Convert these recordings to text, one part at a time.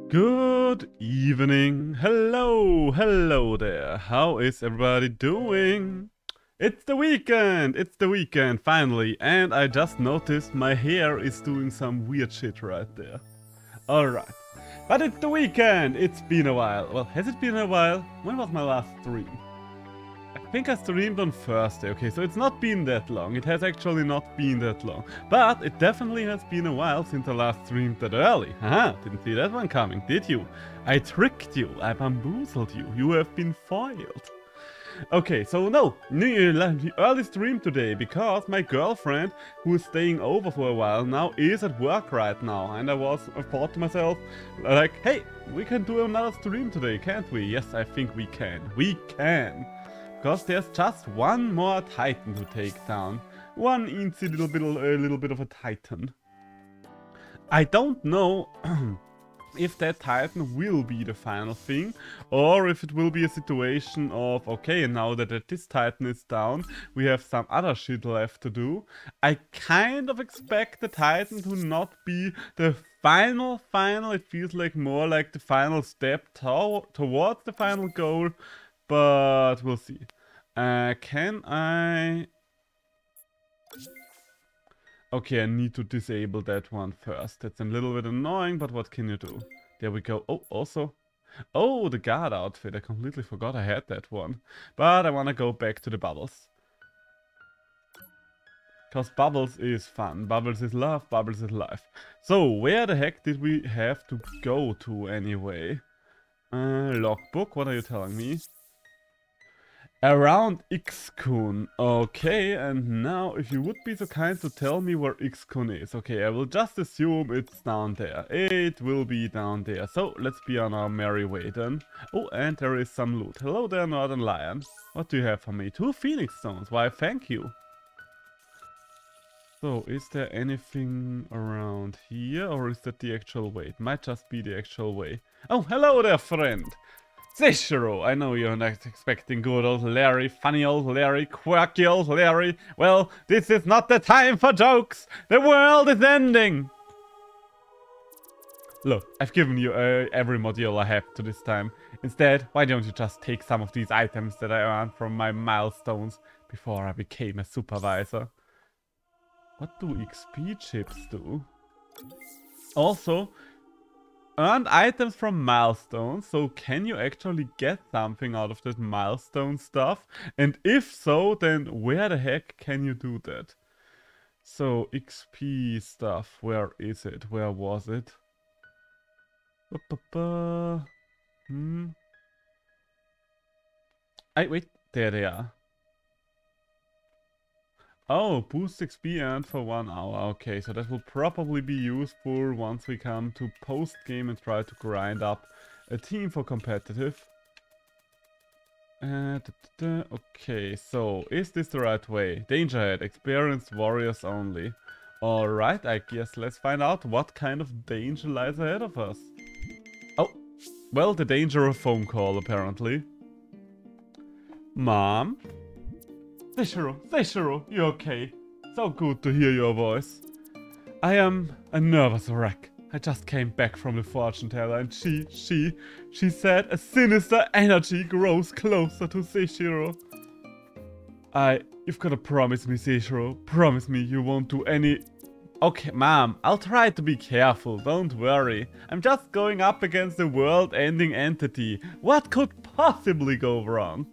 Good evening. Hello there. How is everybody doing? It's the weekend, finally. And I just noticed my hair is doing some weird shit right there. Alright. But it's the weekend. It's been a while. Well, has it been a while? When was my last stream? I think I streamed on Thursday. Okay, so it's not been that long. It has actually not been that long. But it definitely has been a while since I last streamed that early. Haha, didn't see that one coming, did you? I tricked you. I bamboozled you. You have been foiled. Okay, so no, early stream today because my girlfriend, who is staying over for a while now, is at work right now. And I thought to myself, like, hey, we can do another stream today, can't we? Yes, I think we can. We can. Because there's just one more Titan to take down. One easy little bit of a Titan. I don't know if that Titan will be the final thing, or if it will be a situation of, okay, now that this Titan is down, we have some other shit left to do. I kind of expect the Titan to not be the final, it feels like more like the final step towards the final goal, but we'll see. Can I... Okay, I need to disable that one first. That's a little bit annoying, but what can you do? There we go. Oh, also... Oh, the guard outfit. I completely forgot I had that one. But I want to go back to the bubbles. Because bubbles is fun. Bubbles is love. Bubbles is life. So, where the heck did we have to go to anyway? Logbook, what are you telling me? Around Ixkun. Okay, and now if you would be so kind to tell me where Ixkun is. Okay, I will just assume it's down there. It will be down there. So, let's be on our merry way then. Oh, and there is some loot. Hello there, Northern Lion. What do you have for me? 2 Phoenix Stones. Why, thank you. So, is there anything around here? Or is that the actual way? It might just be the actual way. Oh, hello there, friend. Seishiro, I know you're not expecting good old Larry, funny old Larry, quirky old Larry. Well, this is not the time for jokes. The world is ending. Look, I've given you every module I have to this time. Instead, why don't you just take some of these items that I earned from my milestones before I became a supervisor? What do XP chips do? Also, earned items from milestones, so can you actually get something out of that milestone stuff? And if so, then where the heck can you do that? So, XP stuff, where is it? Where was it? Wait, there they are. Oh, boost XP earned for 1 hour. Okay, so that will probably be useful once we come to post-game and try to grind up a team for competitive. Okay, so is this the right way? Danger ahead, experienced warriors only. Alright, I guess let's find out what kind of danger lies ahead of us. Oh, well, the danger of phone call, apparently. Mom? Seishiro, you okay? So good to hear your voice. I am a nervous wreck. I just came back from the fortune teller and she said a sinister energy grows closer to Seishiro. You've gotta promise me, Seishiro. Promise me you won't do any... Okay, Mom, I'll try to be careful, don't worry. I'm just going up against a world-ending entity. What could possibly go wrong?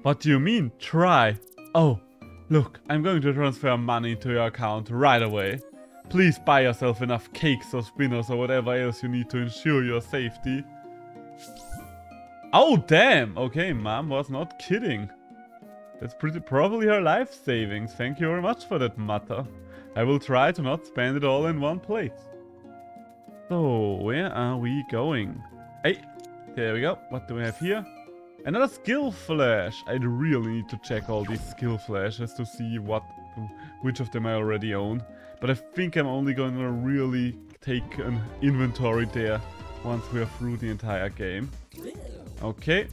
What do you mean, try? Oh, look, I'm going to transfer money to your account right away. Please buy yourself enough cakes or spinners or whatever else you need to ensure your safety. Oh, damn! Okay, Mom was not kidding. That's probably her life savings. Thank you very much for that, Mata. I will try to not spend it all in one place. So, where are we going? Hey, there we go. What do we have here? Another skill flash. I really need to check all these skill flashes to see which of them I already own. But I think I'm only going to really take an inventory there once we are through the entire game. Okay,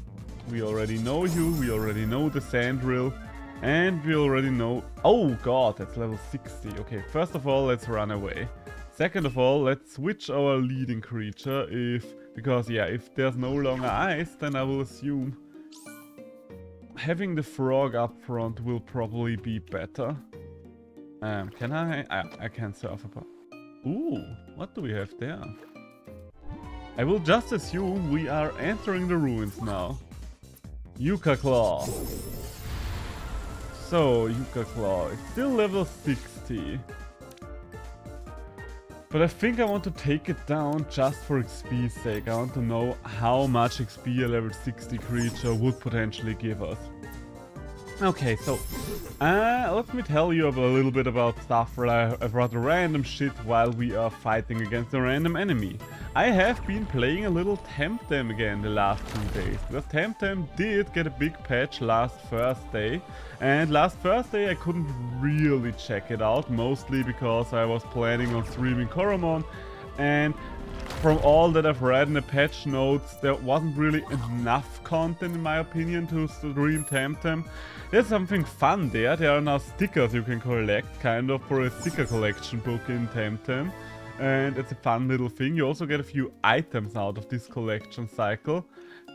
we already know you, we already know the sand drill, and we already know... Oh god, that's level 60. Okay, first of all, let's run away. Second of all, let's switch our leading creature because yeah, if there's no longer ice, then I will assume having the frog up front will probably be better. Can I can't surf about. Ooh, what do we have there? I will just assume we are entering the ruins now. Yucca Claw. So, Yucca Claw, it's still level 60. But I think I want to take it down just for XP's sake. I want to know how much XP a level 60 creature would potentially give us. Okay, so let me tell you a little bit about stuff about random shit while we are fighting against a random enemy. I have been playing a little Temtem again the last 2 days, because Temtem did get a big patch last Thursday, and last Thursday I couldn't really check it out, mostly because I was planning on streaming Coromon, and from all that I've read in the patch notes, there wasn't really enough content in my opinion to stream Temtem. There's something fun there. There are now stickers you can collect, kind of for a sticker collection book in Temtem. And it's a fun little thing. You also get a few items out of this collection cycle.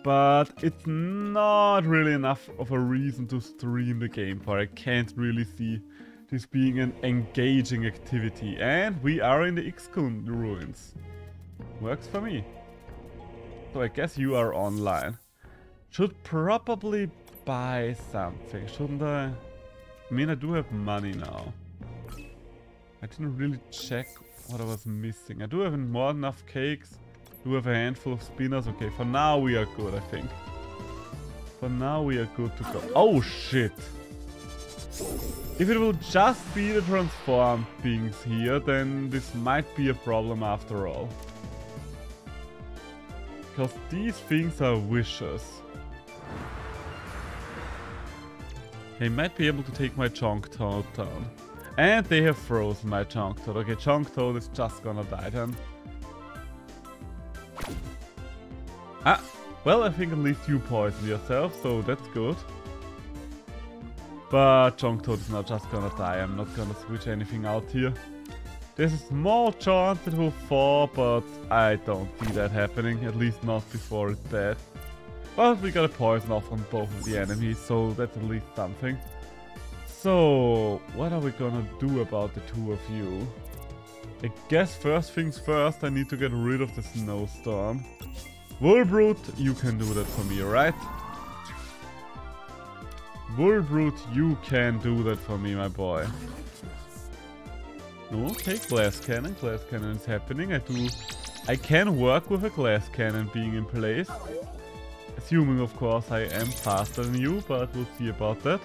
But it's not really enough of a reason to stream the game for. I can't really see this being an engaging activity. And we are in the Ixkun ruins. Works for me. So I guess you are online. Should probably buy something, shouldn't I? I mean, I do have money now. I didn't really check what I was missing. I do have more than enough cakes. Do have a handful of spinners. Okay, for now we are good, I think. For now we are good to go. Oh shit! If it will just be the transformed things here, then this might be a problem after all. Because these things are vicious. They might be able to take my Chunk Toad down. And they have frozen my Chunk Toad. Okay, Chunk Toad is just gonna die then. Ah, well, I think at least you poisoned yourself, so that's good. But Chunk Toad is not just gonna die. I'm not gonna switch anything out here. There's a small chance it will fall, but I don't see that happening, at least not before it's dead. But we got a poison off on both of the enemies, so that's at least something. So, what are we gonna do about the two of you? I guess first things first, I need to get rid of the snowstorm. Woolbrute, you can do that for me, right? Woolbrute, you can do that for me, my boy. Okay, glass cannon. Glass cannon is happening. I can work with a glass cannon being in place. Assuming, of course, I am faster than you, but we'll see about that.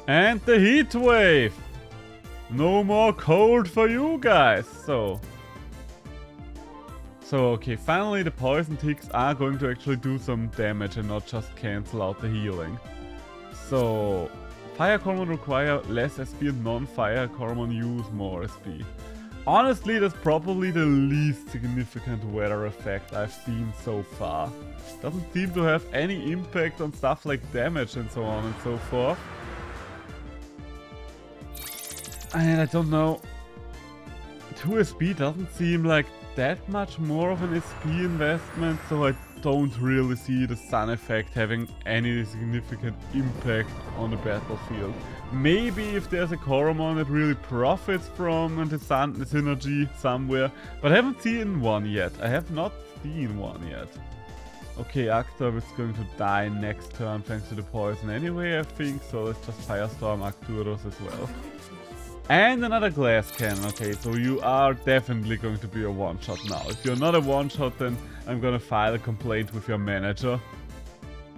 And the heat wave! No more cold for you guys! So, okay, finally the poison ticks are going to actually do some damage and not just cancel out the healing. So, Fire Coromon require less SP and non-Fire Coromon use more SP. Honestly, that's probably the least significant weather effect I've seen so far. Doesn't seem to have any impact on stuff like damage and so on and so forth. And I don't know, 2 SP doesn't seem like that much more of an SP investment, so I don't really see the sun effect having any significant impact on the battlefield. Maybe if there's a Coromon that really profits from the sun the synergy somewhere, but I haven't seen one yet. I have not seen one yet. Okay, Actor is going to die next turn thanks to the poison anyway, I think, so let's just Firestorm Arcturus as well. And another glass cannon. Okay, so you are definitely going to be a one-shot now. If you're not a one-shot, then I'm gonna file a complaint with your manager.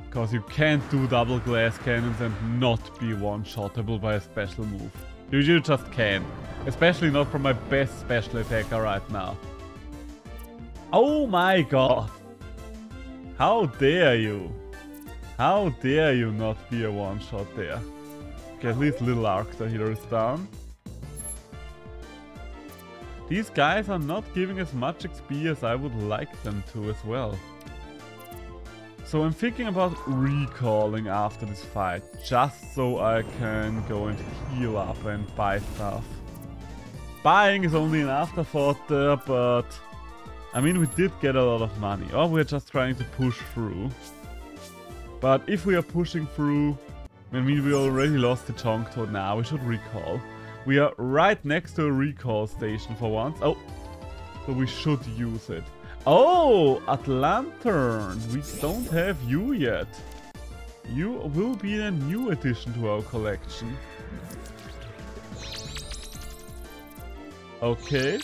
Because you can't do double glass cannons and not be one-shottable by a special move. You just can't. Especially not from my best special attacker right now. Oh my god! How dare you? How dare you not be a one-shot there? Okay, at least little Arctor here is down. These guys are not giving as much XP as I would like them to as well. So I'm thinking about recalling after this fight, just so I can go and heal up and buy stuff. buying is only an afterthought there, but I mean, we did get a lot of money. Or we're just trying to push through. But if we are pushing through, I mean, we already lost the chunk toad now. We should recall. We are right next to a recall station for once. Oh, so we should use it. Oh, Atlantern. We don't have you yet. You will be a new addition to our collection. Okay.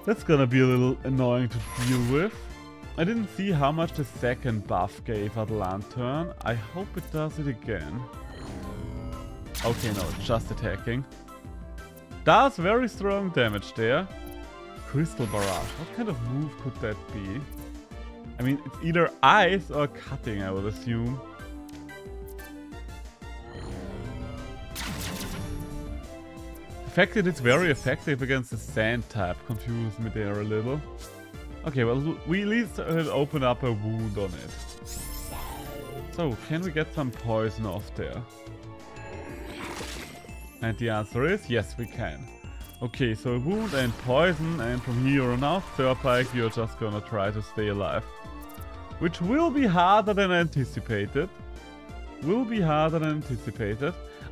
That's gonna be a little annoying to deal with. I didn't see how much the second buff gave at Lantern. I hope it does it again. Okay, no, it's just attacking. Does very strong damage there. Crystal Barrage. What kind of move could that be? I mean, it's either ice or cutting, I would assume. The fact that it's very effective against the sand type confuses me there a little. Okay, well, we at least open up a wound on it. So, can we get some poison off there? And the answer is yes, we can. Okay, so a wound and poison, and from here on out, Thurpike, you're just gonna try to stay alive. Which will be harder than anticipated.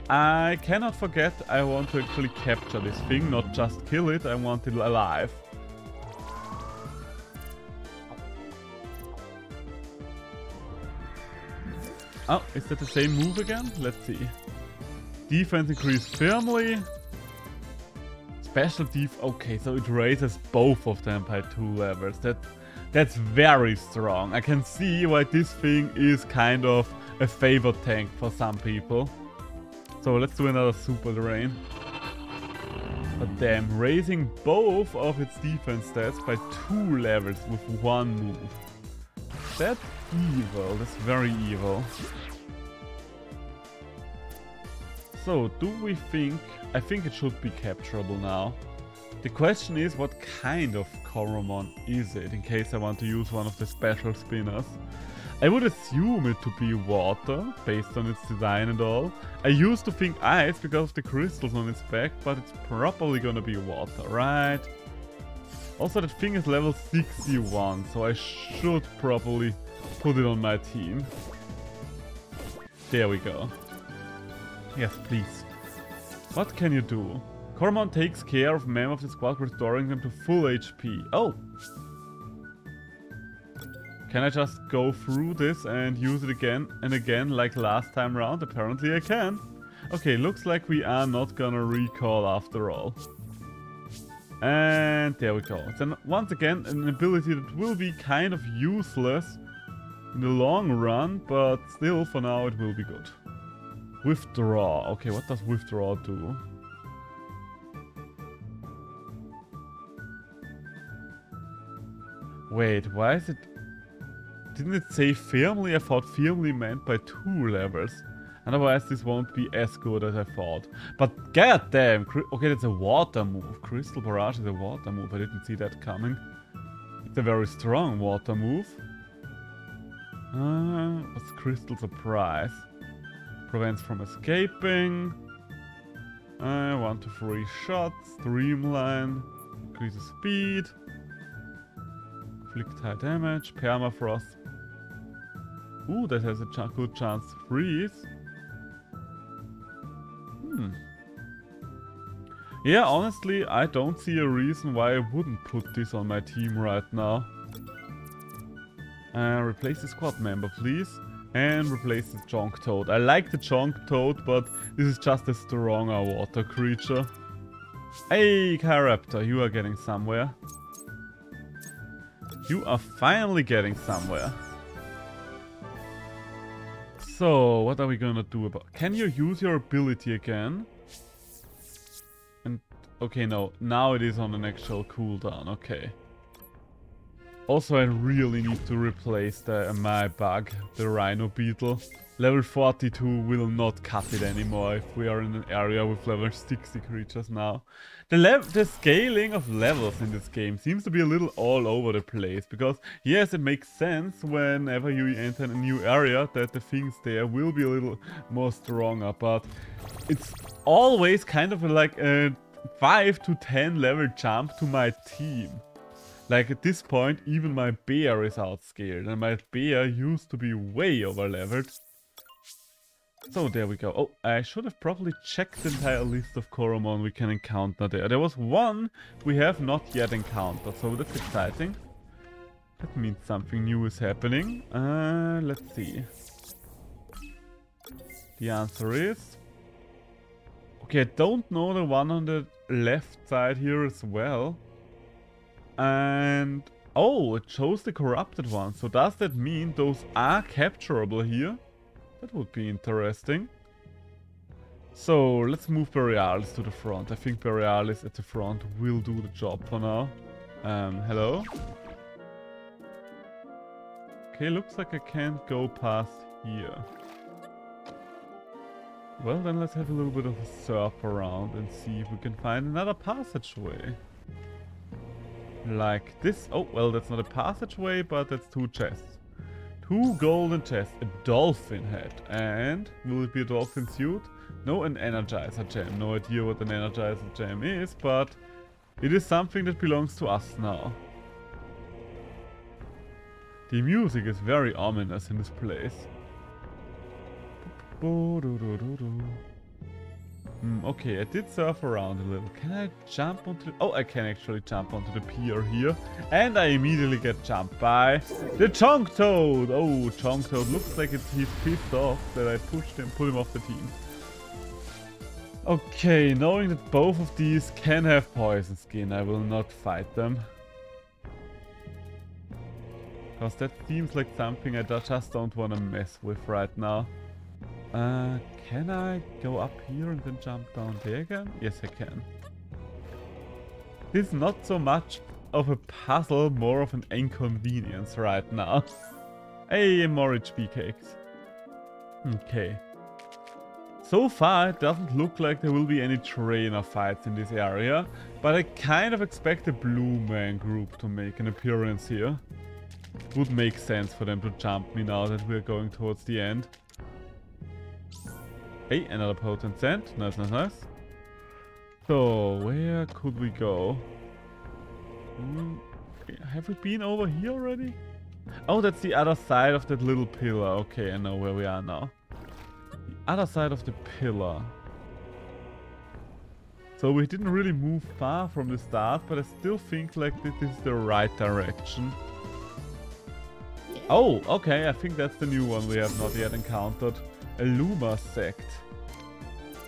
I cannot forget, I want to actually capture this thing, not just kill it, I want it alive. Oh, is that the same move again? Let's see. Defense increased firmly. Special def... Okay, so it raises both of them by 2 levels. That's very strong. I can see why this thing is kind of a favored tank for some people. So let's do another super drain. But damn, raising both of its defense stats by 2 levels with 1 move. That's evil. That's very evil. So, do we think... I think it should be capturable now. The question is, what kind of Coromon is it, in case I want to use one of the special spinners. I would assume it to be water, based on its design and all. I used to think ice because of the crystals on its back, but it's probably gonna be water, right? Also, that thing is level 61, so I should probably put it on my team. There we go. Yes, please. What can you do? Coromon takes care of members of the squad, restoring them to full HP. Oh! Can I just go through this and use it again and again like last time round? Apparently I can. Okay, looks like we are not gonna recall after all. And there we go. Then once again, an ability that will be kind of useless in the long run, but still for now it will be good. Withdraw. Okay, what does withdraw do? Wait, why is it... Didn't it say firmly? I thought firmly meant by 2 levels. Otherwise this won't be as good as I thought. But goddamn! Okay, that's a water move. Crystal Barrage is a water move. I didn't see that coming. It's a very strong water move. What's Crystal Surprise? Prevents from escaping. 1 to 3 shots. Streamline. Increases speed. Inflict high damage. Permafrost. Ooh, that has a good chance to freeze. Yeah, honestly, I don't see a reason why I wouldn't put this on my team right now. Replace the squad member, please. And replace the Jonk Toad. I like the Jonk Toad, but this is just a stronger water creature. Hey, Chiraptor, you are getting somewhere. You are finally getting somewhere. So, what are we gonna do about... Can you use your ability again? And... Okay, no. Now it is on an actual cooldown. Okay. Also, I really need to replace my bug, the Rhino Beetle. Level 42 will not cut it anymore if we are in an area with level 60 creatures now. The scaling of levels in this game seems to be a little all over the place, because yes, it makes sense whenever you enter a new area that the things there will be a little more stronger, but it's always kind of like a 5 to 10 level jump to my team. Like at this point, even my bear is outscaled, and my bear used to be way over leveled. So there we go. Oh, I should have probably checked the entire list of Coromon we can encounter there. There was one we have not yet encountered, so that's exciting. That means something new is happening. Let's see. The answer is... Okay, I don't know the one on the left side here as well. And... Oh, it shows the corrupted one. So does that mean those are capturable here? That would be interesting. So, let's move Borealis to the front. I think Borealis at the front will do the job for now. Hello? Okay, looks like I can't go past here. Well, then let's have a little bit of a surf around and see if we can find another passageway. Like this. Oh, well, that's not a passageway, but that's 2 chests. 2 golden chests, a dolphin head, and will it be a dolphin suit? No, an energizer gem. No idea what an energizer gem is, but it is something that belongs to us now. The music is very ominous in this place. Okay, I did surf around a little. Can I jump onto the... Oh, I can actually jump onto the pier here. And I immediately get jumped by the Chonk Toad. Oh, Chonk Toad looks like he's pissed off that I pushed him, put him off the team. Okay, knowing that both of these can have poison skin, I will not fight them. Because that seems like something I just don't want to mess with right now. Can I go up here and then jump down there again? Yes, I can. This is not so much of a puzzle, more of an inconvenience right now. Hey, more HP cakes. Okay. So far, it doesn't look like there will be any trainer fights in this area, but I kind of expect the Blue Man group to make an appearance here. It would make sense for them to jump me now that we're going towards the end. Hey, another potent scent. Nice, nice, nice. So, where could we go? Have we been over here already? Oh, that's the other side of that little pillar. Okay, I know where we are now. The other side of the pillar. So we didn't really move far from the start, but I still think like this is the right direction. Oh, okay, I think that's the new one we have not yet encountered. A Luma sect.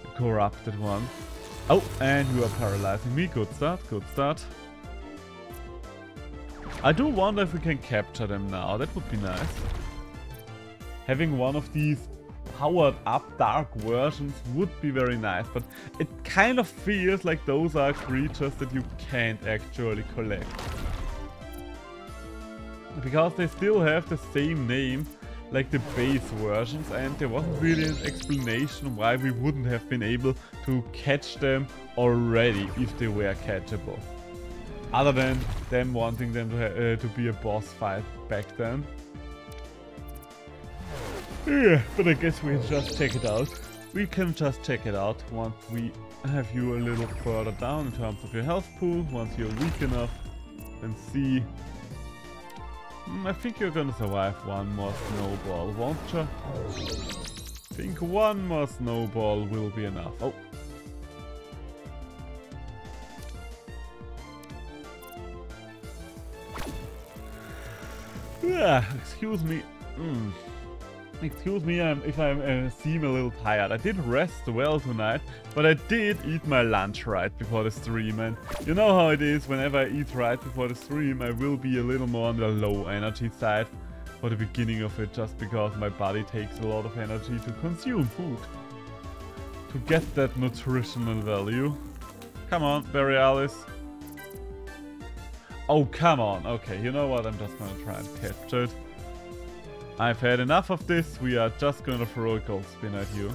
A corrupted one. Oh, and you are paralyzing me. Good start, good start. I do wonder if we can capture them now. That would be nice. Having one of these powered up dark versions would be very nice, but it kind of feels like those are creatures that you can't actually collect. Because they still have the same name like the base versions, and there wasn't really an explanation why we wouldn't have been able to catch them already if they were catchable. Other than them wanting them to be a boss fight back then. Yeah, but I guess we can just check it out. We can just check it out once we have you a little further down in terms of your health pool, once you're weak enough, and see. I think you're gonna survive one more snowball, won't you? I think one more snowball will be enough. Oh. Yeah, excuse me. Excuse me if I seem a little tired. I did rest well tonight, but I did eat my lunch right before the stream, and you know how it is, whenever I eat right before the stream I will be a little more on the low energy side for the beginning of it, just because my body takes a lot of energy to consume food. To get that nutritional value. Come on, Borealis. Oh, come on. Okay, you know what? I'm just gonna try and capture it. I've had enough of this. We are just gonna throw a gold spin at you.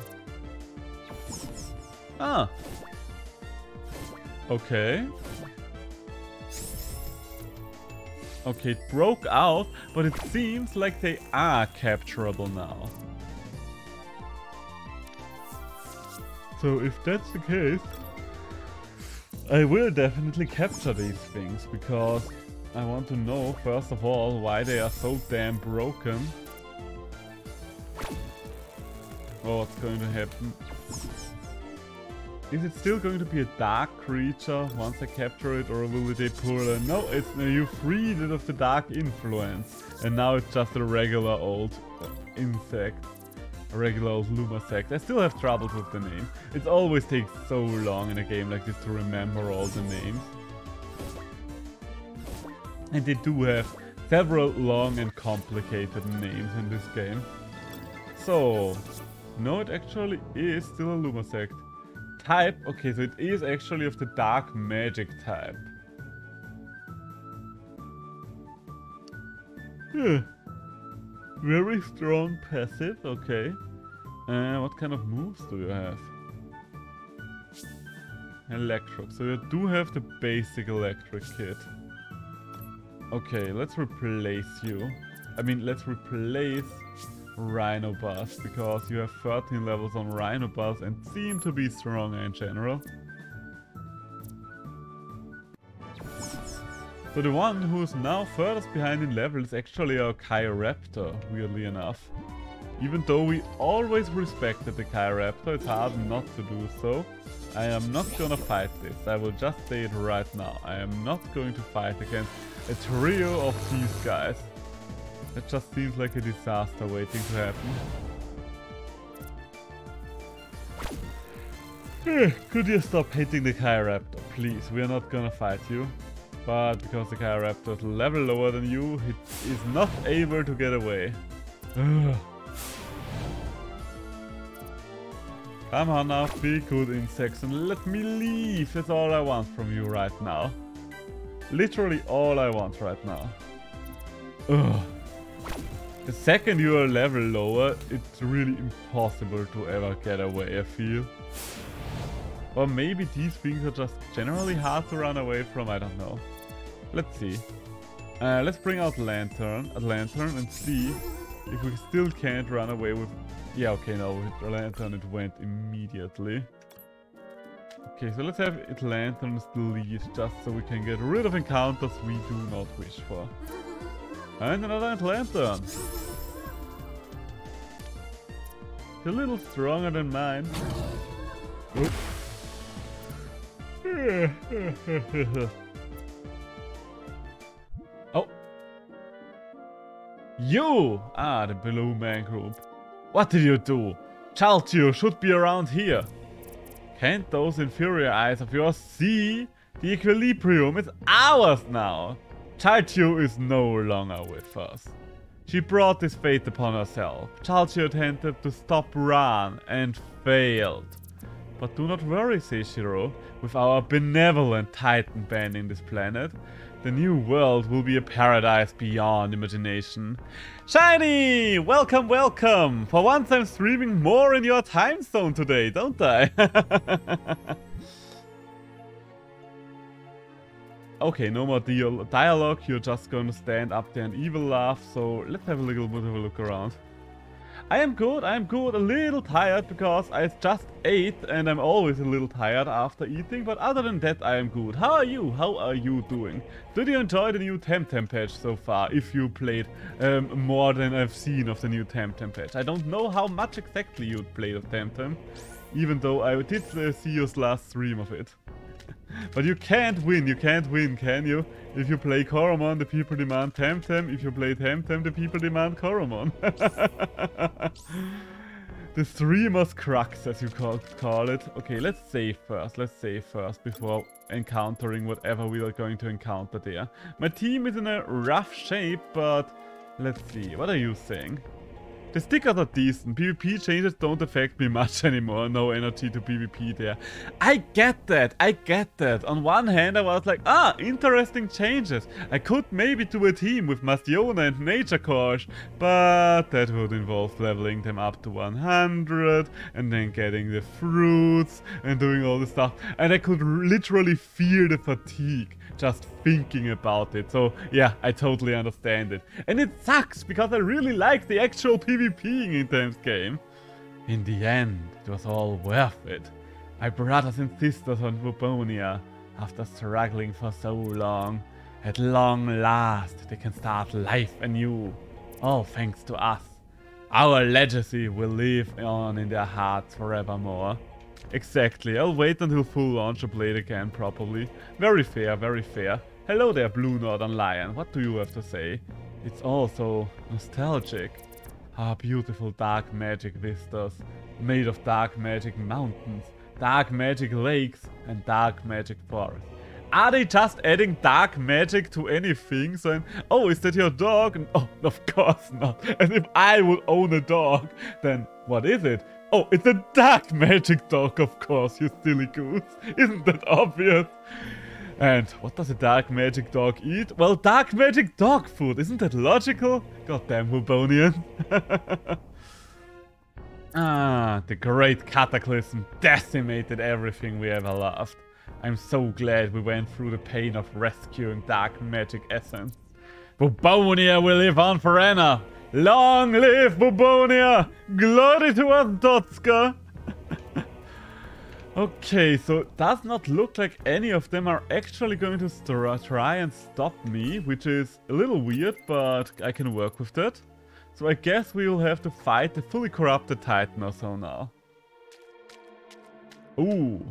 Ah. Okay. Okay, it broke out, but it seems like they are capturable now. So if that's the case, I will definitely capture these things because I want to know, first of all, why they are so damn broken. Oh, what's going to happen? Is it still going to be a dark creature once I capture it, or will they pull it? No, it's you freed it of the dark influence, and now it's just a regular old insect. A regular old Lumasect. I still have troubles with the name. It always takes so long in a game like this to remember all the names. And they do have several long and complicated names in this game. So, no, it actually is still a Lumasect. Type, okay, so it is actually of the dark magic type. Very strong passive, okay. What kind of moves do you have? Electric, so you do have the basic electric kit. Okay, let's replace you. I mean, let's replace Rhino Buzz, because you have 13 levels on Rhino Buzz and seem to be stronger in general. So the one who's now furthest behind in level is actually our Chiraptor, weirdly enough. Even though we always respected the Chiraptor, it's hard not to do so. I am not gonna fight this, I will just say it right now. I am not going to fight against a trio of these guys. That just seems like a disaster waiting to happen. Could you stop hitting the Chiraptor, please? We are not gonna fight you. But because the Chiraptor is level lower than you, it is not able to get away. Ugh. Come on now, be good insects and let me leave. That's all I want from you right now. Literally all I want right now. Ugh. The second you are level lower, it's really impossible to ever get away, I feel. Or maybe these things are just generally hard to run away from, I don't know. Let's see. Let's bring out Lantern and see if we still can't run away with... Yeah, okay, no, with Lantern it went immediately. Okay, so let's have it Lantern still lead, just so we can get rid of encounters we do not wish for. And another Lantern. It's a little stronger than mine. Oh. You! Ah, the Blue Man Group. What did you do? Chaltio should be around here. Can't those inferior eyes of yours see? The equilibrium is ours now. Chaltio is no longer with us. She brought this fate upon herself. Chaltio attempted to stop Ran and failed. But do not worry, Seishiro. With our benevolent Titan banning this planet, the new world will be a paradise beyond imagination. Shiny! Welcome, welcome! For once I'm streaming more in your time zone today, don't I? Okay, no more dialogue, you're just gonna stand up there and evil laugh, so let's have a little bit of a look around. I am good, a little tired because I just ate and I'm always a little tired after eating, but other than that I am good. How are you? How are you doing? Did you enjoy the new Temtem patch so far, if you played more than I've seen of the new Temtem patch? I don't know how much exactly you played of Temtem, even though I did see your last stream of it. But you can't win, can you? If you play Coromon, the people demand Temtem. If you play Temtem, the people demand Coromon. The streamer's crux, as you call it. Okay, let's save first before encountering whatever we are going to encounter there. My team is in a rough shape, but let's see. What are you saying? The stickers are decent. PvP changes don't affect me much anymore. No energy to PvP there. I get that. On one hand, I was like, interesting changes. I could maybe do a team with Mastiona and Nature Course, but that would involve leveling them up to 100 and then getting the fruits and doing all the stuff. And I could literally feel the fatigue just thinking about it. So yeah, I totally understand it. And it sucks because I really like the actual PvPing in this game. In the end, it was all worth it. My brothers and sisters on Vubonia, After struggling for so long, at long last, they can start life anew. All thanks to us. Our legacy will live on in their hearts forevermore. Exactly, I'll wait until full launch to play it again, probably. Very fair, very fair. Hello there, Blue Northern Lion. What do you have to say? It's all so nostalgic. Ah, beautiful dark magic vistas, made of dark magic mountains, dark magic lakes, and dark magic forests. Are they just adding dark magic to anything? So, oh, is that your dog? And, oh, of course not. And if I would own a dog, then what is it? Oh, it's a dark magic dog, of course, you silly goose. Isn't that obvious? And what does a dark magic dog eat? Well, dark magic dog food. Isn't that logical? Goddamn Wubonian. Ah, the great cataclysm decimated everything we ever loved. I'm so glad we went through the pain of rescuing dark magic essence. Wubonia will live on forever! Long live Wubonia! Glory to us, Dotska! Okay, so it does not look like any of them are actually going to try and stop me, which is a little weird, but I can work with that. So I guess we will have to fight the fully corrupted Titan or so now. Ooh.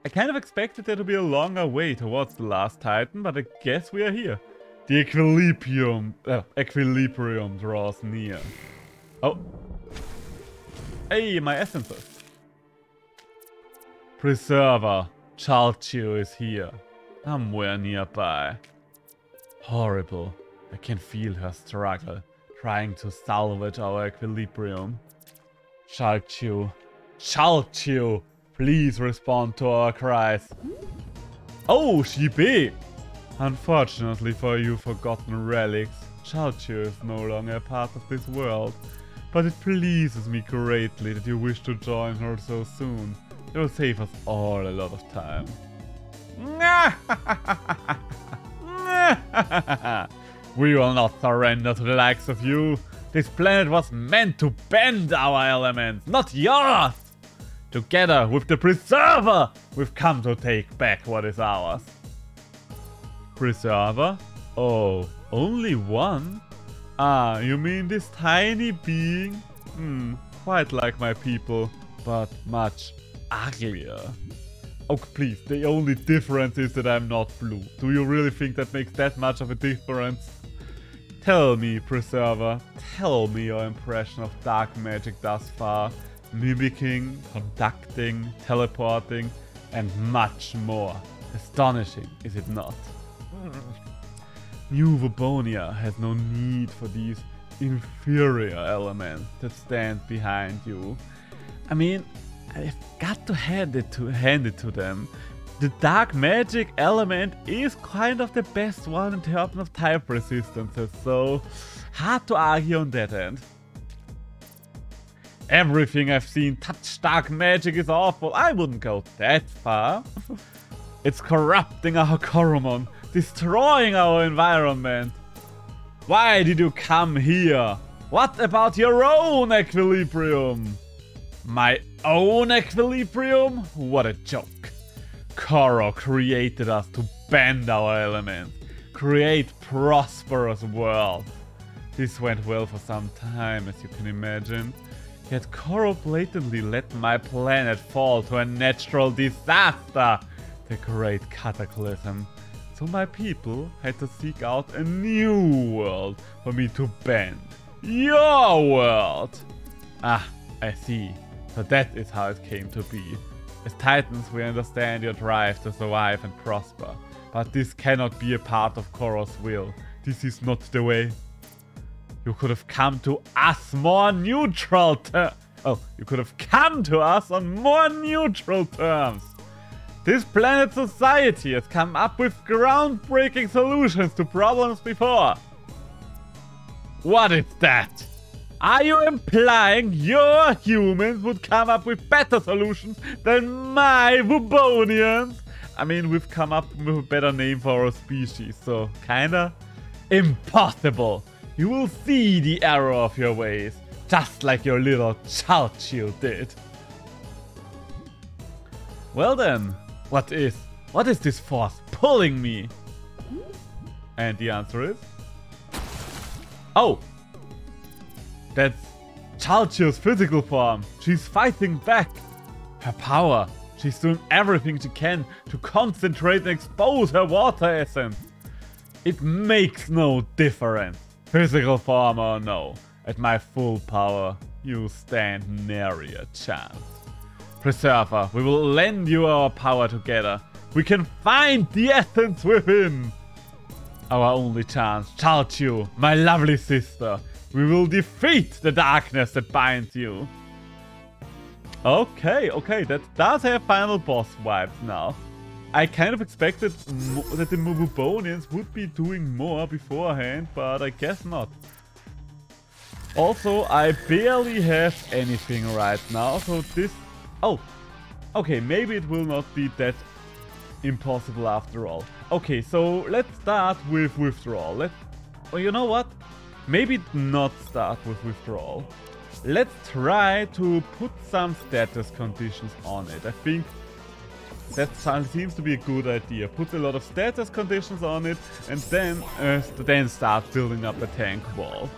I kind of expected there to be a longer way towards the last Titan, but I guess we are here. The equilibrium draws near. Oh. Hey, my essences. Preserver. Chalchu is here. Somewhere nearby. Horrible. I can feel her struggle, trying to salvage our equilibrium. Chalchu. Chalchu! Please respond to our cries. Oh, Shibe! Unfortunately for you forgotten relics, Chalchu is no longer a part of this world. But it pleases me greatly that you wish to join her so soon. It will save us all a lot of time. We will not surrender to the likes of you. This planet was meant to bend our elements, not yours! Together with the Preserver, we've come to take back what is ours. Preserver? Oh, only one? Ah, you mean this tiny being? Quite like my people, but much uglier. Oh, please, the only difference is that I'm not blue. Do you really think that makes that much of a difference? Tell me, Preserver, tell me your impression of dark magic thus far. Mimicking, conducting, teleporting, and much more. Astonishing, is it not? New Wubonia has no need for these inferior elements that stand behind you. I mean, I've got to hand it to them. The dark magic element is kind of the best one in terms of type resistances, so hard to argue on that end. Everything I've seen touch dark magic is awful. I wouldn't go that far. It's corrupting our Coromon, destroying our environment. Why did you come here? What about your own equilibrium? My own equilibrium? What a joke. Koro created us to bend our elements, create prosperous worlds. This went well for some time, as you can imagine. Yet Koro blatantly let my planet fall to a natural disaster, the great cataclysm. So my people had to seek out a new world for me to bend. Your world! Ah, I see. So that is how it came to be. As Titans, we understand your drive to survive and prosper. But this cannot be a part of Koro's will. This is not the way. You could have come to us more neutral terms. Oh, you could have come to us on more neutral terms. This planet society has come up with groundbreaking solutions to problems before. What is that? Are you implying your humans would come up with better solutions than my Wubonians? I mean, we've come up with a better name for our species, so kinda impossible. You will see the error of your ways, just like your little Chalchu did. Well then, what is What is this force pulling me? And the answer is... Oh! That's Chalchio's physical form. She's fighting back. Her power. She's doing everything she can to concentrate and expose her water essence. It makes no difference. Physical form or no. At my full power, you stand nary a chance. Preserver, we will lend you our power together. We can find the essence within. Our only chance, Chalchio, my lovely sister. We will defeat the darkness that binds you. Okay, that does have final boss vibes now. I kind of expected that the Mobubonians would be doing more beforehand, but I guess not. Also, I barely have anything right now, so this... Oh, okay, maybe it will not be that impossible after all. Okay, so let's start with withdrawal. Well, you know what? Maybe not start with withdrawal. Let's try to put some status conditions on it. I think that seems to be a good idea. Put a lot of status conditions on it and then start building up a tank wall.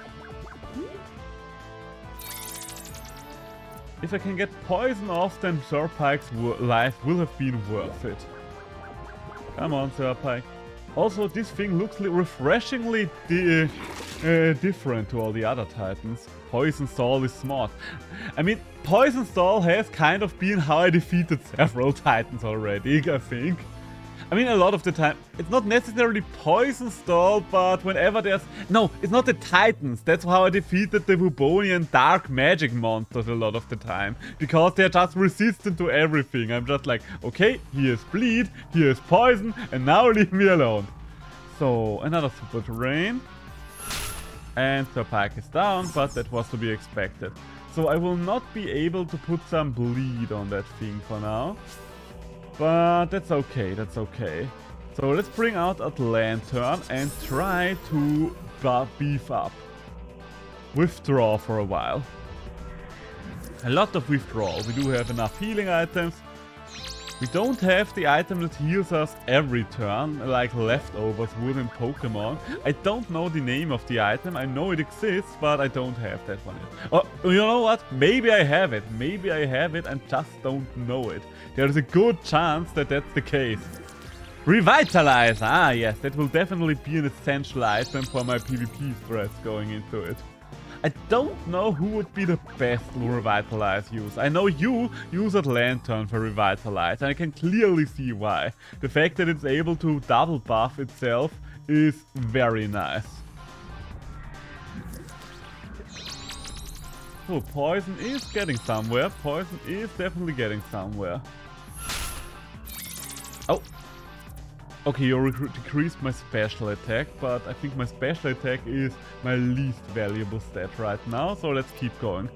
If I can get poison off, then Serpike's life will have been worth it. Come on, Serpike. Also, this thing looks refreshingly different to all the other titans. Poison Soul is smart. I mean, Poison Soul has kind of been how I defeated several titans already, I think. I mean, a lot of the time, it's not necessarily Poison Soul, but whenever there's... No, it's not the titans. That's how I defeated the Wubonian dark magic monsters a lot of the time. Because they're just resistant to everything. I'm just like, okay, here's bleed, here's poison, and now leave me alone. So, another super terrain. And Serpike is down, but that was to be expected. So I will not be able to put some bleed on that thing for now. But that's okay, that's okay. So let's bring out a lantern and try to beef up. Withdraw for a while. A lot of withdrawal. We do have enough healing items. We don't have the item that heals us every turn, like leftovers would in Pokemon. I don't know the name of the item. I know it exists, but I don't have that one yet. Oh, you know what? Maybe I have it. Maybe I have it and just don't know it. There's a good chance that that's the case. Revitalize! Ah, yes, that will definitely be an essential item for my PvP threats going into it. I don't know who would be the best Revitalize use. I know you use a Lantern for Revitalize, and I can clearly see why. The fact that it's able to double buff itself is very nice. So, Poison is getting somewhere. Poison is definitely getting somewhere. Oh! Okay, you decreased my special attack, but I think my special attack is my least valuable stat right now, so let's keep going.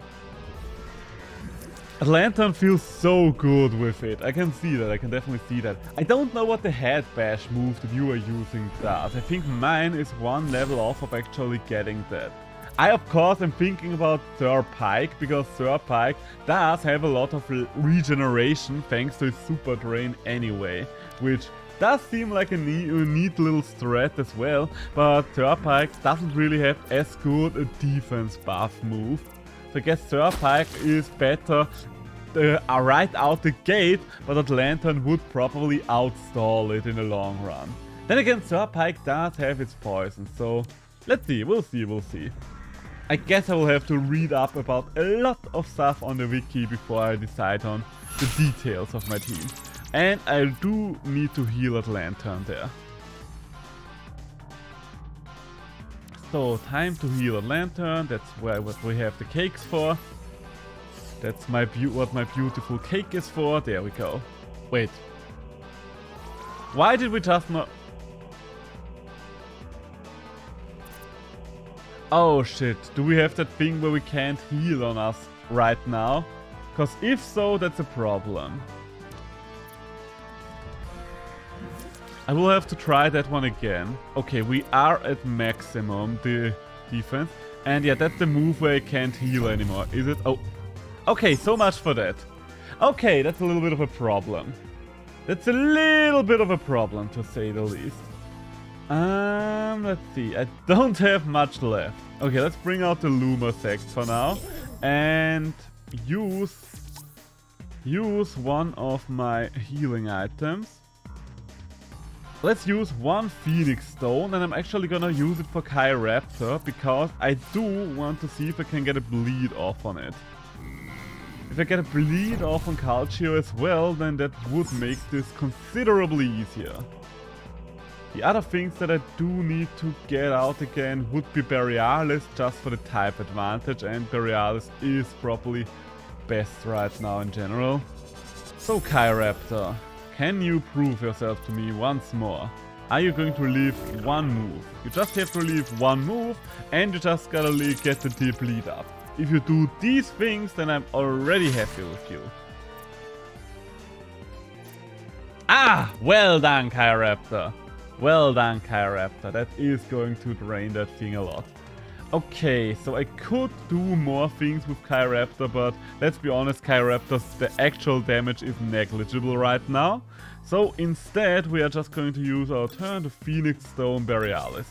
A Lantern feels so good with it. I can see that, I can definitely see that. I don't know what the head bash move that you are using does. I think mine is one level off of actually getting that. I, of course, am thinking about Serpike, because Serpike does have a lot of regeneration thanks to his super drain anyway, which does seem like a neat little strat as well, but Serpike doesn't really have as good a defense buff move. So I guess Serpike is better right out the gate, but that Lantern would probably outstall it in the long run. Then again, Serpike does have its poison, so let's see, we'll see. I guess I will have to read up about a lot of stuff on the wiki before I decide on the details of my team. And I do need to heal at Lantern there. So, time to heal at Lantern. That's what we have the cakes for. That's what my beautiful cake is for. There we go. Wait. Why did we just not... Oh shit. Do we have that thing where we can't heal on us right now? Because if so, that's a problem. I will have to try that one again. Okay, we are at maximum, the defense. And yeah, that's the move where I can't heal anymore, is it? Oh, okay, so much for that. Okay, that's a little bit of a problem. That's a little bit of a problem, to say the least. Let's see. I don't have much left. Okay, let's bring out the Luma sect for now. And use one of my healing items. Let's use one Phoenix Stone, and I'm actually gonna use it for Chiraptor because I do want to see if I can get a bleed off on it. If I get a bleed off on Calcio as well, then that would make this considerably easier. The other things that I do need to get out again would be Borealis, just for the type advantage, and Borealis is probably best right now in general. So Chiraptor, can you prove yourself to me once more? Are you going to leave one move? You just have to leave one move, and you just gotta get the deep lead up. If you do these things, then I'm already happy with you. Ah! Well done, Chiraptor. Well done, Chiraptor. That is going to drain that thing a lot. Okay, so I could do more things with Chiraptor, but let's be honest, the actual damage is negligible right now. So instead, we are just going to use our turn to Phoenix Stone Borealis.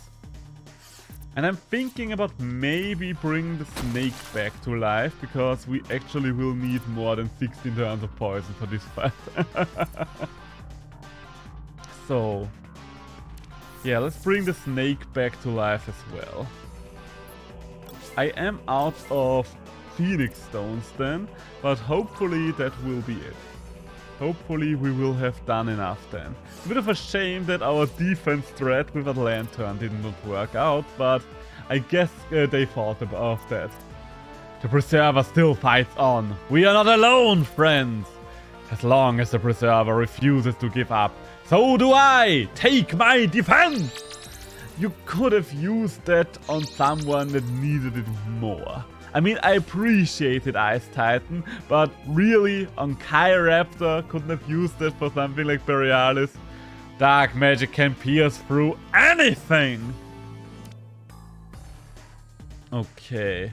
And I'm thinking about maybe bringing the snake back to life, because we actually will need more than 16 turns of poison for this fight. So, yeah, let's bring the snake back to life as well. I am out of Phoenix Stones then, but hopefully that will be it. Hopefully we will have done enough then. A bit of a shame that our defense threat with Atlanturn did not work out, but I guess they thought about that. The Preserver still fights on. We are not alone, friends! As long as the Preserver refuses to give up, so do I! Take my defense! You could have used that on someone that needed it more. I mean, I appreciate it, Ice Titan, but really, on Chiraptor, couldn't have used it for something like Borealis. Dark magic can pierce through anything! Okay.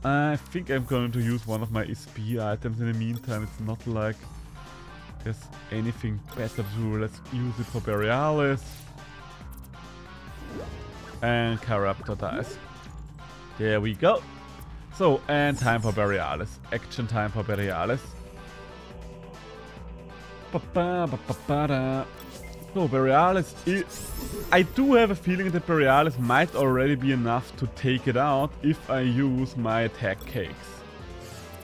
I think I'm going to use one of my SP items in the meantime. It's not like there's anything better to do. Let's use it for Borealis. And Chiraptor dies. There we go. So, and time for Borealis. Action time for Borealis. So, Borealis is... I do have a feeling that Borealis might already be enough to take it out if I use my attack cakes.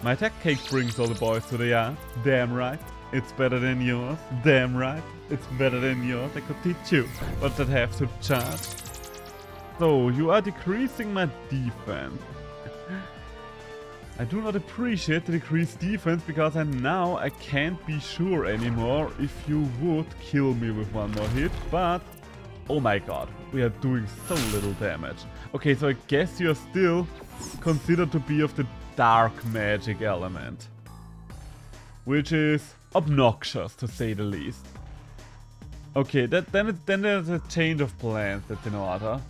My attack cake brings all the boys to the yard. Damn right. It's better than yours. Damn right. It's better than yours. I could teach you, but I'd have to charge. So, you are decreasing my defense. I do not appreciate the decreased defense because now I can't be sure anymore if you would kill me with one more hit, but oh my god, we are doing so little damage. Okay, so I guess you are still considered to be of the dark magic element, which is obnoxious to say the least. Okay, then there's a change of plans that's in order.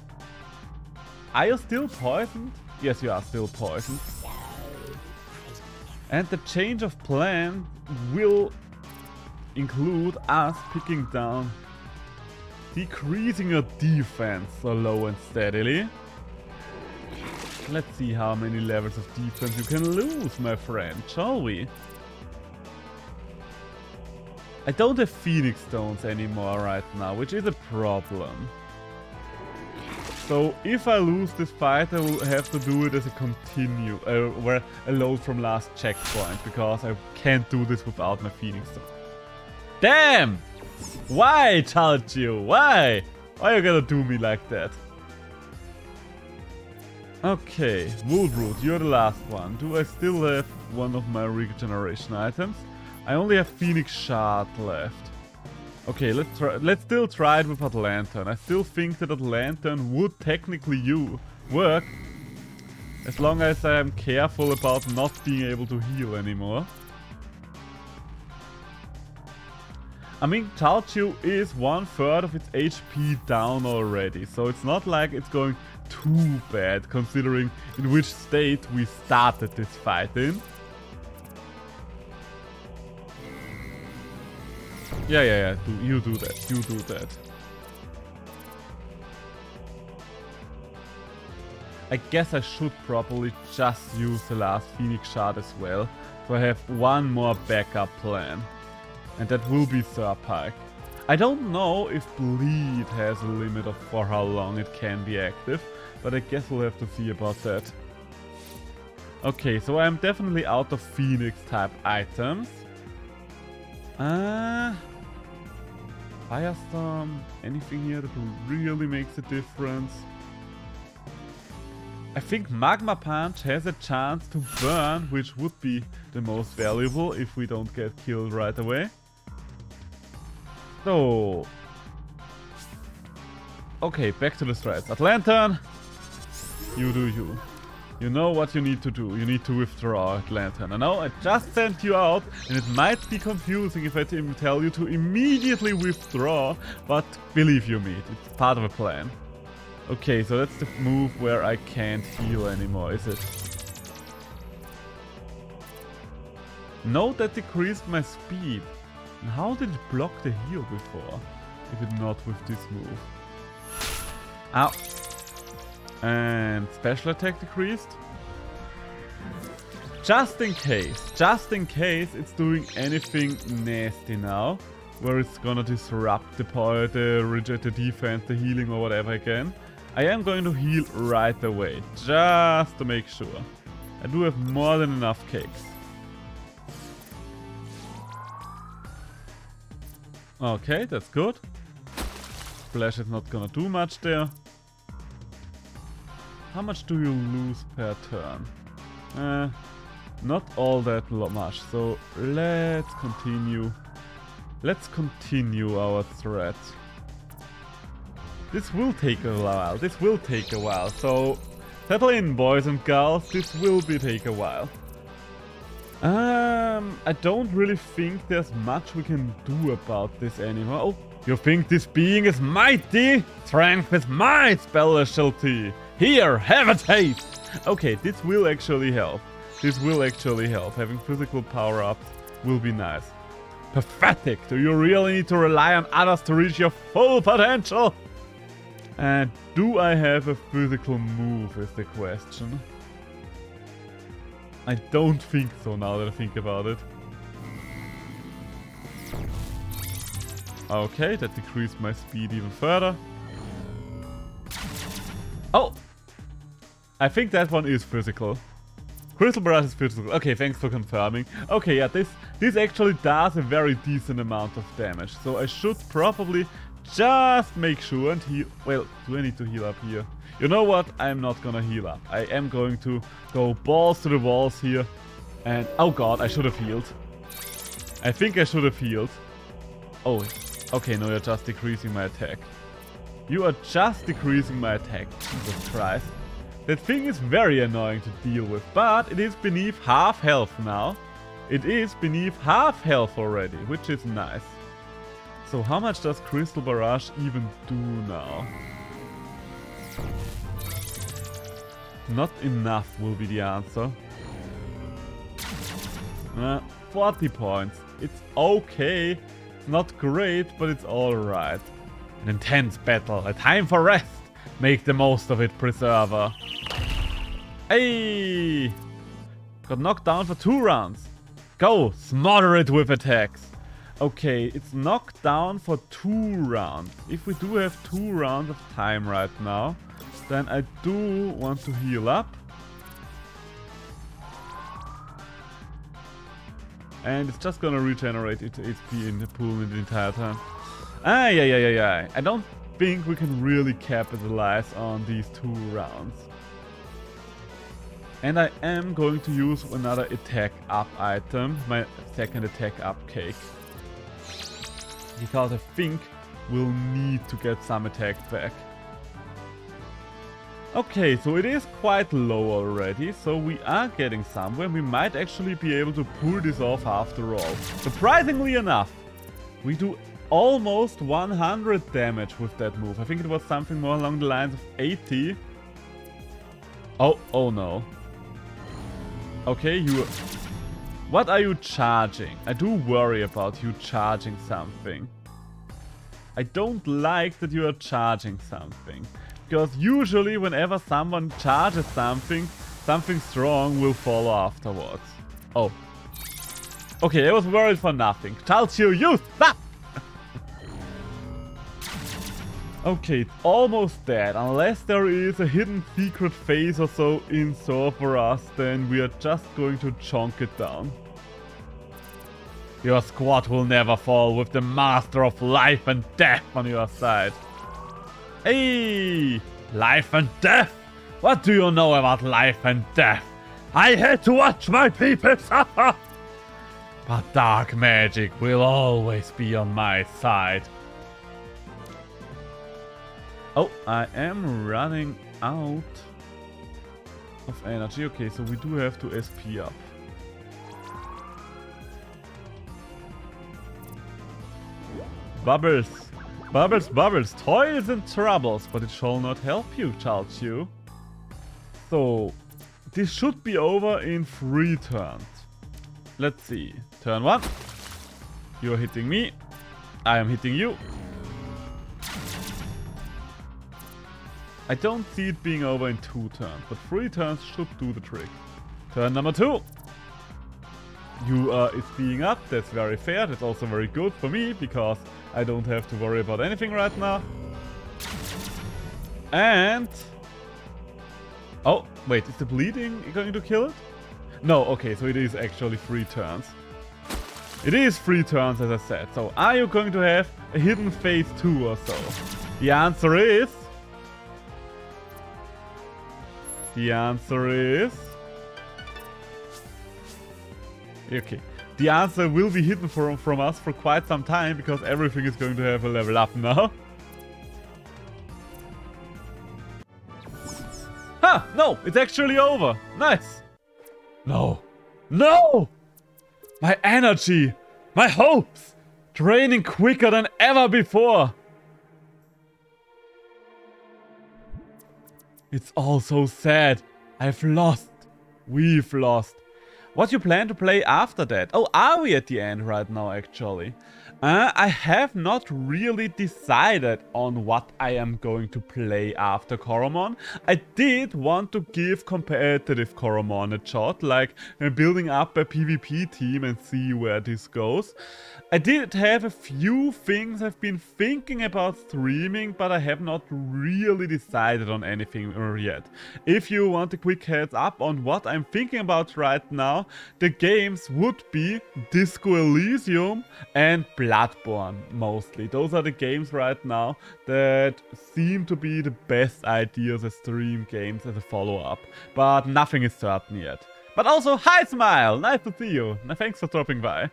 Are you still poisoned? Yes, you are still poisoned. And the change of plan will include us picking down, decreasing your defense slow and steadily. Let's see how many levels of defense you can lose, my friend, shall we? I don't have Phoenix Stones anymore right now, which is a problem. So if I lose this fight, I will have to do it as a continue, where a load from last checkpoint, because I can't do this without my Phoenix Stone. Damn! Why, Chalchu? Why? Why are you gonna do me like that? Okay, Woodroot, you're the last one. Do I still have one of my regeneration items? I only have Phoenix Shard left. Okay, let's still try it with Atlanturn. I still think that Atlanturn would technically work as long as I am careful about not being able to heal anymore. I mean, Chalchu is 1/3 of its HP down already, so it's not like it's going too bad considering in which state we started this fight in. Yeah. You do that. You do that. I guess I should probably just use the last Phoenix Shard as well. So I have one more backup plan. And that will be Serpike. I don't know if Bleed has a limit of for how long it can be active. But I guess we'll have to see about that. Okay, so I'm definitely out of Phoenix type items. Firestorm, anything here that really makes a difference? I think Magma Punch has a chance to burn, which would be the most valuable if we don't get killed right away. So... okay, back to the strats. Atlantern, you do you. You know what you need to do. You need to withdraw Atlantern. I know I just sent you out, and it might be confusing if I tell you to immediately withdraw, but believe you me, it's part of a plan. Okay, so that's the move where I can't heal anymore, is it? No, that decreased my speed. And how did it block the heal before? If it not with this move. Ow. And special attack decreased. Just in case it's doing anything nasty now. Where it's gonna disrupt the power, the defense, the healing or whatever again. I am going to heal right away, just to make sure. I do have more than enough cakes. Okay, that's good. Splash is not gonna do much there. How much do you lose per turn? Not all that much, so let's continue. Let's continue our threat. This will take a while, so settle in, boys and girls, this will take a while. I don't really think there's much we can do about this anymore. Oh, you think this being is mighty? Strength is my specialty. Here, have a taste. Okay, this will actually help. Having physical power-ups will be nice. Pathetic. Do you really need to rely on others to reach your full potential? And do I have a physical move is the question. I don't think so now that I think about it. Okay, that decreased my speed even further. Oh! I think that one is physical. Crystal Barrage is physical. Okay, thanks for confirming. Okay, yeah, this actually does a very decent amount of damage. So I should probably just make sure and heal. Well, do I need to heal up here? You know what? I'm not gonna heal up. I am going to go balls to the walls here. And oh god, I should have healed. I think I should have healed. Oh, okay, no, you're just decreasing my attack. You are just decreasing my attack. Jesus Christ. That thing is very annoying to deal with, but it is beneath half health now. It is beneath half health already, which is nice. So how much does Crystal Barrage even do now? Not enough will be the answer. 40 points. It's okay. It's not great, but it's alright. An intense battle. A time for rest. Make the most of it, Preserver. Hey! Got knocked down for 2 rounds. Go! Smother it with attacks. Okay, it's knocked down for 2 rounds. If we do have 2 rounds of time right now, then I do want to heal up. And it's just gonna regenerate its HP in the pool in the entire time. Yeah. I don't think we can really capitalize on these 2 rounds. And I am going to use another attack up item, my second attack up cake. Because I think we'll need to get some attack back. Okay, so it is quite low already, so we are getting somewhere. We might actually be able to pull this off after all. Surprisingly enough, we do almost 100 damage with that move. I think it was something more along the lines of 80. Oh no. Okay, What are you charging? I do worry about you charging something. I don't like that you are charging something. Because usually whenever someone charges something, something strong will follow afterwards. Oh. Okay, I was worried for nothing. Chalcio, use that! Okay, it's almost dead. Unless there is a hidden secret phase or so in store for us, then we are just going to chonk it down. Your squad will never fall with the master of life and death on your side. Hey! Life and death! What do you know about life and death? I had to watch my people suffer! But dark magic will always be on my side. Oh, I am running out of energy. Okay, so we do have to SP up. Bubbles. Bubbles, bubbles. Toils and troubles, but it shall not help you, Chalcio. So, this should be over in 3 turns. Let's see. Turn 1. You're hitting me. I am hitting you. I don't see it being over in 2 turns, but 3 turns should do the trick. Turn number 2. You are being up. That's very fair. That's also very good for me, because I don't have to worry about anything right now. And... oh, wait, is the bleeding going to kill it? No, okay, so it is actually 3 turns. It is 3 turns, as I said. So, are you going to have a hidden phase 2 or so? The answer is... okay. The answer will be hidden from us for quite some time, because everything is going to have a level up now. Huh! No! It's actually over! Nice! No! No! My energy! My hopes! Draining quicker than ever before! It's all so sad. I've lost. We've lost. What you plan to play after that? Oh, are we at the end right now, actually? I have not really decided on what I am going to play after Coromon. I did want to give competitive Coromon a shot, like building up a PvP team and see where this goes. I did have a few things I've been thinking about streaming, but I have not really decided on anything yet. If you want a quick heads up on what I'm thinking about right now, the games would be Disco Elysium and Bloodborne, mostly. Those are the games right now that seem to be the best ideas as stream games as a follow-up. But nothing is certain yet. But also, hi Smile! Nice to see you. Thanks for dropping by.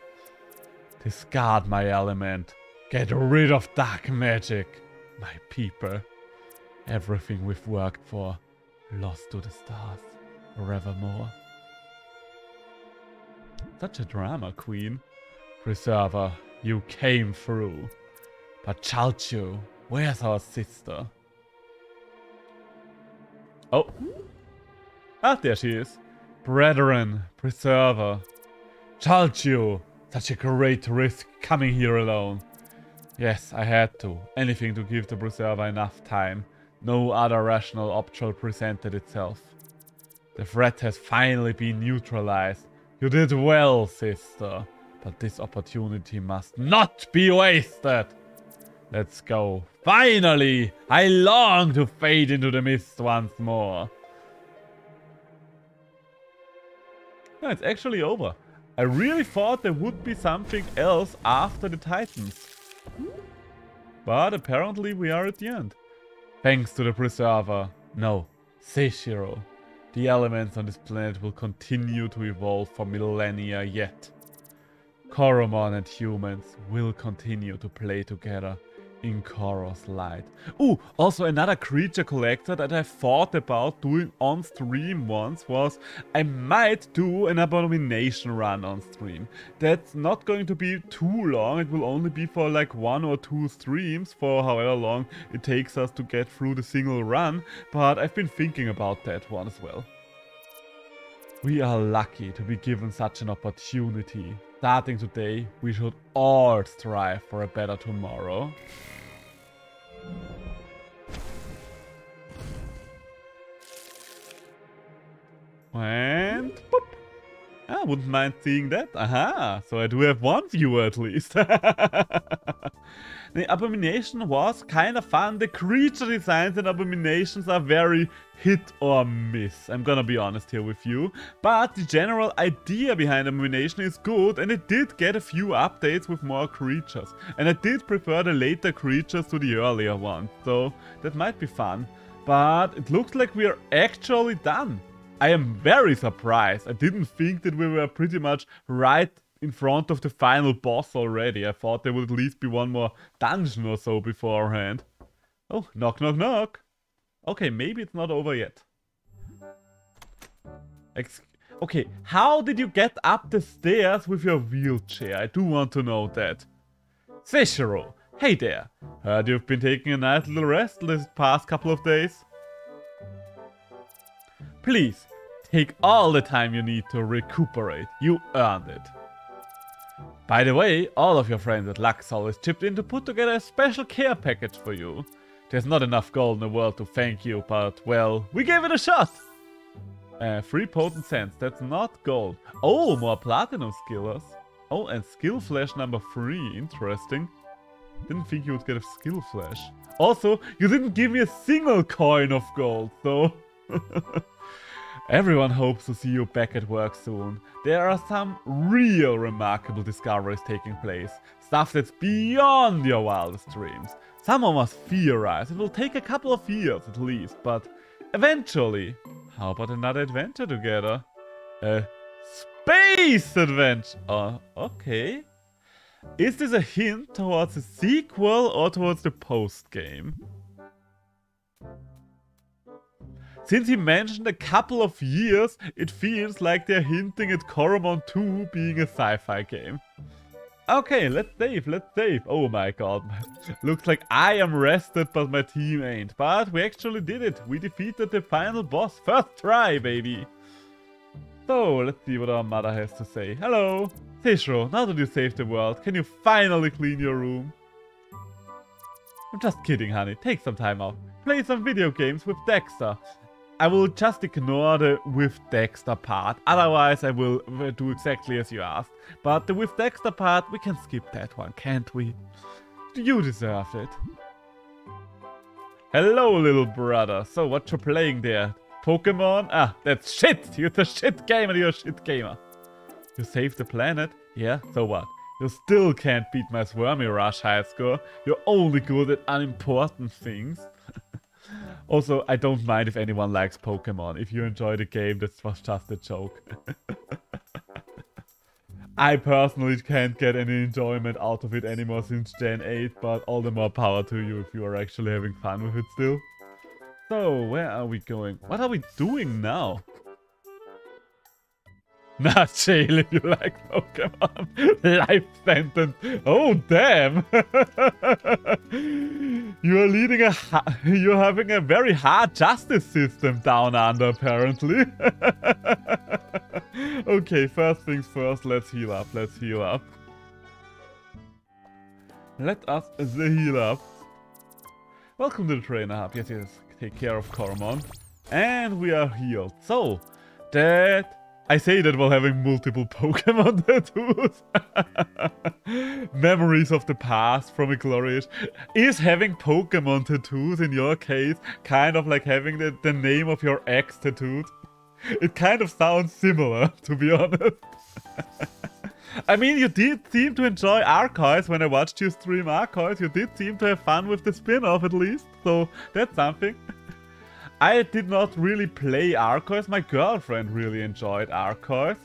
Discard my element. Get rid of dark magic. My people. Everything we've worked for. Lost to the stars. Forevermore. Such a drama queen. Preserver, you came through. But Chalcio, where's our sister? Oh. Ah, there she is. Brethren, Preserver. Chalcio, such a great risk coming here alone. Yes, I had to. Anything to give the Preserver enough time. No other rational option presented itself. The threat has finally been neutralized. You did well, sister. But this opportunity must not be wasted. Let's go. Finally! I long to fade into the mist once more. No, it's actually over. I really thought there would be something else after the Titans. But apparently we are at the end. Thanks to the Preserver. No, Seishiro. The elements on this planet will continue to evolve for millennia yet. Coromon and humans will continue to play together in Koros light. Ooh, also another creature collector that I thought about doing on stream once was I might do an abomination run on stream. That's not going to be too long. It will only be for like 1 or 2 streams for however long it takes us to get through the single run. But I've been thinking about that one as well. We are lucky to be given such an opportunity. Starting today, we should all strive for a better tomorrow. And boop. I wouldn't mind seeing that. Aha, so I do have one viewer at least. The Abomination was kind of fun. The creature designs in Abominations are very hit or miss. I'm gonna be honest here with you. But the general idea behind Abomination is good, and it did get a few updates with more creatures. And I did prefer the later creatures to the earlier ones, so that might be fun. But it looks like we are actually done. I am very surprised. I didn't think that we were pretty much right in front of the final boss already. I thought there would at least be one more dungeon or so beforehand. Oh, knock, knock, knock. Okay, maybe it's not over yet. Okay, how did you get up the stairs with your wheelchair? I do want to know that. Seishiro, hey there. Heard you've been taking a nice little rest this past couple of days. Please, take all the time you need to recuperate. You earned it. By the way, all of your friends at Luxol is chipped in to put together a special care package for you. There's not enough gold in the world to thank you, but, well, we gave it a shot! 3 potent cents, that's not gold. Oh, more platinum skillers. Oh, and skill flash number 3, interesting. Didn't think you would get a skill flash. Also, you didn't give me a single coin of gold, so... Everyone hopes to see you back at work soon. There are some real remarkable discoveries taking place. Stuff that's beyond your wildest dreams. Some of us theorize it will take a couple of years at least, but eventually. How about another adventure together? A space adventure! Oh, okay. Is this a hint towards a sequel or towards the post-game? Since he mentioned a couple of years, it feels like they're hinting at Coromon 2 being a sci-fi game. Okay, let's save, let's save. Oh my god. Looks like I am rested, but my team ain't. But we actually did it. We defeated the final boss. First try, baby. So, let's see what our mother has to say. Hello. Seishiro, now that you saved the world, can you finally clean your room? I'm just kidding, honey. Take some time out. Play some video games with Dexter. I will just ignore the with Dexter part, otherwise I will do exactly as you asked. But the with Dexter part, we can skip that one, can't we? You deserve it. Hello, little brother. So, what you playing there? Pokemon? Ah, that's shit! You're a shit gamer, you're a shit gamer. You saved the planet? Yeah, so what? You still can't beat my Swarmy Rush high score. You're only good at unimportant things. Also, I don't mind if anyone likes Pokemon. If you enjoy the game, that was just a joke. I personally can't get any enjoyment out of it anymore since Gen 8, but all the more power to you if you are actually having fun with it still. So, where are we going? What are we doing now? Not jail if you like Pokemon. Life sentence. Oh, damn. You're leading you're having a very hard justice system down under, apparently. Okay, first things first, let's heal up, let's heal up. Let us heal up. Welcome to the Trainer Hub. Yes, yes, take care of Coromon. And we are healed. So, that... I say that while having multiple Pokemon tattoos. Memories of the past from a glorious... Is having Pokemon tattoos, in your case, kind of like having the name of your ex tattooed? It kind of sounds similar, to be honest. I mean, you did seem to enjoy Arceus when I watched you stream Arceus. You did seem to have fun with the spin-off at least, so that's something. I did not really play Arceus. My girlfriend really enjoyed Arceus.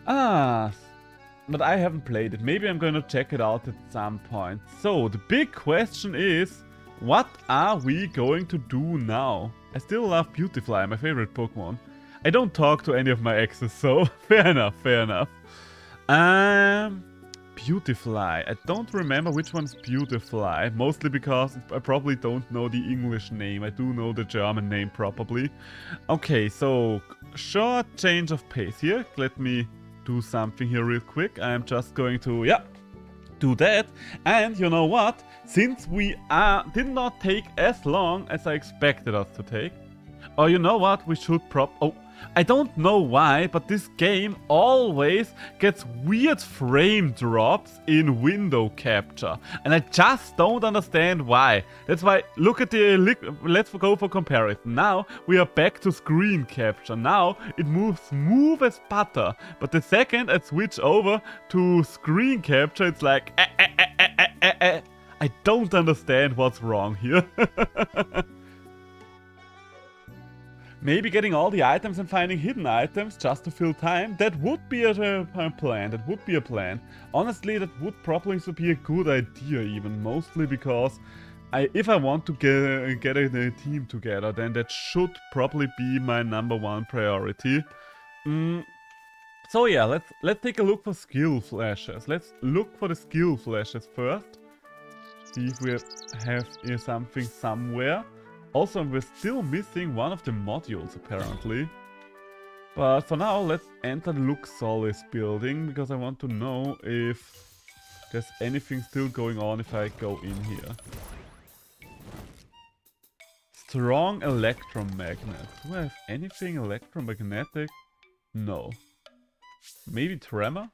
But I haven't played it. Maybe I'm going to check it out at some point. So, the big question is, what are we going to do now? I still love Beautifly, my favorite Pokemon. I don't talk to any of my exes, so fair enough, fair enough. Beautifly. I don't remember which one's Beautifly, mostly because I probably don't know the English name. I do know the German name probably. Okay, so short change of pace here. Let me do something here real quick. I'm just going to, do that. And you know what? Since we did not take as long as I expected us to take, or you know what? We should I don't know why, but this game always gets weird frame drops in window capture. And I just don't understand why. That's why, look at let's go for comparison. Now we are back to screen capture. Now it moves smooth as butter. But the second I switch over to screen capture, it's like, I don't understand what's wrong here. Maybe getting all the items and finding hidden items just to fill time, that would be a plan, that would be a plan. Honestly, that would probably be a good idea even, mostly because if I want to get a team together, then that should probably be my #1 priority. So yeah, let's take a look for skill flashes. Let's look for the skill flashes first. See if we have something somewhere. Also, we're still missing one of the modules, apparently. But for now, let's enter the Luxolis building, because I want to know if there's anything still going on if I go in here. Strong electromagnet. Do I have anything electromagnetic? No. Maybe tremor?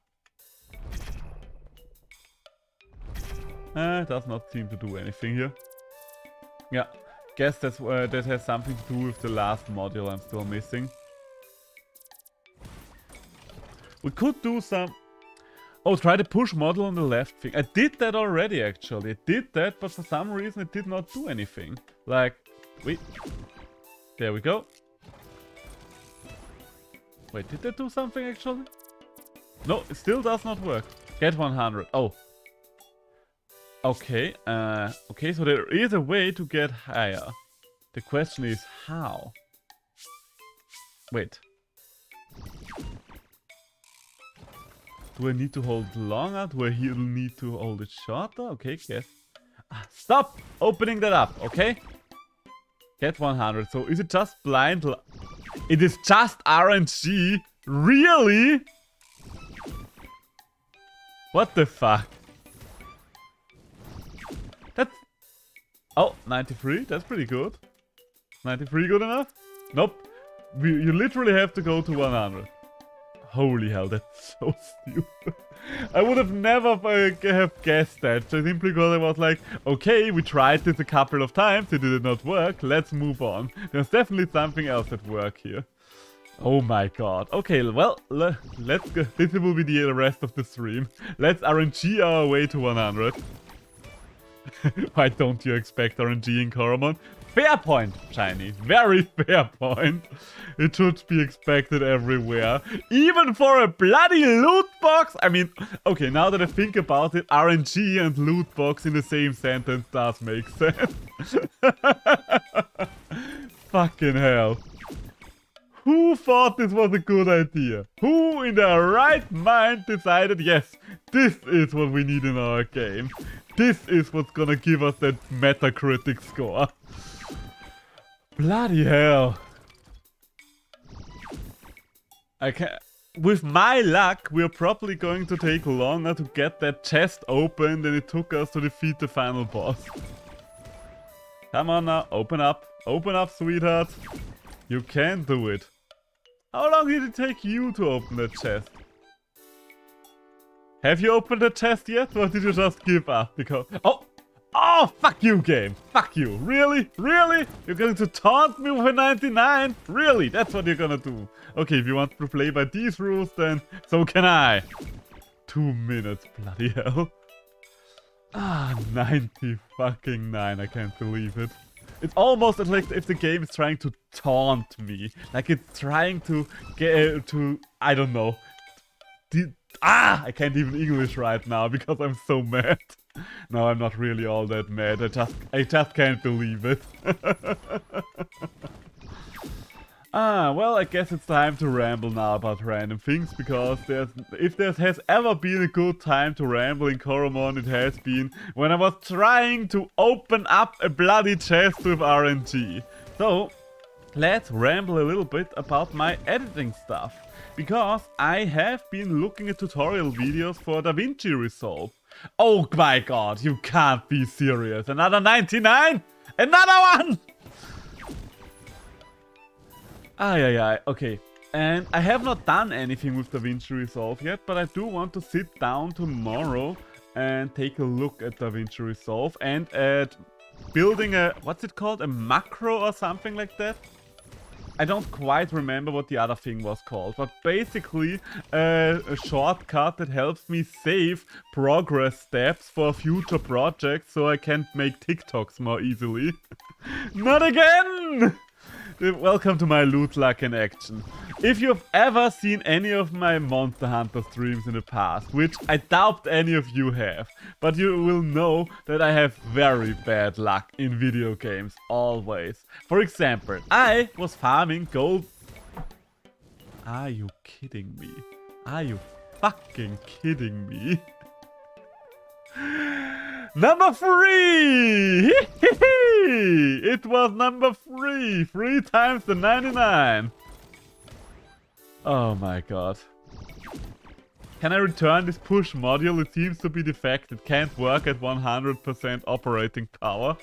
Does not seem to do anything here. Yeah. Guess that has something to do with the last module I'm still missing. We could do some... Oh, try the push module on the left thing. I did that already, actually. I did that, but for some reason it did not do anything. Like, wait. There we go. Wait, did that do something, actually? No, it still does not work. Get 100. Oh. Okay, okay, so there is a way to get higher. The question is how? Wait. Do I need to hold longer? Do I need to hold it shorter? Okay, guess. Stop opening that up, okay? Get 100. So is it just blind? It is just RNG? Really? What the fuck? That's... Oh, 93. That's pretty good. 93 good enough? Nope. You literally have to go to 100. Holy hell, that's so stupid. I would have never have guessed that. So simply because I was like, okay, we tried this a couple of times. It did not work. Let's move on. There's definitely something else at work here. Oh my god. Okay, well, let's go. This will be the rest of the stream. Let's RNG our way to 100. Why don't you expect RNG in Coromon? Fair point, Shiny. Very fair point. It should be expected everywhere. Even for a bloody loot box? I mean, okay, now that I think about it, RNG and loot box in the same sentence does make sense. Fucking hell. Who thought this was a good idea? Who in their right mind decided, yes, this is what we need in our game. This is what's gonna give us that Metacritic score. Bloody hell. With my luck, we're probably going to take longer to get that chest open than it took us to defeat the final boss. Come on now, open up. Open up, sweetheart. You can do it. How long did it take you to open that chest? Have you opened the chest yet, or did you just give up? Because... Oh, fuck you, game. Fuck you. Really? Really? You're going to taunt me with a 99? Really? That's what you're gonna do. Okay, if you want to play by these rules, then so can I. 2 minutes, bloody hell. 90 fucking 9. I can't believe it. It's almost like if the game is trying to taunt me. Like it's trying to get to... I don't know. I can't even English right now because I'm so mad. No, I'm not really all that mad. I just can't believe it. Well, I guess it's time to ramble now about random things, because if there has ever been a good time to ramble in Coromon, it has been when I was trying to open up a bloody chest with RNG. So, let's ramble a little bit about my editing stuff, because I have been looking at tutorial videos for DaVinci Resolve. Oh my god, you can't be serious. Another 99? Another one! Okay. And I have not done anything with DaVinci Resolve yet, but I do want to sit down tomorrow and take a look at DaVinci Resolve and at building a, what's it called? A macro or something like that? I don't quite remember what the other thing was called, but basically a shortcut that helps me save progress steps for future projects so I can make TikToks more easily. Not again! Welcome to my loot luck in action. If you've ever seen any of my Monster Hunter streams in the past, which I doubt any of you have, but you will know that I have very bad luck in video games, always. For example, I was farming gold... Are you kidding me? Are you fucking kidding me? Number 3! It was number 3! 3 times the 99! Oh my god. Can I return this push module? It seems to be defected. Can't work at 100% operating power.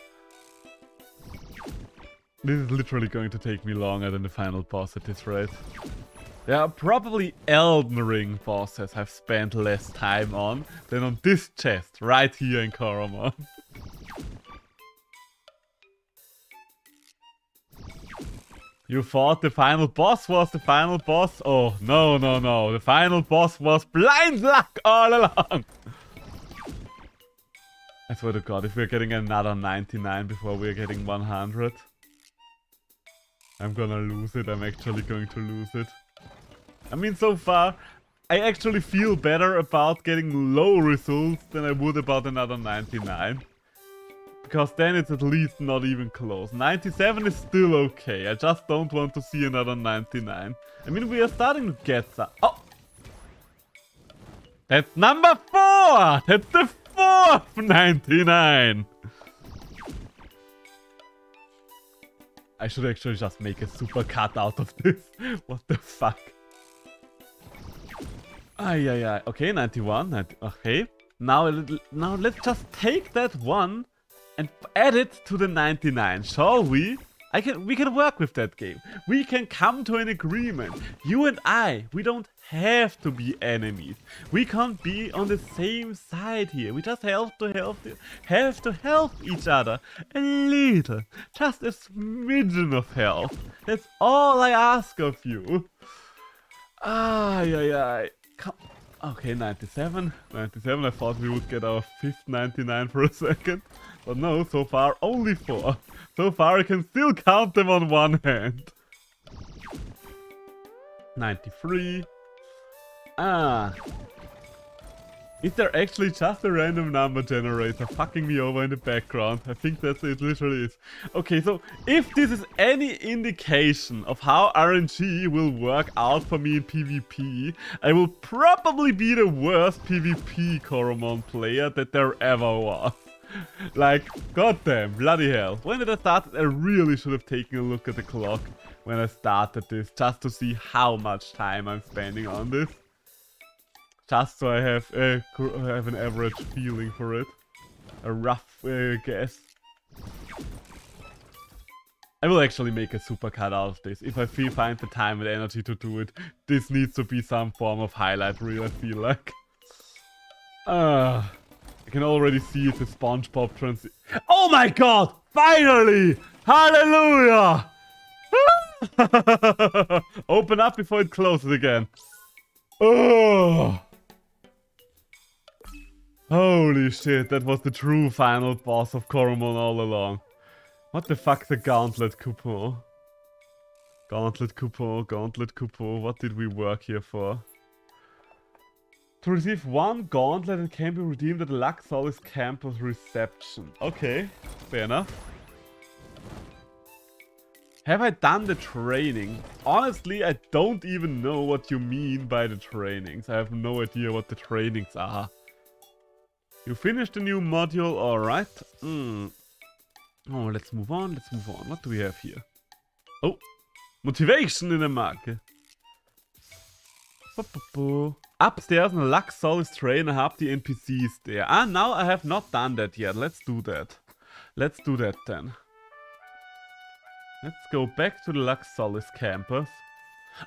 This is literally going to take me longer than the final boss at this rate. There are probably Elden Ring bosses I've spent less time on than on this chest right here in Coromon. You thought the final boss was the final boss? Oh, no. The final boss was blind luck all along. I swear to god, if we're getting another 99 before we're getting 100, I'm gonna lose it. I'm actually going to lose it. I mean, so far, I actually feel better about getting low results than I would about another 99. Because then it's at least not even close. 97 is still okay. I just don't want to see another 99. I mean, we are starting to get some... Oh! That's number 4! That's the 4th 99! I should actually just make a super cut out of this. What the fuck? Okay, 91. Okay. Now let's just take that one and add it to the 99, shall we? We can work with that game. We can come to an agreement. You and I, we don't have to be enemies. We can't be on the same side here. We just have to help each other a little. Just a smidgen of help. That's all I ask of you. Come. Okay, 97. 97, I thought we would get our 5th 99 for a second. But no, so far only 4. So far I can still count them on one hand. 93. Is there actually just a random number generator fucking me over in the background? I think that's it, literally is. Okay, so if this is any indication of how RNG will work out for me in PvP, I will probably be the worst PvP Coromon player that there ever was. Like, goddamn, bloody hell. When did I start? I really should have taken a look at the clock when I started this, just to see how much time I'm spending on this. Just so I have an average feeling for it. A rough guess. I will actually make a supercut out of this. If I find the time and energy to do it, this needs to be some form of highlight reel, I feel like. I can already see it, the SpongeBob transition. Oh my god! Finally! Hallelujah! Open up before it closes again. Oh! Holy shit, that was the true final boss of Coromon all along. What the fuck, the Gauntlet Coupon? Gauntlet Coupon, what did we work here for? To receive 1 gauntlet, it can be redeemed at the Luxolis campus reception. Okay, fair enough. Have I done the training? Honestly, I don't even know what you mean by the trainings. I have no idea what the trainings are. You finished the new module, alright. Oh, let's move on, let's move on. What do we have here? Oh, motivation in the market. Upstairs in the Luxol's trainer hub, the NPCs there. Ah, now I have not done that yet. Let's do that. Let's do that then. Let's go back to the Luxol's campus.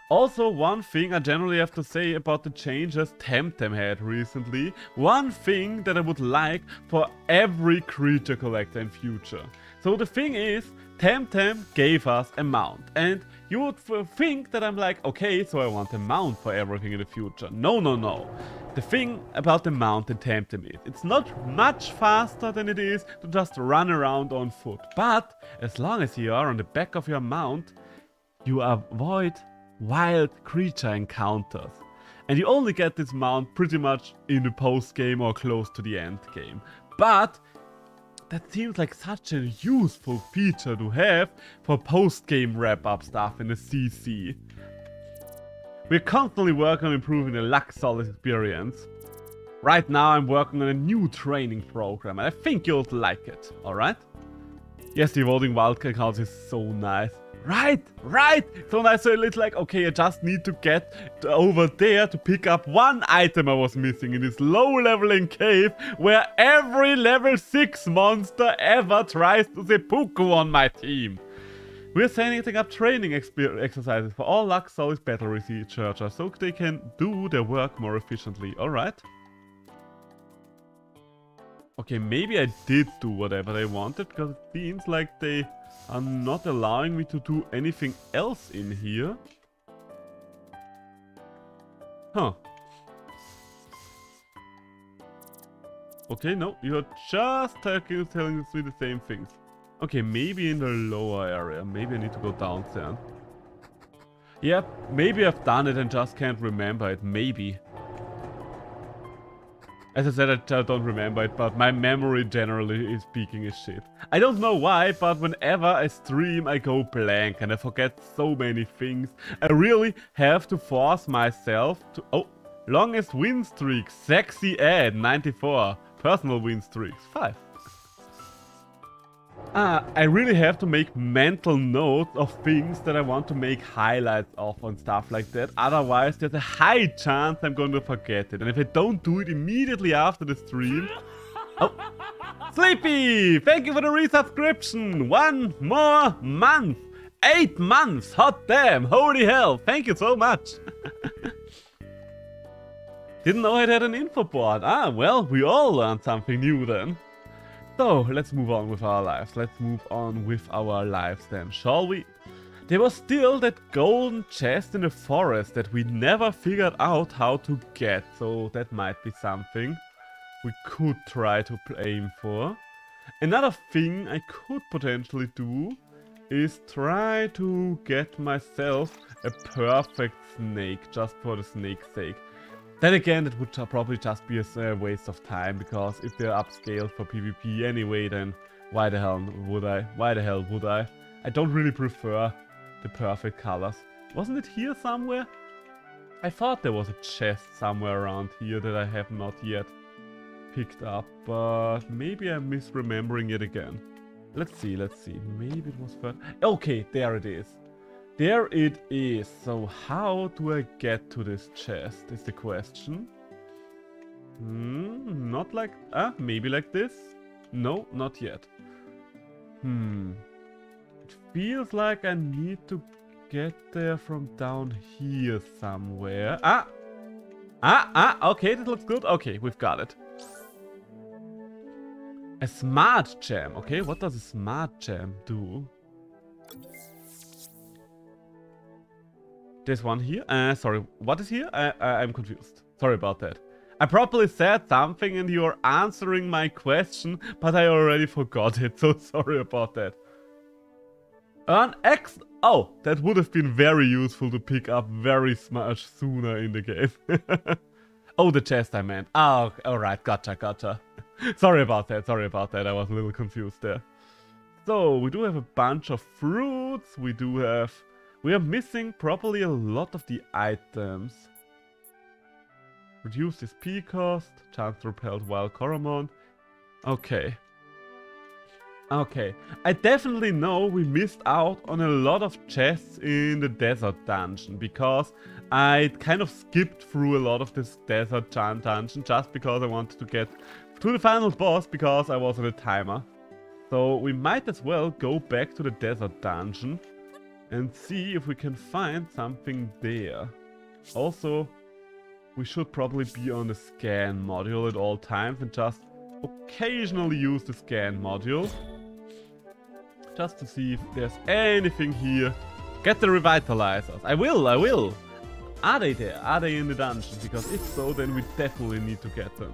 Also, one thing I generally have to say about the changes Temtem had recently. One thing that I would like for every creature collector in future. So the thing is, Temtem gave us a mount. And you would think that I'm like, okay, so I want a mount for everything in the future. No, no, no. The thing about the mount in Temtem is, it's not much faster than it is to just run around on foot. But as long as you are on the back of your mount, you avoid wild creature encounters. And you only get this mount pretty much in the post game or close to the end game. But that seems like such a useful feature to have for post game wrap up stuff in the CC. We're constantly working on improving the Luxol experience. Right now I'm working on a new training program and I think you'll like it, alright? Yes, the evolving wildcat counts is so nice. Right, right! So nice, so it's like, okay, I just need to get over there to pick up one item I was missing in this low-leveling cave where every level 6 monster ever tries to seppuku on my team. We're setting up training exercises for all Luxol's battle researchers so they can do their work more efficiently, alright? Okay, maybe I did do whatever they wanted, because it seems like they are not allowing me to do anything else in here. Huh. Okay, no, you're just telling me the same things. Okay, maybe in the lower area. Maybe I need to go down there. Yeah, maybe I've done it and just can't remember it. Maybe. As I said, I don't remember it, but my memory generally is speaking is shit. I don't know why, but whenever I stream, I go blank and I forget so many things. I really have to force myself to... Oh, longest win streak, sexy ad, 94. Personal win streaks, 5. I really have to make mental notes of things that I want to make highlights of and stuff like that. Otherwise, there's a high chance I'm going to forget it. And if I don't do it immediately after the stream... Oh! Sleepy! Thank you for the resubscription! 1 more month! 8 months! Hot damn! Holy hell! Thank you so much! Didn't know it had an info board. Ah, well, we all learned something new then. So, let's move on with our lives. Let's move on with our lives then, shall we? There was still that golden chest in the forest that we never figured out how to get. So, that might be something we could try to aim for. Another thing I could potentially do is try to get myself a perfect snake, just for the snake's sake. Then again, it would probably just be a waste of time, because if they're upscaled for PvP anyway, then why the hell would I? Why the hell would I? I don't really prefer the perfect colors. Wasn't it here somewhere? I thought there was a chest somewhere around here that I have not yet picked up, but maybe I'm misremembering it again. Let's see, let's see. Maybe it was first. Okay, there it is. There it is. So how do I get to this chest is the question. Not like... maybe like this? No, not yet. It feels like I need to get there from down here somewhere. Okay, this looks good. Okay, we've got it. A smart gem. Okay, what does a smart gem do? There's one here. Sorry, what is here? I'm confused. Sorry about that. I probably said something and you're answering my question, but I already forgot it, so sorry about that. Earn X... Oh, that would have been very useful to pick up very much sooner in the game. Oh, the chest I meant. Oh, alright, gotcha. Sorry about that, I was a little confused there. So, we do have a bunch of fruits. We are missing probably a lot of the items. Reduce SP cost. Chance to repel wild Coromon. Okay. Okay. I definitely know we missed out on a lot of chests in the desert dungeon. Because I kind of skipped through a lot of this desert dungeon. Just because I wanted to get to the final boss. Because I was on a timer. So we might as well go back to the desert dungeon and see if we can find something there. Also, we should probably be on the scan module at all times and just occasionally use the scan module. Just to see if there's anything here. Get the revitalizers. I will. Are they there? Are they in the dungeon? Because if so, then we definitely need to get them.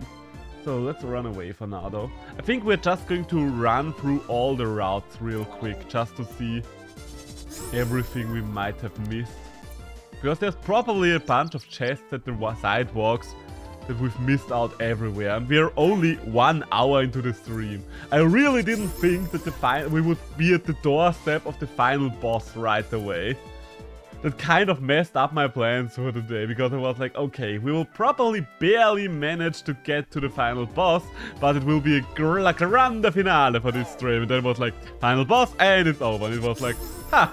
So let's run away for now though. I think we're just going to run through all the routes real quick just to see everything we might have missed. Because there's probably a bunch of chests at the sidewalks that we've missed out everywhere. And we're only 1 hour into the stream. I really didn't think that we would be at the doorstep of the final boss right away. That kind of messed up my plans for today, because I was like, okay, we will probably barely manage to get to the final boss, but it will be a grande finale for this stream. And then it was like, final boss, and it's over. And it was like, ha!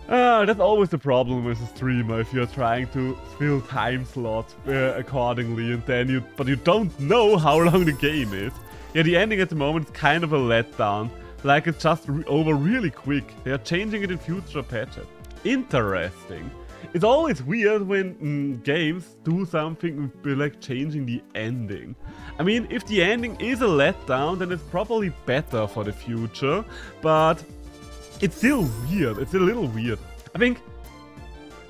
That's always the problem with a streamer, if you're trying to fill time slots accordingly, and then but you don't know how long the game is. Yeah, the ending at the moment is kind of a letdown. Like, it's just over really quick. They are changing it in future patches. Interesting. It's always weird when games do something like changing the ending. I mean, if the ending is a letdown, then it's probably better for the future. But it's still weird. It's a little weird. I think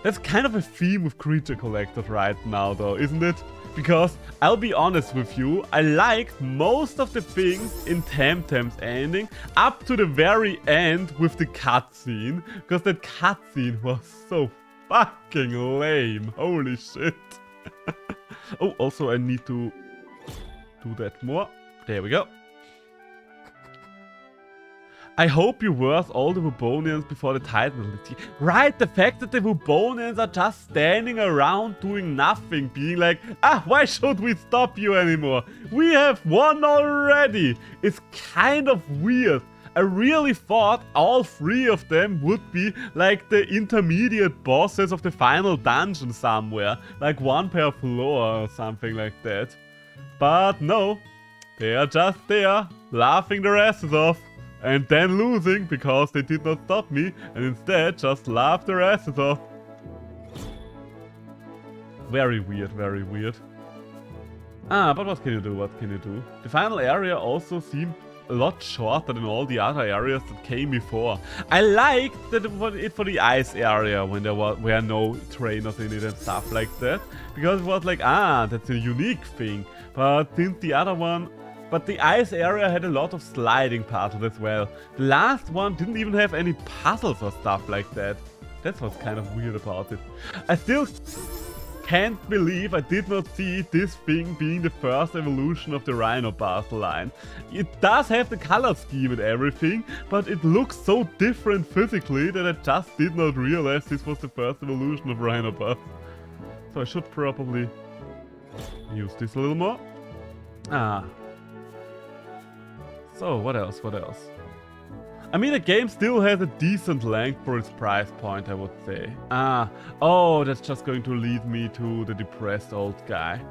that's kind of a theme with creature collectors right now, though, isn't it? Because, I'll be honest with you, I liked most of the things in Temtem's ending up to the very end with the cutscene. Because that cutscene was so fucking lame. Holy shit. Oh, also I need to do that more. There we go. I hope you worth all the Wubonians before the Titan. Right, the fact that the Wubonians are just standing around doing nothing, being like, why should we stop you anymore? We have won already. It's kind of weird. I really thought all 3 of them would be like the intermediate bosses of the final dungeon somewhere. Like 1 per floor or something like that. But no, they are just there, laughing their asses off. And then losing because they did not stop me and instead just laughed their asses off. Very weird, very weird. But what can you do, what can you do? The final area also seemed a lot shorter than all the other areas that came before. I liked that it for the ice area when there were no trainers in it and stuff like that. Because it was like, that's a unique thing. But since the other one... But the ice area had a lot of sliding puzzles as well. The last one didn't even have any puzzles or stuff like that. That's what's kind of weird about it. I still can't believe I did not see this thing being the first evolution of the Rhino Battle line. It does have the color scheme and everything, but it looks so different physically that I just did not realize this was the first evolution of Rhino Battle. So I should probably use this a little more. So, what else? I mean, the game still has a decent length for its price point, I would say. Oh, that's just going to lead me to the depressed old guy.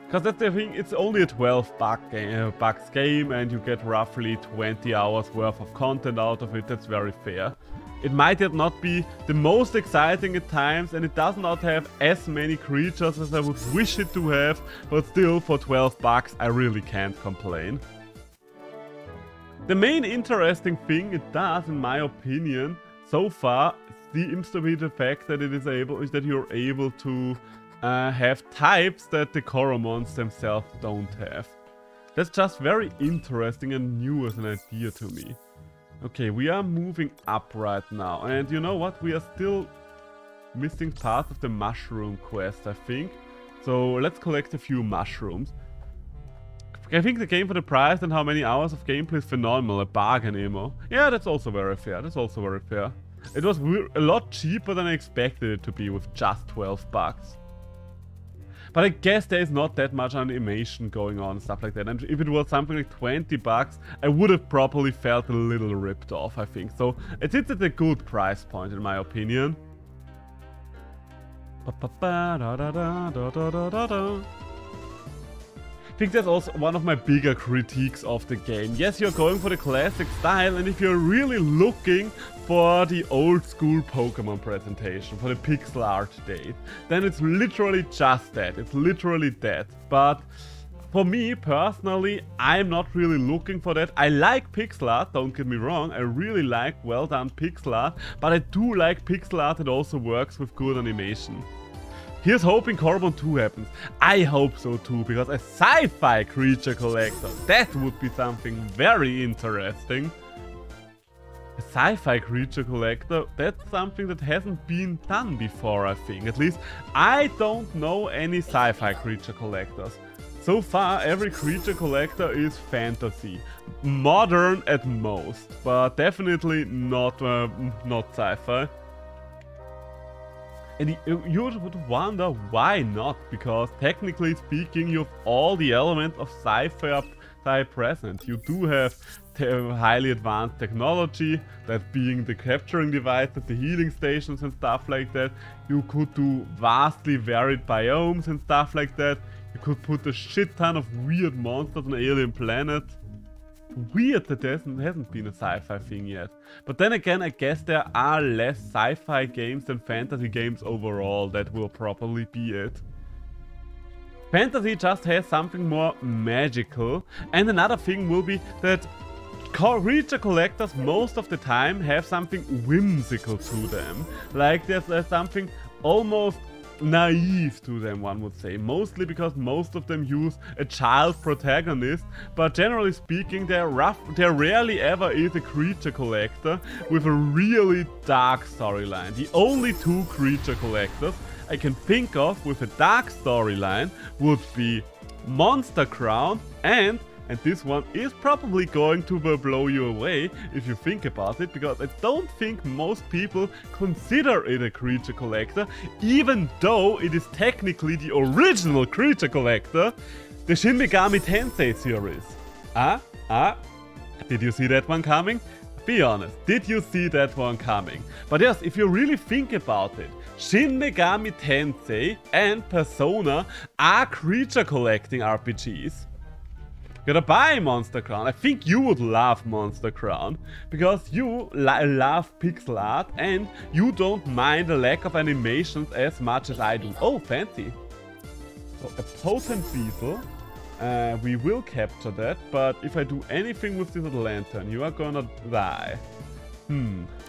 Because that's the thing, it's only a 12 bucks game and you get roughly 20 hours worth of content out of it. That's very fair. It might yet not be the most exciting at times and it does not have as many creatures as I would wish it to have, but still for 12 bucks I really can't complain. The main interesting thing it does, in my opinion, so far, seems to be the fact that you're able to have types that the Coromons themselves don't have. That's just very interesting and new as an idea to me. Okay, we are moving up right now, and you know what? We are still missing part of the mushroom quest, I think. So let's collect a few mushrooms. I think the game for the price and how many hours of gameplay is phenomenal. A bargain ammo. Yeah, that's also very fair. That's also very fair. It was a lot cheaper than I expected it to be with just 12 bucks. But I guess there is not that much animation going on and stuff like that. And if it was something like 20 bucks, I would have probably felt a little ripped off, I think. So it's at a good price point in my opinion. I think that's also one of my bigger critiques of the game. Yes, you're going for the classic style, and if you're really looking for the old school Pokemon presentation, for the pixel art days, then it's literally just that. It's literally that. But for me personally, I'm not really looking for that. I like pixel art, don't get me wrong. I really like well done pixel art, but I do like pixel art that also works with good animation. Here's hoping Coromon 2 happens. I hope so too, because a sci-fi creature collector, that would be something very interesting. A sci-fi creature collector, that's something that hasn't been done before, I think. At least I don't know any sci-fi creature collectors. So far, every creature collector is fantasy. Modern at most, but definitely not sci-fi. And you would wonder why not, because technically speaking you have all the elements of sci-fi present. You do have highly advanced technology, that being the capturing devices, the healing stations and stuff like that. You could do vastly varied biomes and stuff like that. You could put a shit ton of weird monsters on alien planets. Weird that there hasn't been a sci-fi thing yet. But then again, I guess there are less sci-fi games than fantasy games overall. That will probably be it. Fantasy just has something more magical. And another thing will be that creature collectors most of the time have something whimsical to them. Like there's something almost naive to them, one would say. Mostly because most of them use a child protagonist, but generally speaking there rarely ever is a creature collector with a really dark storyline. The only two creature collectors I can think of with a dark storyline would be Monster Crown and this one is probably going to blow you away if you think about it, because I don't think most people consider it a creature collector, even though it is technically the original creature collector, the Shin Megami Tensei series. Did you see that one coming? Be honest, did you see that one coming? But yes, if you really think about it, Shin Megami Tensei and Persona are creature collecting RPGs. Gotta buy Monster Crown. I think you would love Monster Crown, because you love pixel art and you don't mind the lack of animations as much as I do. Oh, fancy. So, a potent beetle. We will capture that, but if I do anything with this little lantern, you are gonna die.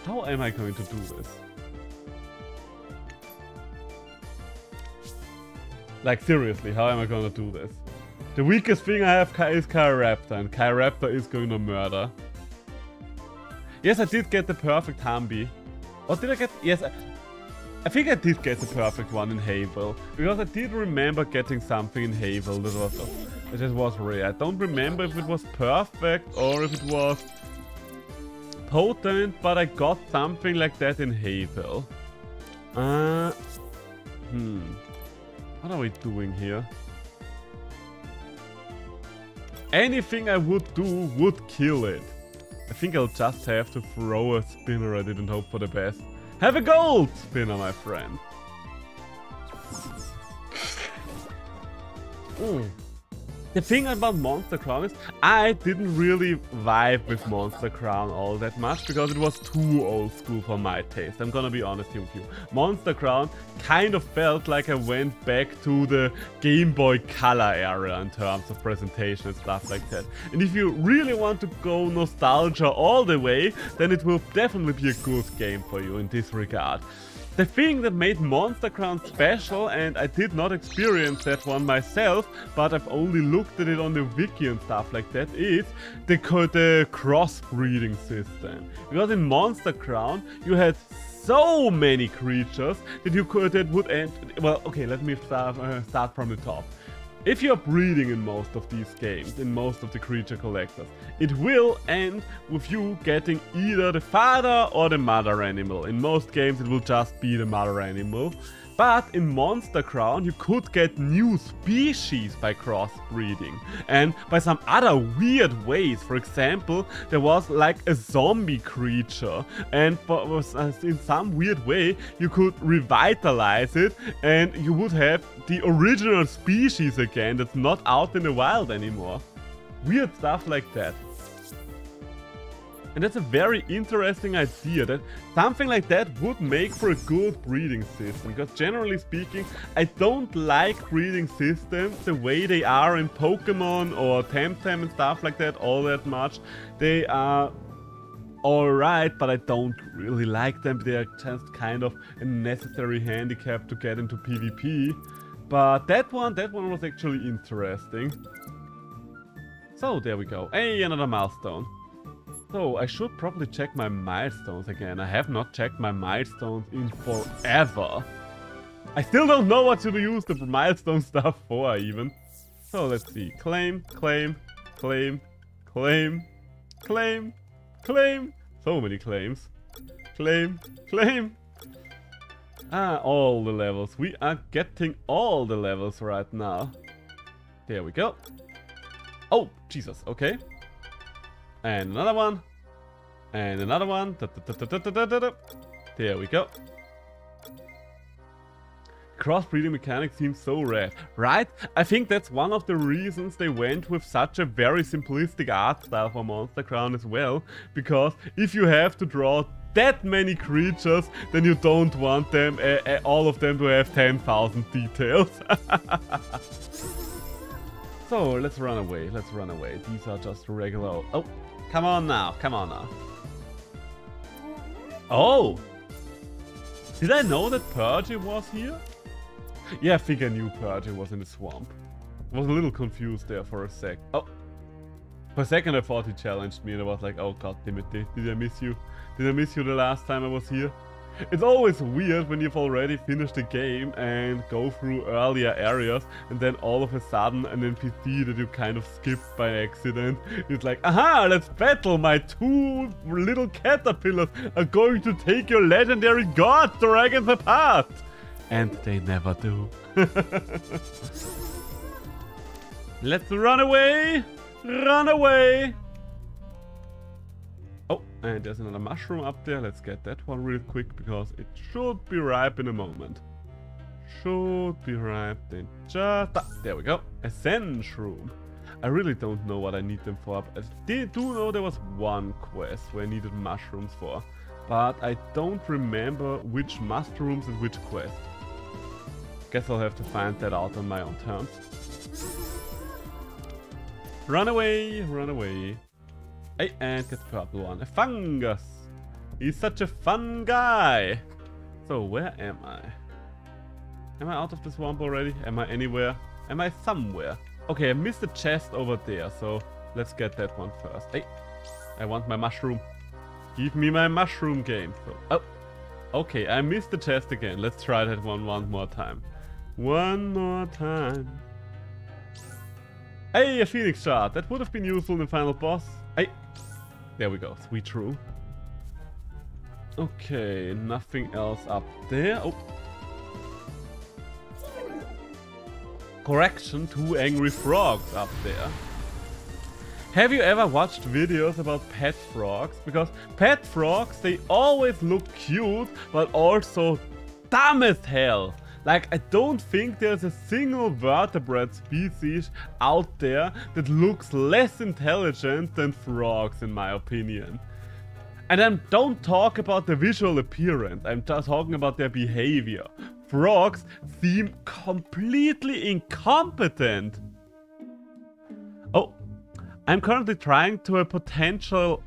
How am I going to do this? Like seriously, how am I gonna do this? The weakest thing I have is Chiraptor, and Chiraptor is going to murder. Yes, I did get the perfect Humby. Or did I get... Yes, I think I did get the perfect one in Havel. Because I did remember getting something in Havel that was rare. I don't remember if it was perfect or if it was potent, but I got something like that in Havel. What are we doing here? Anything I would do would kill it. I think I'll just have to throw a spinner at it and hope for the best. Have a gold spinner, my friend. The thing about Monster Crown is I didn't really vibe with Monster Crown all that much because it was too old school for my taste. I'm gonna be honest here with you. Monster Crown kind of felt like I went back to the Game Boy Color era in terms of presentation and stuff like that. And if you really want to go nostalgia all the way, then it will definitely be a good game for you in this regard. The thing that made Monster Crown special, and I did not experience that one myself, but I've only looked at it on the wiki and stuff like that, is the crossbreeding system. Because in Monster Crown, you had so many creatures that you could, well, okay, let me start from the top. if you're breeding in most of these games, in most of the creature collectors, it will end with you getting either the father or the mother animal. In most games it will just be the mother animal. But in Monster Crown you could get new species by crossbreeding and by some other weird ways. For example, there was like a zombie creature and in some weird way you could revitalize it and you would have the original species again that's not out in the wild anymore. Weird stuff like that. And that's a very interesting idea, that something like that would make for a good breeding system. Because generally speaking, I don't like breeding systems the way they are in Pokemon or Temtem and stuff like that all that much. They are alright, but I don't really like them. They are just kind of a necessary handicap to get into PvP. But that one was actually interesting. So there we go. Hey, another milestone. So, I should probably check my milestones again. I have not checked my milestones in forever. I still don't know what to use the milestone stuff for even. So, let's see. Claim, claim, claim, claim, claim, claim. So many claims. Claim, claim. Ah, all the levels. We are getting all the levels right now. There we go. Oh, Jesus, okay. And another one. And another one. There we go. Crossbreeding mechanic seems so rad, right? I think that's one of the reasons they went with such a very simplistic art style for Monster Crown as well. Because if you have to draw that many creatures, then you don't want them, all of them to have 10,000 details. So, let's run away, let's run away. These are just regular... Oh, come on now, come on now. Oh! Did I know that Purgy was here? Yeah, I think I knew Purgy was in the swamp. I was a little confused there for a sec. Oh! For a second I thought he challenged me and I was like, oh god damn it, did I miss you? Did I miss you the last time I was here? It's always weird when you've already finished the game and go through earlier areas and then all of a sudden an NPC that you kind of skipped by accident is like, aha, let's battle, my two little caterpillars are going to take your legendary god dragons apart! And they never do. Let's run away! Run away! Oh, and there's another mushroom up there. Let's get that one real quick because it should be ripe in a moment. Should be ripe in just... Ah, there we go. Ascend shroom. I really don't know what I need them for. I do know there was one quest where I needed mushrooms for. But I don't remember which mushrooms and which quest. Guess I'll have to find that out on my own terms. Run away, run away. Hey, and get the purple one. A fungus! He's such a fun guy! So, where am I? Am I out of the swamp already? Am I anywhere? Am I somewhere? Okay, I missed the chest over there, so let's get that one first. Hey, I want my mushroom. Give me my mushroom game. So, oh, okay, I missed the chest again. Let's try that one more time. One more time. Hey, a phoenix shard. That would have been useful in the final boss. Hey, there we go. Sweet true. Okay, nothing else up there. Oh. Correction, 2 angry frogs up there. Have you ever watched videos about pet frogs? Because pet frogs, they always look cute, but also dumb as hell. Like, I don't think there's a single vertebrate species out there that looks less intelligent than frogs, in my opinion. And I don't talk about the visual appearance, I'm just talking about their behavior. Frogs seem completely incompetent. Oh, I'm currently trying to a potential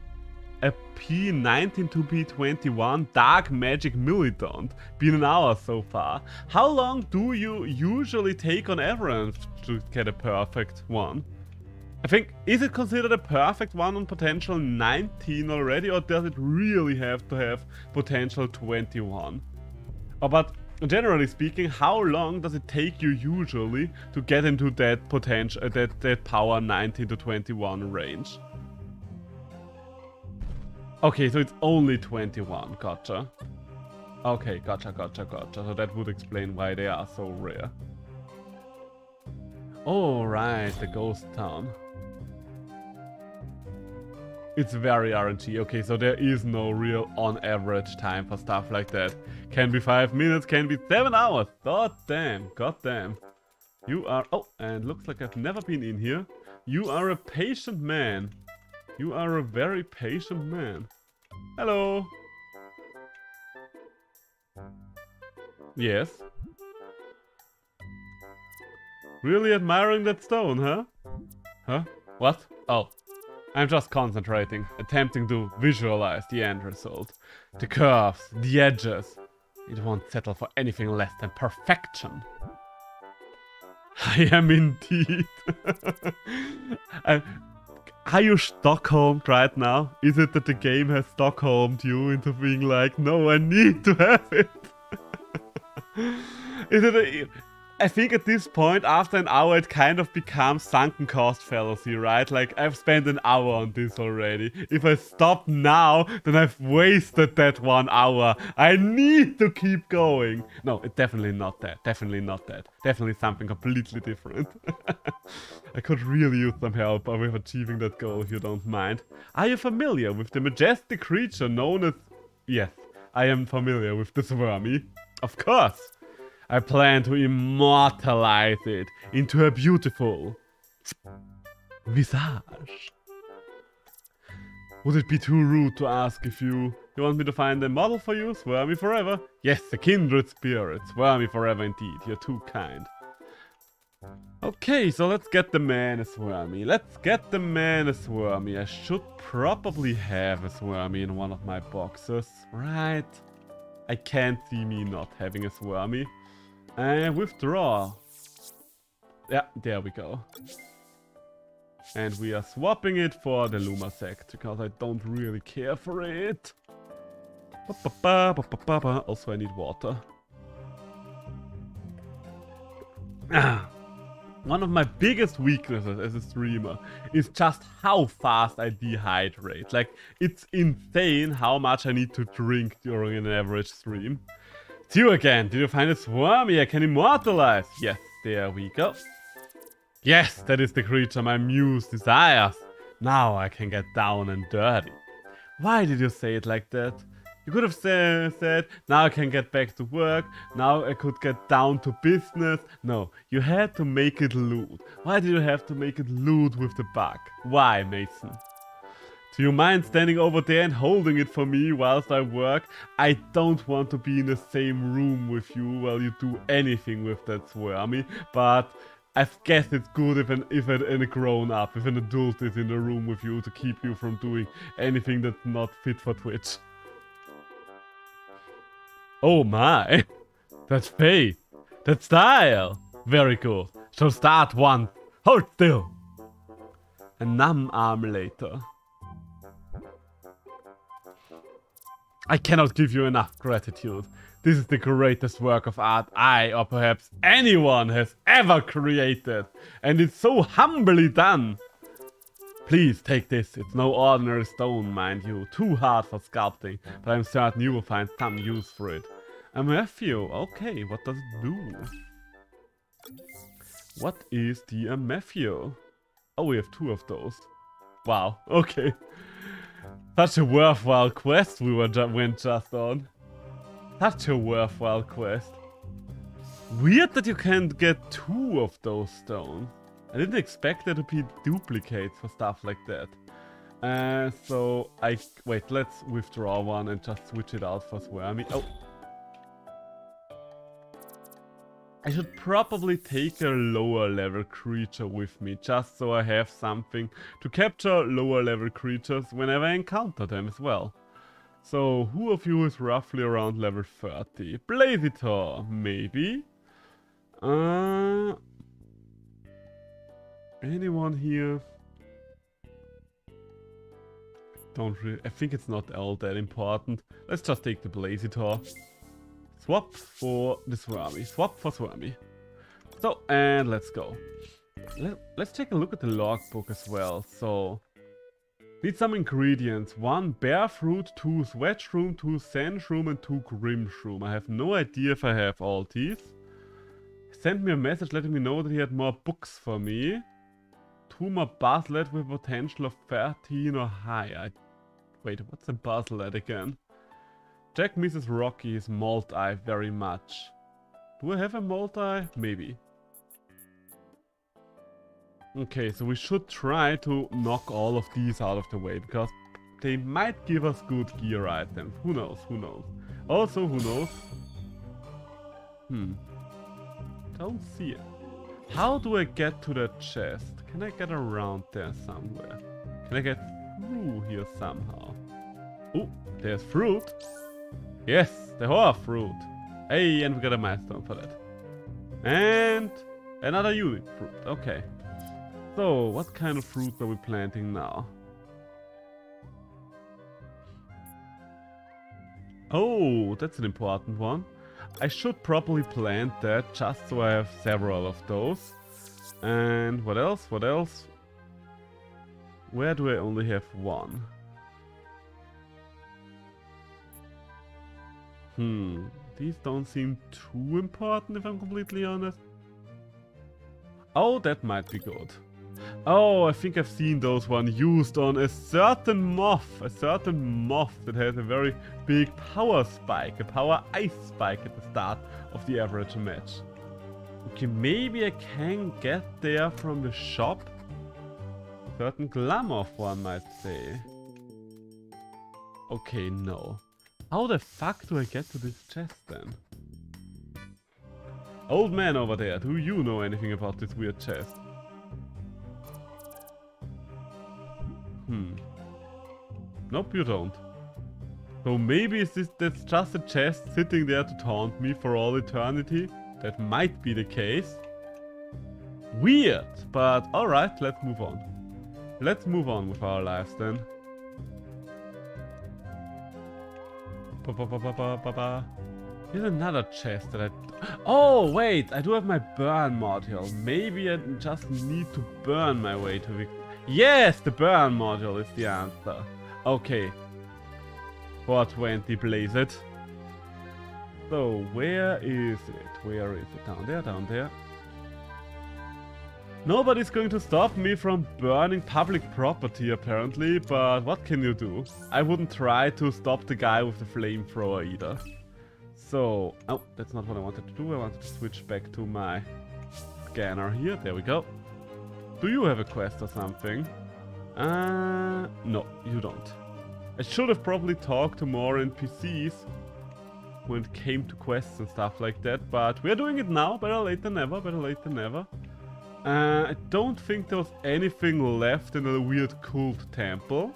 P19 to P21 Dark Magic Militont. Been an hour so far. How long do you usually take on average to get a perfect one? I think, is it considered a perfect one on potential 19 already, or does it really have to have potential 21? Oh, but generally speaking, how long does it take you usually to get into that potential, that power 19 to 21 range? Okay, so it's only 21, gotcha. Okay, gotcha. So that would explain why they are so rare. Oh, right, the ghost town. It's very RNG. Okay, so there is no real on average time for stuff like that. Can be 5 minutes, can be 7 hours. God damn. You are... Oh, and looks like I've never been in here. You are a patient man. You are a very patient man. Hello. Yes. Really admiring that stone, huh? Huh? What? Oh. I'm just concentrating, attempting to visualize the end result. The curves, the edges. It won't settle for anything less than perfection. I am indeed. Are you Stockholmed right now? Is it that the game has Stockholmed you into being like, no, I need to have it? Is it I think at this point, after an hour, it kind of becomes sunken cost fallacy, right? Like, I've spent an hour on this already. If I stop now, then I've wasted that 1 hour. I need to keep going. No, it's definitely not that. Definitely not that. Definitely something completely different. I could really use some help with achieving that goal, if you don't mind. Are you familiar with the majestic creature known as... Yes, I am familiar with the Swarmy. Of course. I plan to immortalize it into a beautiful visage. Would it be too rude to ask if you want me to find a model for you? Swarmy forever? Yes, a kindred spirit. Swarmy forever indeed. You're too kind. Okay, so let's get the man a Swarmy. I should probably have a Swarmy in one of my boxes, right? I can't see me not having a Swarmy. And withdraw. Yeah, there we go. And we are swapping it for the Lumasect, because I don't really care for it. Also, I need water. One of my biggest weaknesses as a streamer is just how fast I dehydrate. Like, it's insane how much I need to drink during an average stream. It's you again. Did you find a Swarmy I can immortalize? Yes, there we go. Yes, that is the creature my muse desires. Now I can get down and dirty. Why did you say it like that? You could have said, now I can get back to work, now I could get down to business. No, you had to make it lewd. Why did you have to make it lewd with the bug? Why, Mason? Do you mind standing over there and holding it for me whilst I work? I don't want to be in the same room with you while you do anything with that Swarmy, but I guess it's good if a grown-up, if an adult is in the room with you to keep you from doing anything that's not fit for Twitch. Oh my! That's faith! That's style! Very cool. So start once. Hold still! A numb arm later. I cannot give you enough gratitude. This is the greatest work of art I, or perhaps anyone, has ever created. And it's so humbly done. Please take this. It's no ordinary stone, mind you. Too hard for sculpting, but I'm certain you will find some use for it. A Matthew. Okay, what does it do? What is the Matthew? Oh, we have 2 of those. Wow, okay. Such a worthwhile quest we went just on. Such a worthwhile quest. Weird that you can't get 2 of those stones. I didn't expect there to be duplicates for stuff like that. So wait, let's withdraw one and just switch it out for Swarmy. Oh. I should probably take a lower level creature with me, just so I have something to capture lower level creatures whenever I encounter them as well. So, who of you is roughly around level 30? Blazitor, maybe? Anyone here? Don't really... I think it's not all that important. Let's just take the Blazitor. Swap for the Swarmy. Swap for Swarmy. So, and let's go. Let's take a look at the logbook as well. So, need some ingredients. 1 bear fruit, 2 sweat shroom, 2 sand shroom, and 2 grim shroom. I have no idea if I have all these. Sent me a message letting me know that he had more books for me. 2 more baslet with potential of 13 or higher. Wait, what's a baslet again? Jack Mrs. Rocky his multi very much. Do I have a multi? Maybe. Okay, so we should try to knock all of these out of the way, because they might give us good gear items. Who knows, who knows. Also, who knows? Don't see it. How do I get to the chest? Can I get around there somewhere? Can I get through here somehow? Oh, there's fruit. Yes, the horror fruit. Hey, and we got a milestone for that. And another unit fruit. Okay. So, what kind of fruit are we planting now? Oh, that's an important one. I should probably plant that just so I have several of those. And what else? What else? Where do I only have one? These don't seem too important if I'm completely honest. Oh, that might be good. Oh, I think I've seen those one used on a certain moth. A certain moth that has a very big power spike. A power ice spike at the start of the average match. Okay, maybe I can get there from the shop. Certain glamour one might say. Okay, no. How the fuck do I get to this chest then? Old man over there, do you know anything about this weird chest? Nope, you don't. So maybe that's just a chest sitting there to taunt me for all eternity? That might be the case. Weird, but alright, let's move on. Let's move on with our lives then. Here's another chest that Oh, wait, I do have my burn module. Maybe I just need to burn my way to victory. Yes, the burn module is the answer. Okay. 420, blaze it. So, where is it? Where is it? Down there, down there. Nobody's going to stop me from burning public property, apparently, but what can you do? I wouldn't try to stop the guy with the flamethrower either. So, oh, that's not what I wanted to do. I wanted to switch back to my scanner here. There we go. Do you have a quest or something? No, you don't. I should have probably talked to more NPCs when it came to quests and stuff like that, but we're doing it now. Better late than never, better late than never. I don't think there was anything left in the weird cult temple.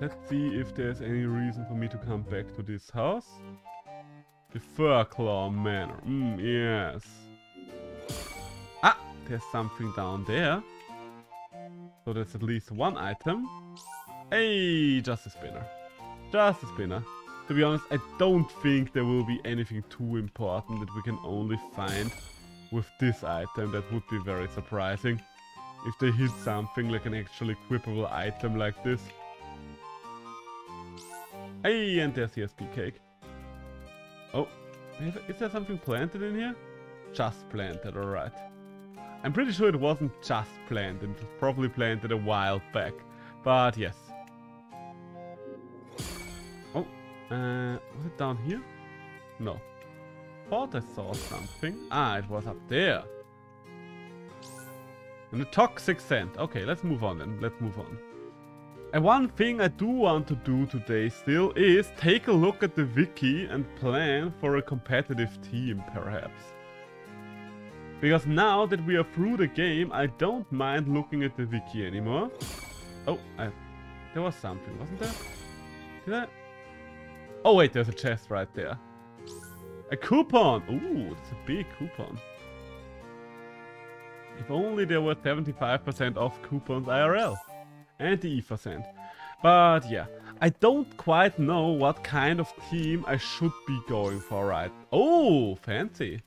Let's see if there's any reason for me to come back to this house. The Furclaw Manor. Yes. Ah, there's something down there. So that's at least one item. Hey, just a spinner. Just a spinner. To be honest, I don't think there will be anything too important that we can only find with this item. That would be very surprising. If they hit something like an actually equipable item like this. Hey, and there's the SP cake. Oh, is there something planted in here? Just planted, alright. I'm pretty sure it wasn't just planted. It was probably planted a while back. But yes. Oh, was it down here? No. Thought I saw something. Ah, it was up there. And a toxic scent. Okay, let's move on then. Let's move on. And one thing I do want to do today still is take a look at the wiki and plan for a competitive team, perhaps. Because now that we are through the game, I don't mind looking at the wiki anymore. Oh, there was something, wasn't there? Did I? Oh wait, there's a chest right there. A coupon! Ooh, it's a big coupon. If only there were 75% off coupons IRL. And the E%. But yeah, I don't quite know what kind of team I should be going for right. Oh, fancy.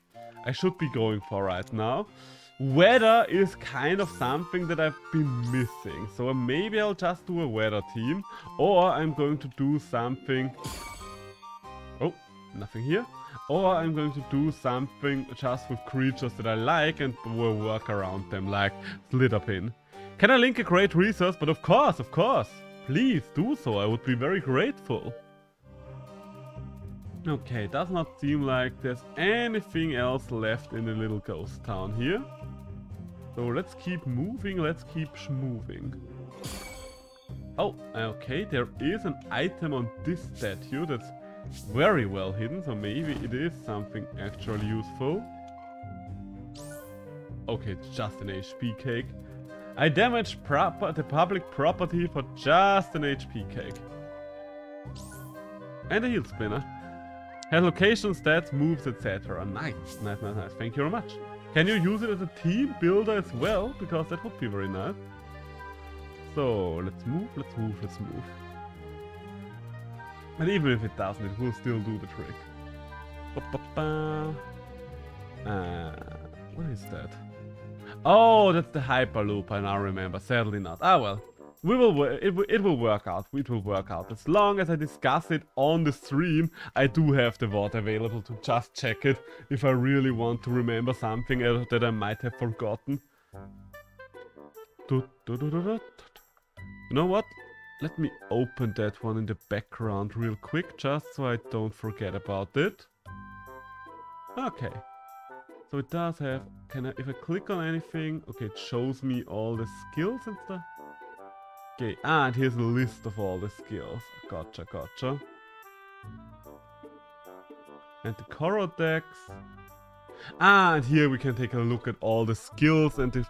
I should be going for right now. Weather is kind of something that I've been missing. So maybe I'll just do a weather team. Or I'm going to do something... Oh, nothing here. Or I'm going to do something just with creatures that I like and will work around them, like Slitherpin. Can I link a great resource? But of course, of course. Please do so, I would be very grateful. Okay, does not seem like there's anything else left in the little ghost town here. So let's keep moving, let's keep moving. Oh, okay, there is an item on this statue that's very well hidden, so maybe it is something actually useful. Okay, it's just an HP cake. I damaged the public property for just an HP cake. And a heal spinner. Has location, stats, moves, etc. Nice, nice, nice, nice. Thank you very much. Can you use it as a team builder as well? Because that would be very nice. So, let's move, let's move, let's move. And even if it doesn't, it will still do the trick. What is that? Oh, that's the Hyperloop, I now remember. Sadly not. Ah well. It will work out. It will work out. As long as I discuss it on the stream, I do have the VOD available to just check it if I really want to remember something that I might have forgotten. You know what? Let me open that one in the background real quick, just so I don't forget about it. Okay. So it does have, if I click on anything, okay, it shows me all the skills and stuff. Okay, and here's a list of all the skills. Gotcha, gotcha. And the Corodex. And here we can take a look at all the skills and the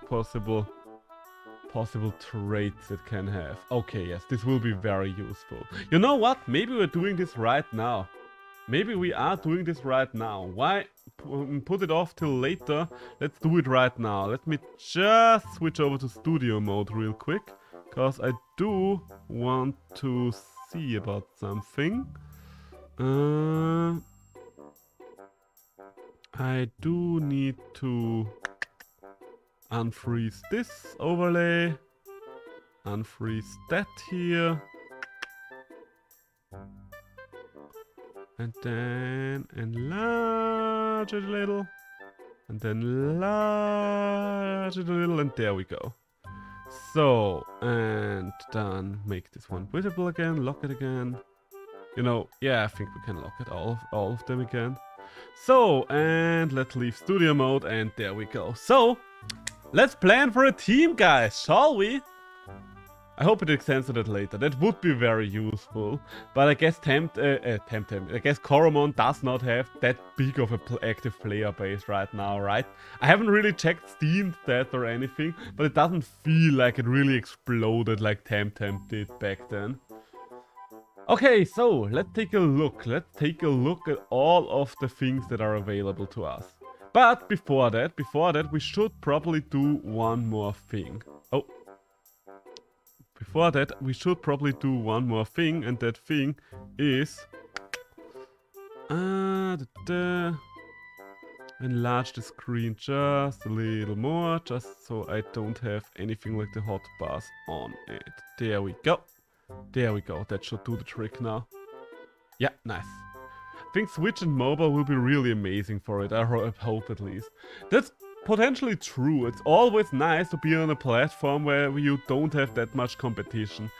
possible traits it can have. Okay, yes, this will be very useful. You know what? Maybe we're doing this right now. Maybe we are doing this right now. Why put it off till later? Let's do it right now. Let me just switch over to studio mode real quick. Because I do want to see about something. I do need to unfreeze this overlay. Unfreeze that here. And then enlarge it a little. And then enlarge it a little. And there we go. So, and then make this one visible again. Lock it again. You know, yeah, I think we can lock it all of them again. So, and let's leave studio mode. And there we go. So, let's plan for a team, guys, shall we? I hope it extends to that later. That would be very useful. But I guess I guess Coromon does not have that big of an active player base right now, right? I haven't really checked Steam stats or anything, but it doesn't feel like it really exploded like Temtem did back then. Okay, so let's take a look. Let's take a look at all of the things that are available to us. But before that, we should probably do one more thing. Oh. Before that, we should probably do one more thing, and that thing is... enlarge the screen just a little more, just so I don't have anything like the hotbars on it. There we go. There we go. That should do the trick now. Yeah, nice. I think Switch and mobile will be really amazing for it. I hope at least. That's potentially true. It's always nice to be on a platform where you don't have that much competition.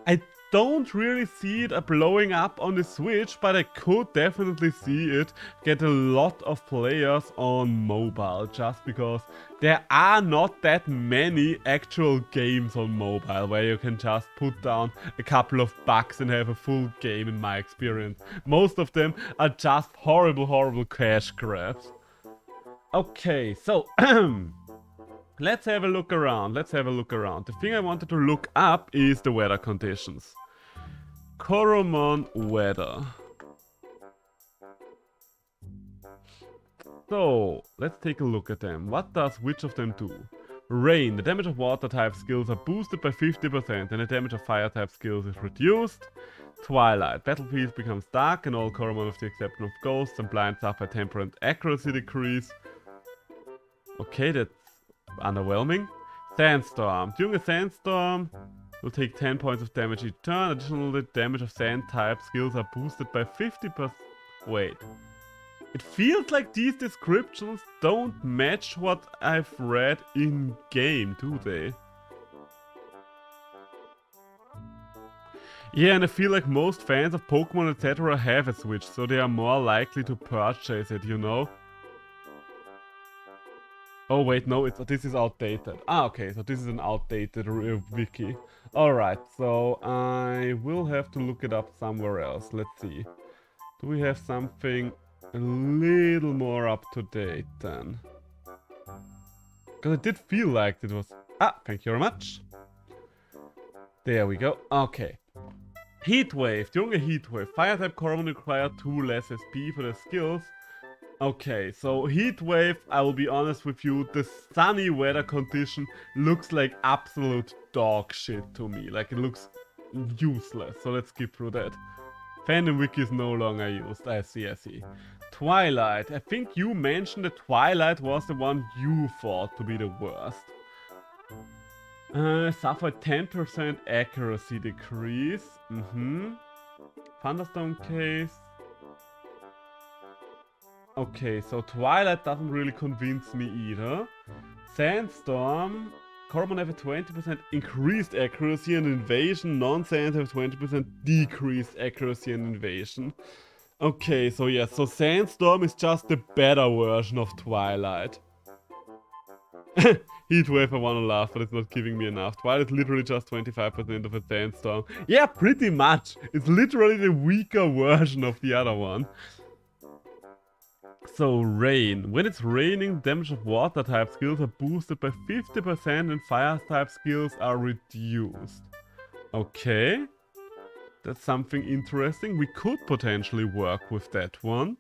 I don't really see it blowing up on the Switch, but I could definitely see it get a lot of players on mobile, just because there are not that many actual games on mobile where you can just put down a couple of bucks and have a full game, in my experience. Most of them are just horrible cash grabs. Okay, so let's have a look around. The thing I wanted to look up is the weather conditions. Coromon weather. So, let's take a look at them. What does which of them do? Rain. The damage of water type skills are boosted by 50% and the damage of fire type skills is reduced. Twilight. Battlefield becomes dark and all Coromon with the exception of ghosts and blind suffer temperament accuracy decrease. Okay, that's underwhelming. Sandstorm. During a sandstorm, will take 10 points of damage each turn. Additionally, damage of sand type skills are boosted by 50%. Wait. It feels like these descriptions don't match what I've read in game, do they? Yeah, and I feel like most fans of Pokemon etc. have a Switch, so they are more likely to purchase it, you know? Oh wait, no, this is outdated. Ah, okay, so this is an outdated wiki. Alright, so I will have to look it up somewhere else. Let's see. Do we have something a little more up to date then? Because it did feel like it was... Ah, thank you very much. There we go. Okay. Heat Wave. During a Heat Wave, Fire type Coromon require 2 less SP for their skills. Okay, so Heat Wave, I will be honest with you, the sunny weather condition looks like absolute dog shit to me. Like, it looks useless. So let's skip through that. Fandom Wiki is no longer used. I see, I see. Twilight. I think you mentioned that Twilight was the one you thought to be the worst. Suffer 10% accuracy decrease. Thunderstorm case. Okay, so Twilight doesn't really convince me either. Sandstorm. Coromon have a 20% increased accuracy and invasion. Non-Sands have 20% decreased accuracy and invasion. Okay, so yeah, so Sandstorm is just the better version of Twilight. Heatwave, I wanna laugh, but it's not giving me enough. Twilight is literally just 25% of a Sandstorm. Yeah, pretty much. It's literally the weaker version of the other one. So, Rain. When it's raining, damage of water type skills are boosted by 50% and fire type skills are reduced. Okay. That's something interesting. We could potentially work with that one.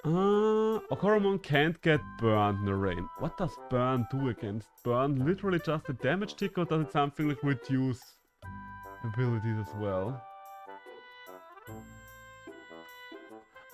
Coromon can't get burned in the rain. What does burn do against burn? Literally just a damage tick, or does it something like reduce abilities as well?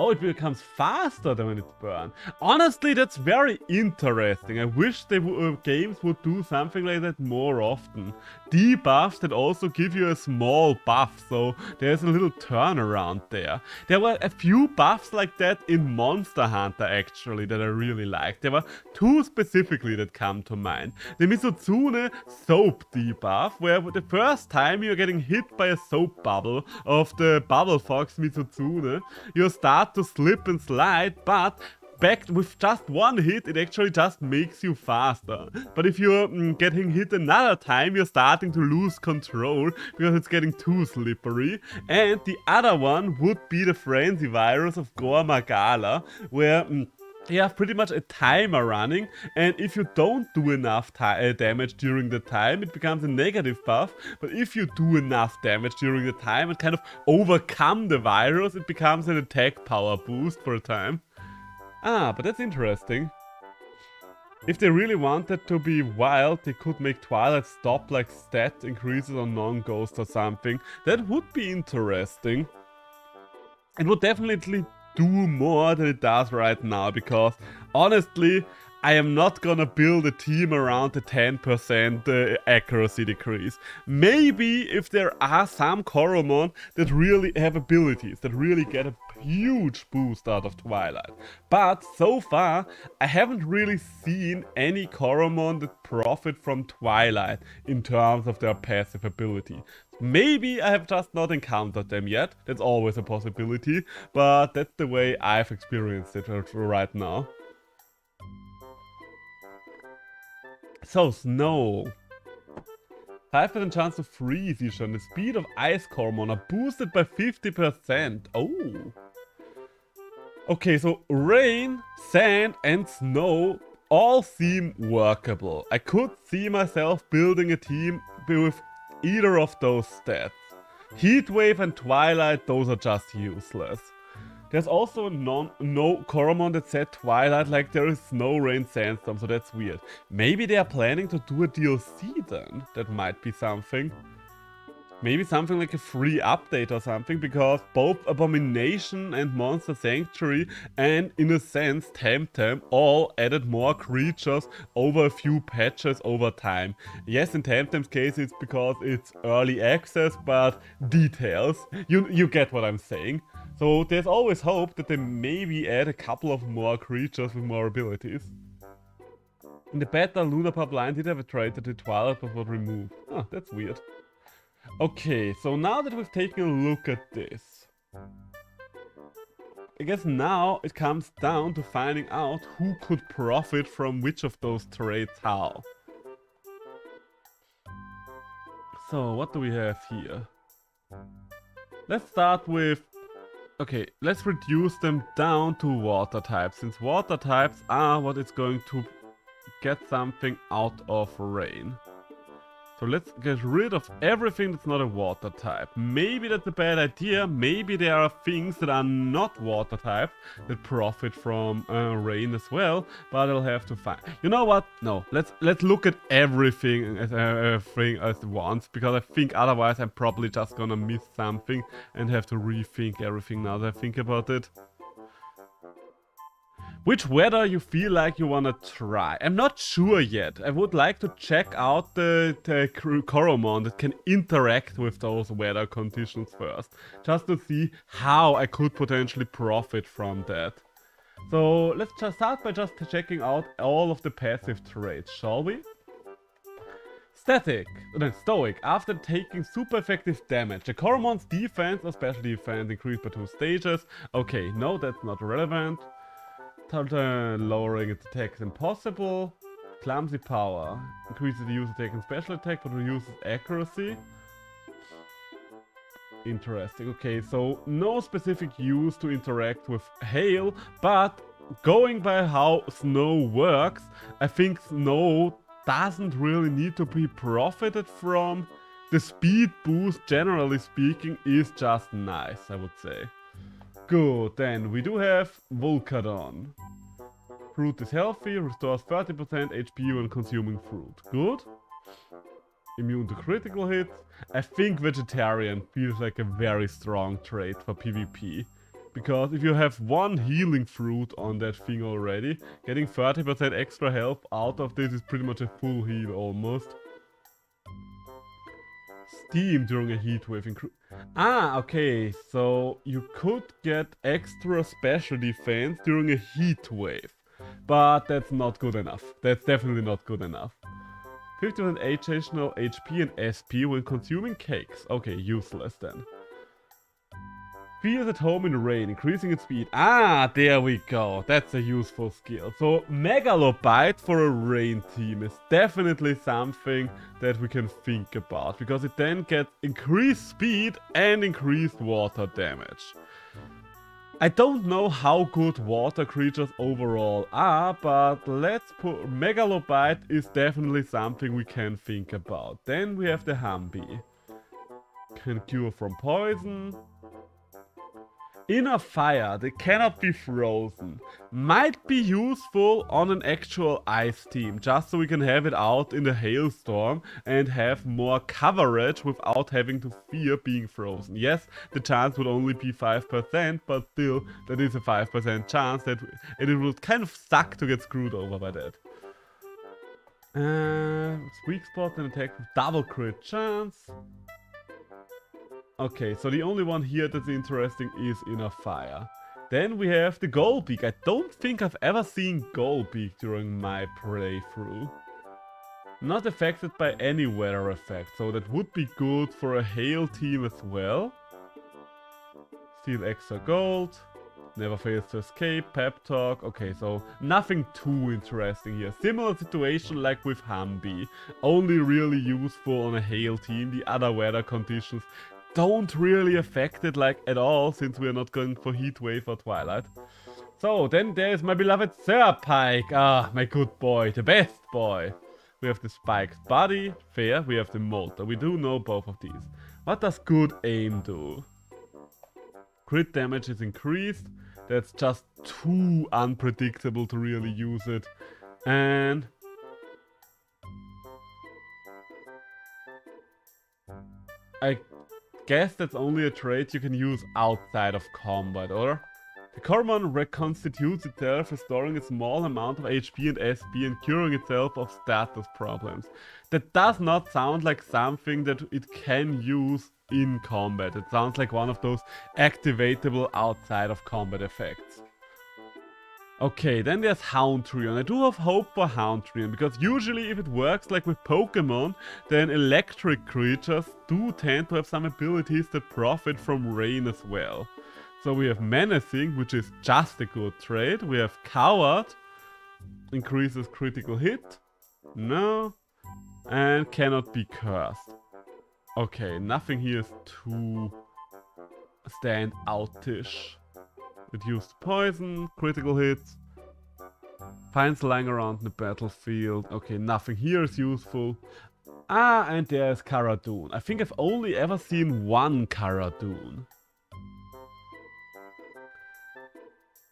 Oh, it becomes faster than when it's burned. Honestly, that's very interesting. I wish games would do something like that more often. Debuffs that also give you a small buff, so there's a little turnaround there. There were a few buffs like that in Monster Hunter actually that I really liked. There were 2 specifically that come to mind. The Mizutsune soap debuff, where the first time you're getting hit by a soap bubble of the Bubble Fox Mizutsune, you start to slip and slide, but back with just one hit, it actually just makes you faster. But if you're getting hit another time, you're starting to lose control because it's getting too slippery. And the other one would be the Frenzy Virus of Gormagala, where you have pretty much a timer running, and if you don't do enough damage during the time, it becomes a negative buff. But if you do enough damage during the time and kind of overcome the virus, it becomes an attack power boost for a time. Ah, but that's interesting. If they really wanted to be wild, they could make Twilight stop like stat increases on non-ghost or something. That would be interesting. It would definitely do more than it does right now, because honestly, I am not gonna build a team around the 10% accuracy decrease. Maybe if there are some Coromon that really have abilities, that really get a huge boost out of Twilight. But so far, I haven't really seen any Coromon that profit from Twilight in terms of their passive ability. Maybe I have just not encountered them yet, that's always a possibility, but that's the way I've experienced it right now. So, Snow. 5% chance to freeze each turn. The speed of Ice Coromon are boosted by 50%. Oh. Okay, so Rain, Sand and Snow all seem workable. I could see myself building a team with either of those stats. Heatwave and Twilight, those are just useless. There's also no Coromon that said Twilight, like there is Snow, Rain, Sandstorm, so that's weird. Maybe they are planning to do a DLC then. That might be something. Maybe something like a free update or something, because both Abomination and Monster Sanctuary and, in a sense, Temtem all added more creatures over a few patches over time. Yes, in Temtem's case it's because it's early access, but details. You get what I'm saying. So there's always hope that they maybe add a couple of more creatures with more abilities. In the beta, Lunar Pub line did have a trait that the Twilight but was removed. Oh, that's weird. Okay, so now that we've taken a look at this, I guess now it comes down to finding out who could profit from which of those traits how. So, what do we have here? Let's start with... Okay, let's reduce them down to water types, since water types are what is going to get something out of rain. So let's get rid of everything that's not a water type. Maybe that's a bad idea. Maybe there are things that are not water types that profit from rain as well. But I'll have to find. You know what? No. Let's look at everything as once, because I think otherwise I'm probably just gonna miss something and have to rethink everything now that I think about it. Which weather you feel like you wanna try? I'm not sure yet. I would like to check out the Coromon that can interact with those weather conditions first. Just to see how I could potentially profit from that. So let's just start by just checking out all of the passive traits, shall we? Stoic. After taking super effective damage, the Coromon's defense or special defense increased by 2 stages. Okay, no, that's not relevant. Lowering its attack is impossible. Clumsy power. Increases the user attack and special attack, but reduces accuracy. Interesting. Okay, so no specific use to interact with hail, but going by how snow works, I think snow doesn't really need to be profited from. The speed boost, generally speaking, is just nice, I would say. Good, then we do have Volcadon. Fruit is healthy, restores 30% HP when consuming fruit. Good. Immune to critical hits. I think Vegetarian feels like a very strong trait for PvP. Because if you have one healing fruit on that thing already, getting 30% extra health out of this is pretty much a full heal almost. Steam during a heat wave. Okay, so you could get extra special defense during a heat wave. But that's not good enough. That's definitely not good enough. 50% additional HP and SP when consuming cakes. Okay, useless then. Feels at home in rain, increasing its speed. Ah, there we go. That's a useful skill. So Megalobite for a rain team is definitely something that we can think about, because it then gets increased speed and increased water damage. I don't know how good water creatures overall are, but let's put... Megalobite is definitely something we can think about. Then we have the Humby. Can cure from poison. Inner fire, they cannot be frozen. Might be useful on an actual ice team, just so we can have it out in the hailstorm and have more coverage without having to fear being frozen. Yes, the chance would only be 5%, but still, that is a 5% chance that it would kind of suck to get screwed over by that. Weak spot and attack with double crit chance. Okay, so the only one here that's interesting is Inner Fire. Then we have the Golbeak. I don't think I've ever seen Golbeak during my playthrough. Not affected by any weather effect, so that would be good for a hail team as well. Steal extra gold. Never fails to escape. Pep talk. Okay, so nothing too interesting here. Similar situation like with Humby. Only really useful on a hail team. The other weather conditions don't really affect it like at all, since we're not going for Heatwave or Twilight. So then there's my beloved Serpike. Ah, my good boy, the best boy. We have the Spiked Body, fair. We have the Molter. We do know both of these. What does Good Aim do? Crit damage is increased. That's just too unpredictable to really use it. And I guess that's only a trait you can use outside of combat, or? The Coromon reconstitutes itself, restoring a small amount of HP and SP and curing itself of status problems. That does not sound like something that it can use in combat. It sounds like one of those activatable outside of combat effects. Okay, then there's Houndrion. I do have hope for Houndrion, because usually if it works like with Pokemon, then electric creatures do tend to have some abilities that profit from rain as well. So we have Menacing, which is just a good trait. We have Coward, increases critical hit. No. And cannot be cursed. Okay, nothing here is too stand outish. Reduced poison, critical hits. Finds lying around the battlefield. Okay, nothing here is useful. Ah, and there's Karadoon. I think I've only ever seen one Karadoon.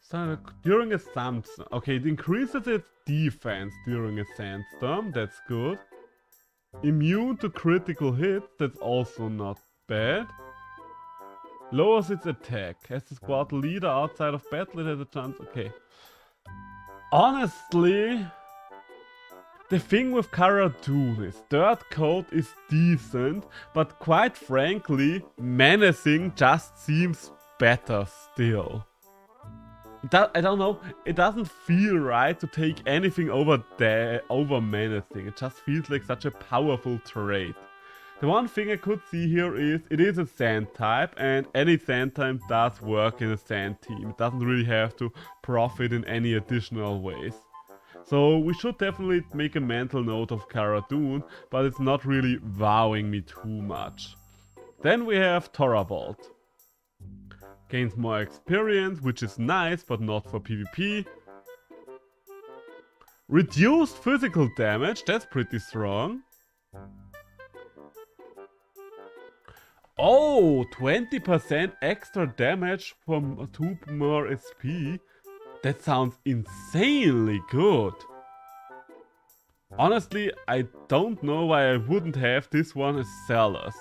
So, during a sandstorm. Okay, it increases its defense during a sandstorm. That's good. Immune to critical hits. That's also not bad. Lowers its attack. Has the squad leader outside of battle. It has a chance. Okay. Honestly, the thing with Karadoon is Dirt Coat is decent, but quite frankly, Menacing just seems better still. I don't know, it doesn't feel right to take anything over Menacing. It just feels like such a powerful trait. The one thing I could see here is it is a sand type, and any sand type does work in a sand team. It doesn't really have to profit in any additional ways. So we should definitely make a mental note of Karadoon, but it's not really wowing me too much. Then we have Toravolt. Gains more experience, which is nice, but not for PvP. Reduced physical damage, that's pretty strong. Oh, 20% extra damage from 2 more SP. That sounds insanely good. Honestly, I don't know why I wouldn't have this one as sellers.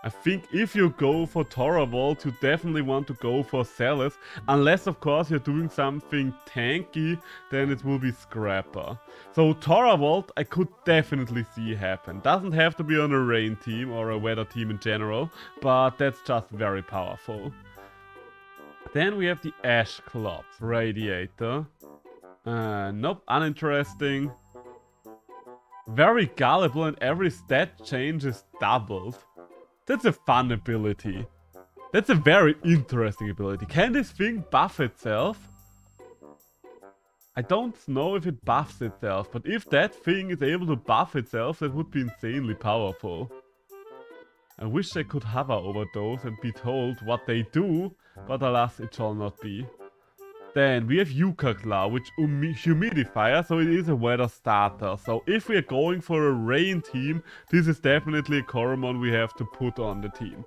I think if you go for Toravolt, you definitely want to go for Celis. Unless, of course, you're doing something tanky, then it will be Scrapper. So Toravolt, I could definitely see happen. Doesn't have to be on a rain team or a weather team in general, but that's just very powerful. Then we have the Ash Clops Radiator. Nope, uninteresting. Very gullible and every stat change is doubled. That's a fun ability. That's a very interesting ability. Can this thing buff itself? I don't know if it buffs itself, but if that thing is able to buff itself, that would be insanely powerful. I wish I could hover over those and be told what they do, but alas, it shall not be. Then we have Yuka Claw, which humidifier, so it is a weather starter. So if we are going for a rain team, this is definitely a Coromon we have to put on the team.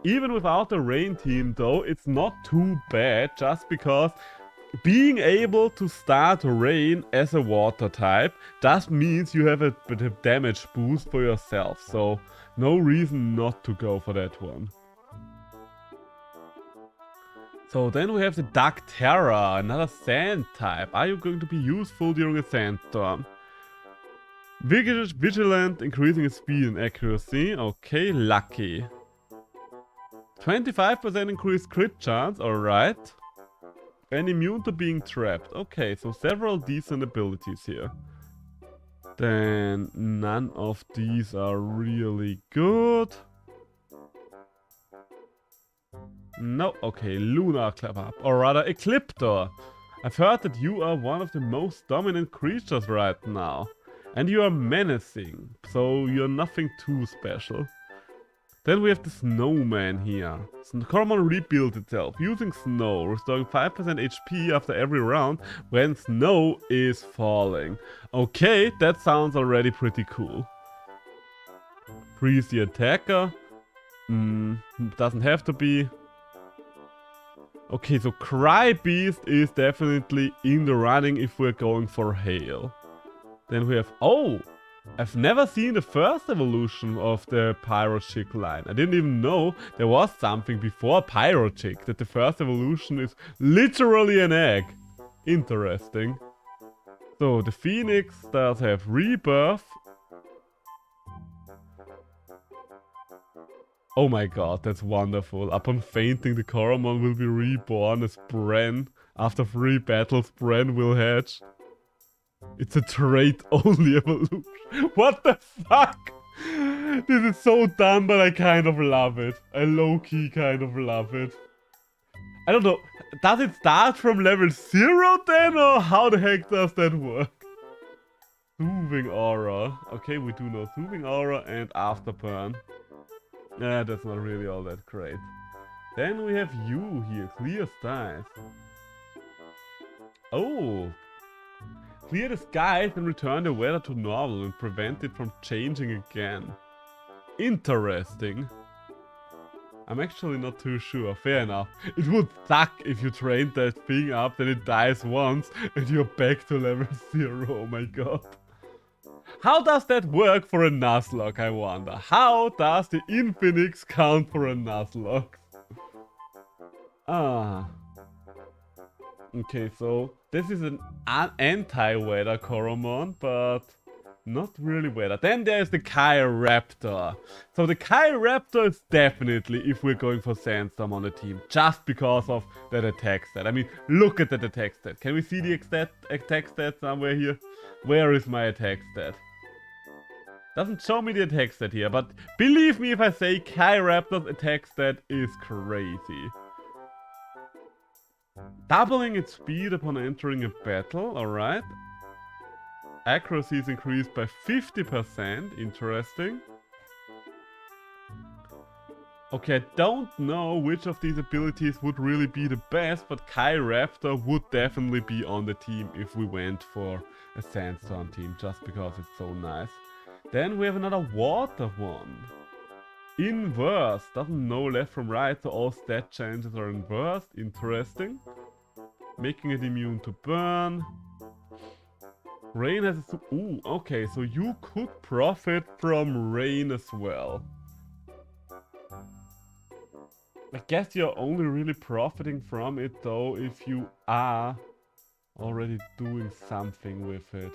Even without a rain team though, it's not too bad, just because being able to start rain as a water type just means you have a bit of damage boost for yourself. So no reason not to go for that one. So then we have the Darktera, another sand type. Are you going to be useful during a sandstorm? Vigilant, increasing its speed and accuracy. Okay, lucky. 25% increased crit chance, alright. And immune to being trapped. Okay, so several decent abilities here. Then none of these are really good. No, okay, Lunar Clap Up, or rather Ecliptor. I've heard that you are one of the most dominant creatures right now. And you are menacing, so you're nothing too special. Then we have the Snowman here. Coromon rebuilds itself using snow, restoring 5% HP after every round when snow is falling. Okay, that sounds already pretty cool. Freeze the attacker. Doesn't have to be. Okay, so Cry Beast is definitely in the running if we're going for Hail. Then we have... Oh! I've never seen the first evolution of the Pyro Chick line. I didn't even know there was something before Pyro Chick, that the first evolution is literally an egg. Interesting. So, the Phoenix does have Rebirth. Oh my god, that's wonderful. Upon fainting, the Coromon will be reborn as Bren. After 3 battles, Bren will hatch. It's a trait-only evolution. What the fuck? This is so dumb, but I kind of love it. I low-key kind of love it. I don't know. Does it start from level 0 then, or how the heck does that work? Soothing Aura. Okay, we do know Soothing Aura and Afterburn. Yeah, that's not really all that great. Then we have you here, Clear Skies. Oh! Clear the skies and return the weather to normal and prevent it from changing again. Interesting. I'm actually not too sure. Fair enough. It would suck if you trained that thing up, then it dies once and you're back to level 0. Oh my god. How does that work for a Nuzlocke, I wonder? How does the Infinix count for a Nuzlocke? Ah. Okay, so this is an anti-weather Coromon, but not really weather. Then there's the Chiraptor. So the Chiraptor is definitely, if we're going for Sandstorm on the team, just because of that attack stat. I mean, look at that attack stat. Can we see the attack stat somewhere here? Where is my attack stat? Doesn't show me the attack stat here, but believe me if I say Chiraptor's attack stat is crazy. Doubling its speed upon entering a battle, alright. Accuracy is increased by 50%, interesting. Okay, I don't know which of these abilities would really be the best, but Chiraptor would definitely be on the team if we went for a Sandstorm team, just because it's so nice. Then we have another water one. Inverse, doesn't know left from right, so all stat changes are inversed, interesting. Making it immune to burn. Rain has a... Ooh, okay, so you could profit from rain as well. I guess you're only really profiting from it though if you are already doing something with it.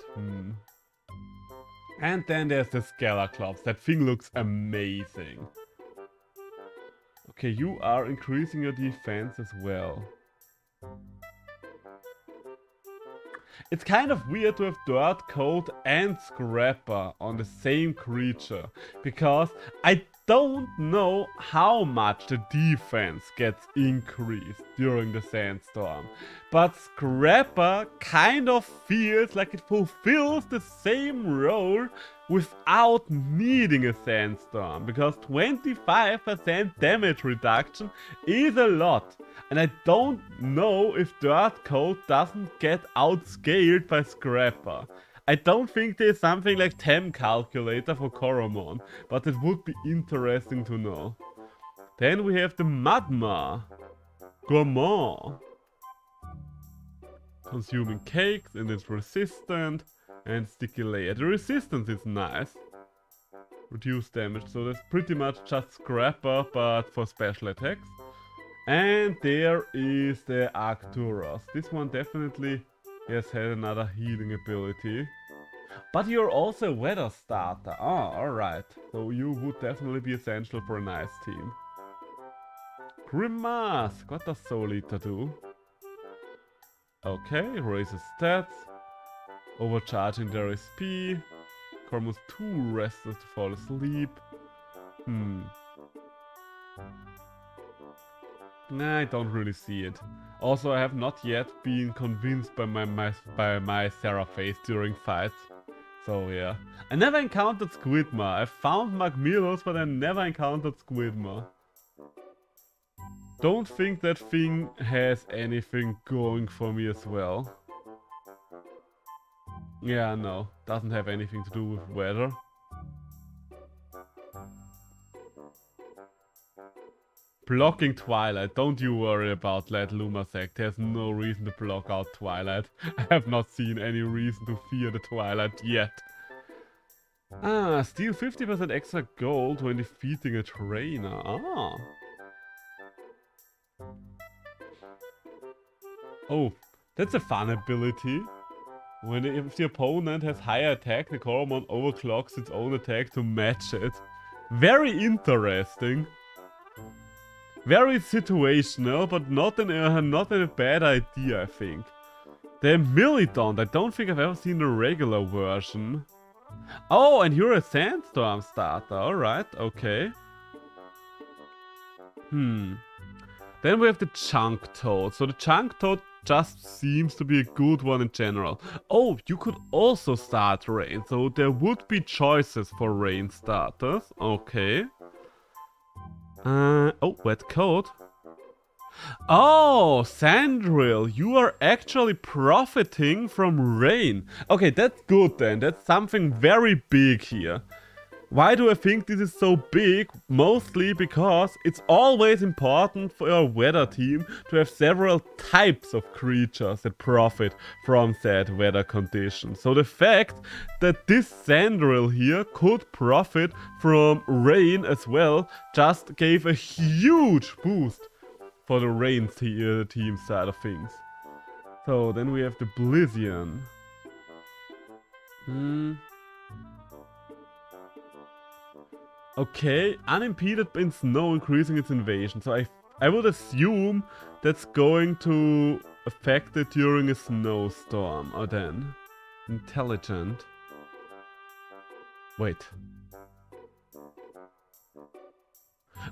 And then there's the Scalar That thing looks amazing. Okay, you are increasing your defense as well. It's kind of weird to have Dirt Coat and Scrapper on the same creature, because I don't know how much the defense gets increased during the Sandstorm, but Scrapper kind of feels like it fulfills the same role without needing a Sandstorm, because 25% damage reduction is a lot. And I don't know if Dirt Coat doesn't get outscaled by Scrapper. I don't think there's something like Tem Calculator for Coromon, but it would be interesting to know. Then we have the Magma. Gourmand. Consuming cakes and it's resistant. And Sticky Layer. The resistance is nice. Reduce damage, so that's pretty much just Scrapper, but for special attacks. And there is the Arcturus. This one definitely has had another healing ability. But you're also a weather starter. Ah, alright. So you would definitely be essential for a nice team. Grimace! What does Soul Eater do? Okay, raises stats. Overcharging their SP. Coromon's too restless to fall asleep. Nah, I don't really see it. Also, I have not yet been convinced by my Seraphase during fights. So yeah. I never encountered Squidma. I found Magmilos, but I never encountered Squidma. Don't think that thing has anything going for me as well. Yeah, no. Doesn't have anything to do with weather. Blocking Twilight. Don't you worry about that, Lumasec. There's no reason to block out Twilight. I have not seen any reason to fear the Twilight yet. Ah, steal 50% extra gold when defeating a trainer. Ah. Oh, that's a fun ability. If the opponent has higher attack, the Coromon overclocks its own attack to match it. Very interesting. Very situational, but not in a bad idea, I think. The Militont, I don't think I've ever seen the regular version. Oh, and you're a Sandstorm starter, alright, okay. Then we have the Chunk Toad. So the Chunk Toad just seems to be a good one in general. Oh, you could also start Rain, so there would be choices for Rain starters, okay. Oh, Wet Coat. Oh, Sandrill, you are actually profiting from rain. Okay, that's good then. That's something very big here. Why do I think this is so big? Mostly because it's always important for your weather team to have several types of creatures that profit from said weather conditions. So the fact that this Sandrill here could profit from rain as well just gave a huge boost for the rain team side of things. So then we have the Blizzian. Okay, unimpeded in snow increasing its invasion. So I would assume that's going to affect it during a snowstorm. Or then intelligent. Wait.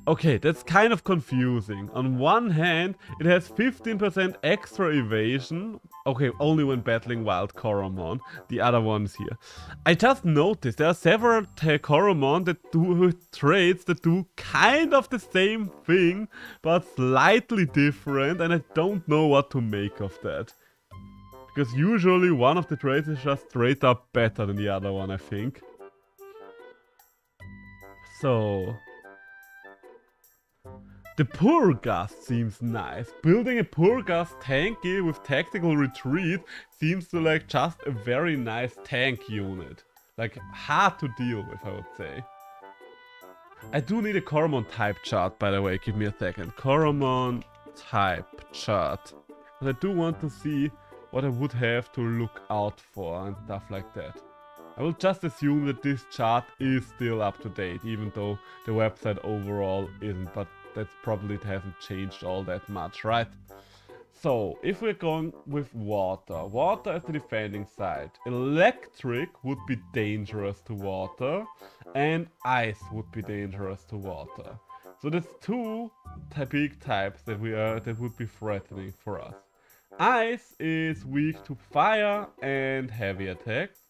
Okay, that's kind of confusing. On one hand, it has 15% extra evasion. Okay, only when battling wild Coromon. The other one's here. I just noticed there are several Coromon that do traits that do kind of the same thing, but slightly different, and I don't know what to make of that. Because usually one of the traits is just straight up better than the other one, I think. So the Purgast seems nice. Building a Purgast tanky with tactical retreat seems to like just a very nice tank unit. Like hard to deal with, I would say. I do need a Coromon type chart, by the way. Give me a second. Coromon type chart. And I do want to see what I would have to look out for and stuff like that. I will just assume that this chart is still up to date, even though the website overall isn't, but that's probably it hasn't changed all that much, right? So, if we're going with water, water as the defending side, electric would be dangerous to water, and ice would be dangerous to water. So there's two big types that would be threatening for us. Ice is weak to fire and heavy attacks,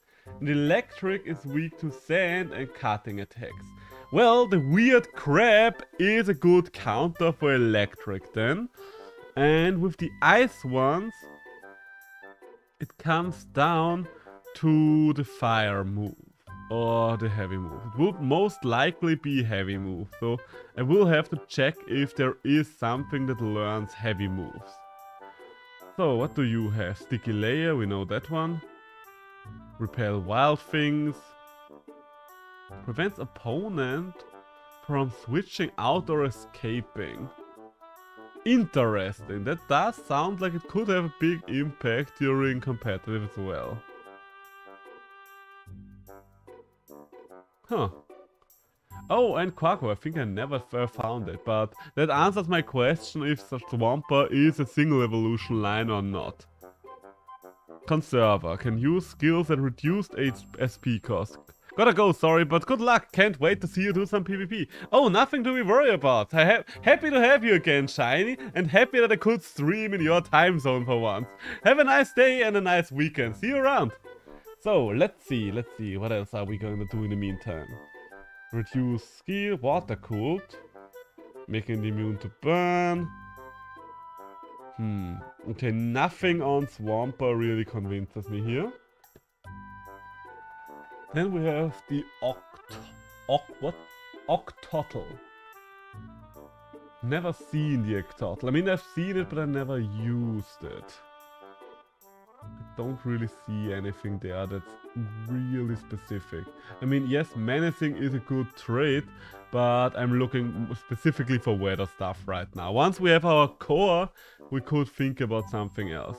and electric is weak to sand and cutting attacks. Well, the weird crab is a good counter for electric then. And with the ice ones, it comes down to the fire move or the heavy move. It would most likely be heavy move, so I will have to check if there is something that learns heavy moves. So what do you have? Sticky layer, we know that one. Repel wild things. Prevents opponent from switching out or escaping. Interesting, that does sound like it could have a big impact during competitive as well. Huh. Oh, and Quaco, I think I never found it, but that answers my question if Swampert is a single evolution line or not. Conserver, can use skills at reduced SP cost. Gotta go, sorry, but good luck. Can't wait to see you do some PvP. Oh, nothing to be worried about. Happy to have you again, Shiny, and happy that I could stream in your time zone for once. Have a nice day and a nice weekend. See you around. So, let's see. What else are we going to do in the meantime? Reduce skill, water cooled. Making it immune to burn. Okay, nothing on Swampert really convinces me here. Then we have the Octotl. Never seen the Octotl. I mean, I've seen it, but I never used it. I don't really see anything there that's really specific. I mean, yes, menacing is a good trait, but I'm looking specifically for weather stuff right now. Once we have our core, we could think about something else.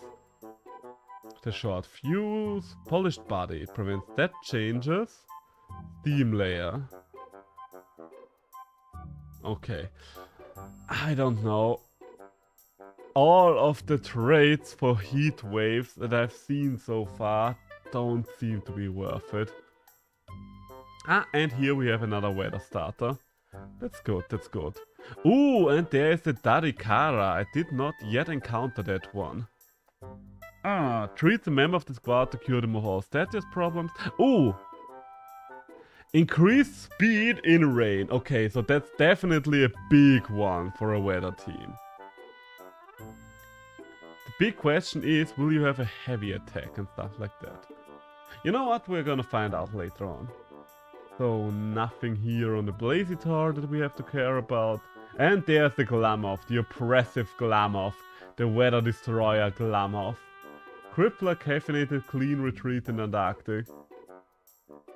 The short fuse, polished body, it prevents that changes. Steam layer. Okay. I don't know. All of the traits for heat waves that I've seen so far don't seem to be worth it. Ah, and here we have another weather starter. That's good, that's good. Ooh, and there is the Darikara. I did not yet encounter that one. Ah, treat a member of the squad to cure the Mohall status problems. Ooh! Increase speed in rain. Okay, so that's definitely a big one for a weather team. The big question is, will you have a heavy attack and stuff like that? You know what? We're gonna find out later on. So nothing here on the Blazitar that we have to care about. And there's the Glamoth, the oppressive Glamoth, the Weather Destroyer Glamoth. Crippler caffeinated clean retreat in Antarctic.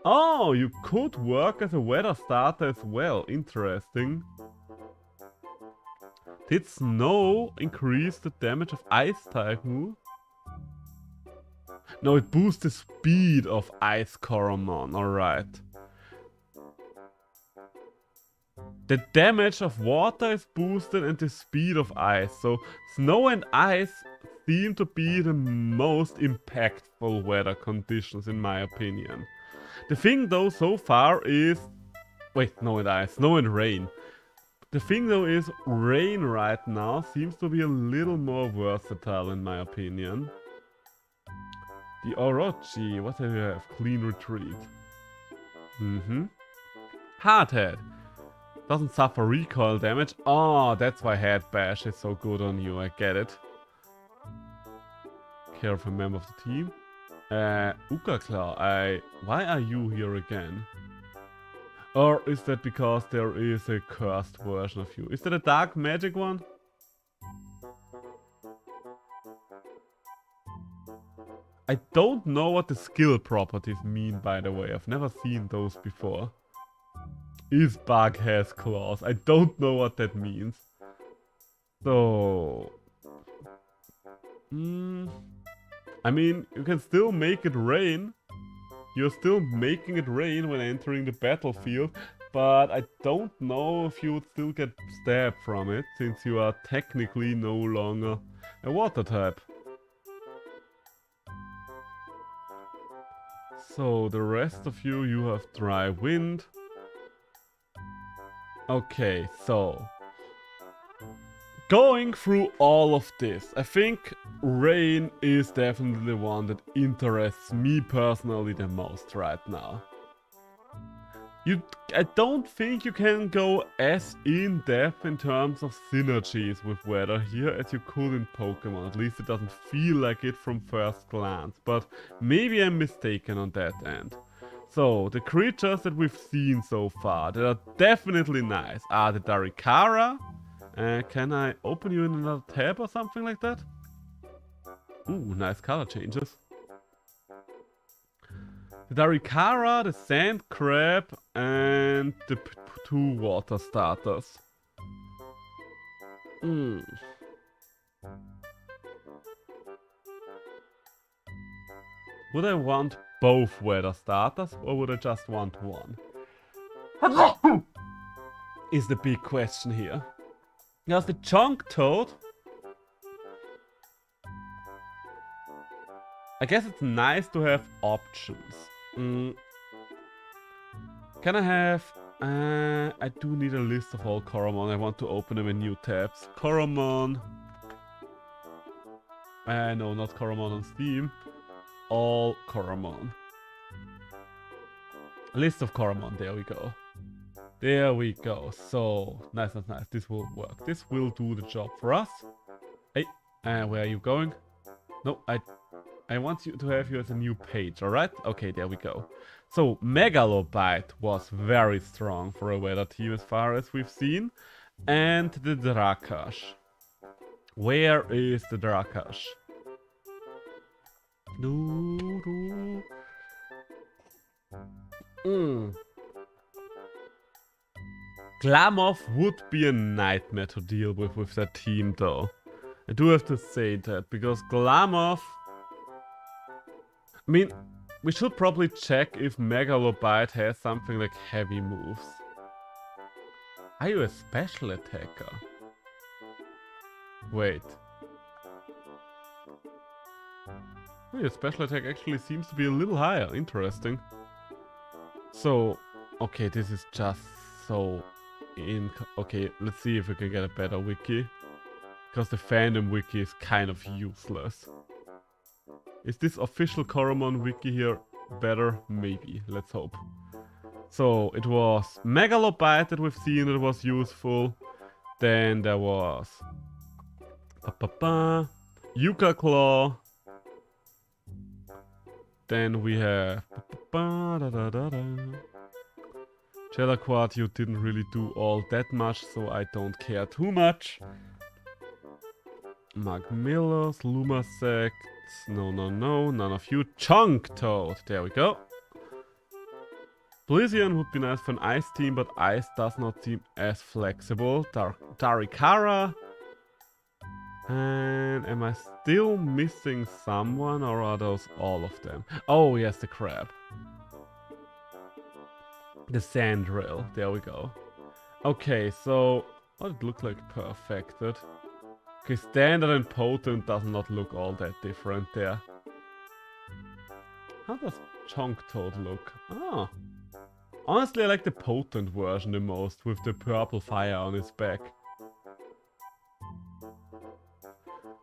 Oh, you could work as a weather starter as well. Interesting. Did snow increase the damage of ice type move? No, it boosts the speed of Ice Coromon. Alright. The damage of water is boosted and the speed of ice. So snow and ice seem to be the most impactful weather conditions in my opinion. The thing though so far is... Wait, snow and ice. Snow and rain. The thing though is rain right now seems to be a little more versatile in my opinion. The Orochi, what do you have? Clean retreat. Hardhead. Doesn't suffer recoil damage. Oh, that's why Head Bash is so good on you, I get it. Care of a member of the team. Uka Claw, why are you here again? Or is that because there is a cursed version of you? Is that a dark magic one? I don't know what the skill properties mean, by the way. I've never seen those before. Is Bug has claws? I don't know what that means. So... I mean, you can still make it rain. You're still making it rain when entering the battlefield. But I don't know if you would still get stabbed from it, since you are technically no longer a water type. So, the rest of you, you have dry wind. Okay, so... Going through all of this, I think rain is definitely the one that interests me personally the most right now. I don't think you can go as in-depth in terms of synergies with weather here as you could in Pokemon. At least it doesn't feel like it from first glance, but maybe I'm mistaken on that end. So, the creatures that we've seen so far that are definitely nice are the Darikara. Can I open you in another tab or something like that? Ooh, nice color changes. The Darikara, the Sand Crab, and the two water starters. Would I want both weather starters, or would I just want one? Is the big question here. Because the Chunk Toad... I guess it's nice to have options. Can I have... I do need a list of all Coromon. I want to open them in new tabs. Coromon... no, not Coromon on Steam. All Coromon. List of Coromon, there we go. There we go. So, nice, nice, nice. This will work. This will do the job for us. Hey, where are you going? No, I want you to have you as a new page, alright? Okay, there we go. So, Megalobite was very strong for a weather team as far as we've seen. And the Drakash. Where is the Drakash? Glamoff would be a nightmare to deal with that team though. I do have to say that, because Glamoff... I mean, we should probably check if Megalobite has something like heavy moves. Are you a special attacker? Wait. Oh, your special attack actually seems to be a little higher. Interesting. So, okay, this is just so... Okay, let's see if we can get a better wiki. Because the fandom wiki is kind of useless. Is this official Coromon wiki here better? Maybe. Let's hope. So, it was Megalobite that we've seen that was useful. Then there was... Yuka Claw. Then we have... Jelliquat, you didn't really do all that much, so I don't care too much. Magmillos, Lumasect, no, none of you. Chunk Toad, there we go. Blizzian would be nice for an ice team, but ice does not seem as flexible. Darikara. And am I still missing someone, or are those all of them? Oh yes, the crab. The Sandrill, there we go. Okay, so... Oh, it looked like perfected. Okay, standard and potent does not look all that different there. How does Chunk Toad look? Ah. Honestly, I like the potent version the most, with the purple fire on his back.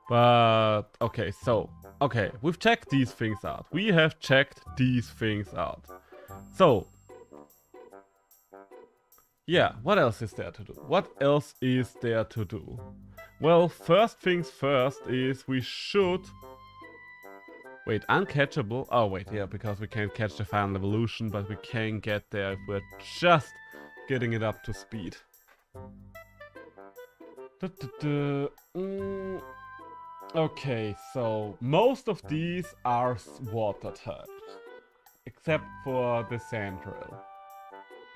But, okay, so... Okay, we've checked these things out. We have checked these things out. So... Yeah, what else is there to do? What else is there to do? Well, first things first is we should... Wait, uncatchable? Oh wait, yeah, because we can't catch the final evolution, but we can get there if we're just getting it up to speed. Okay, so most of these are water types, except for the Sandrill,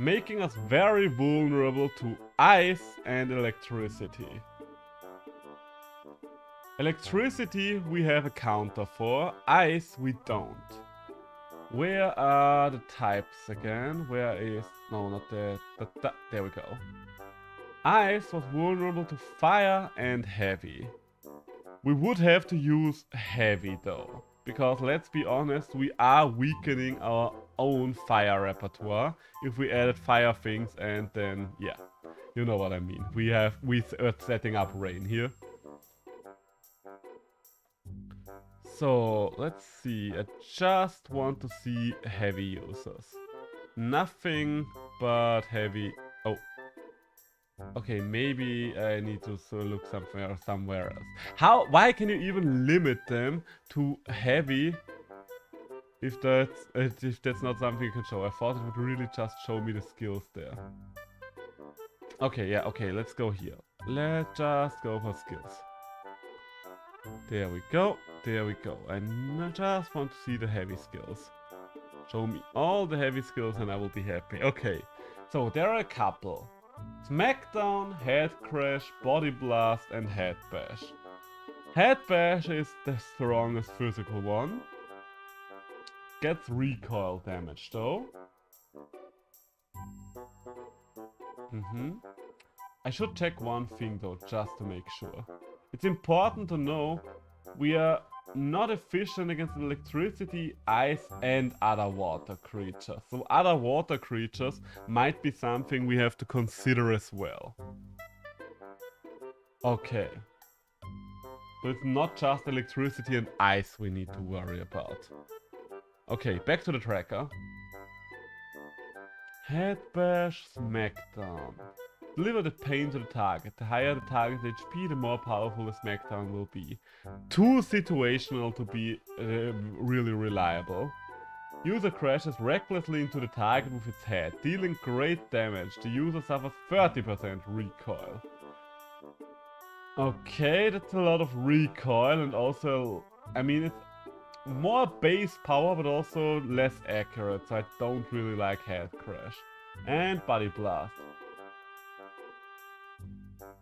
making us very vulnerable to ice and electricity. Electricity we have a counter for, ice we don't. Where are the types again? Where is... No, not the there we go. Ice was vulnerable to fire and heavy. We would have to use heavy though, because let's be honest, we are weakening our own fire repertoire if we added fire things, and then, yeah, you know what I mean. We're setting up rain here. So, let's see, I just want to see heavy users. Nothing but heavy... Oh. Okay, maybe I need to look somewhere else. Why can you even limit them to heavy if that's not something you can show? I thought it would really just show me the skills there. Okay, yeah, okay, let's go here. Let's just go for skills. There we go, there we go. I just want to see the heavy skills. Show me all the heavy skills and I will be happy. Okay, so there are a couple. Smackdown, Head Crash, Body Blast and Head Bash. Head Bash is the strongest physical one. Gets recoil damage though. I should check one thing though, just to make sure. It's important to know we are not efficient against electricity, ice and other water creatures. So other water creatures might be something we have to consider as well. Okay. So it's not just electricity and ice we need to worry about. Okay, back to the tracker. Head Bash, Smackdown. Deliver the pain to the target. The higher the target's HP, the more powerful the Smackdown will be. Too situational to be really reliable. User crashes recklessly into the target with its head, dealing great damage. The user suffers 30% recoil. Okay, that's a lot of recoil, and also, I mean, more base power, but also less accurate, so I don't really like Head Crash. And Body Blast.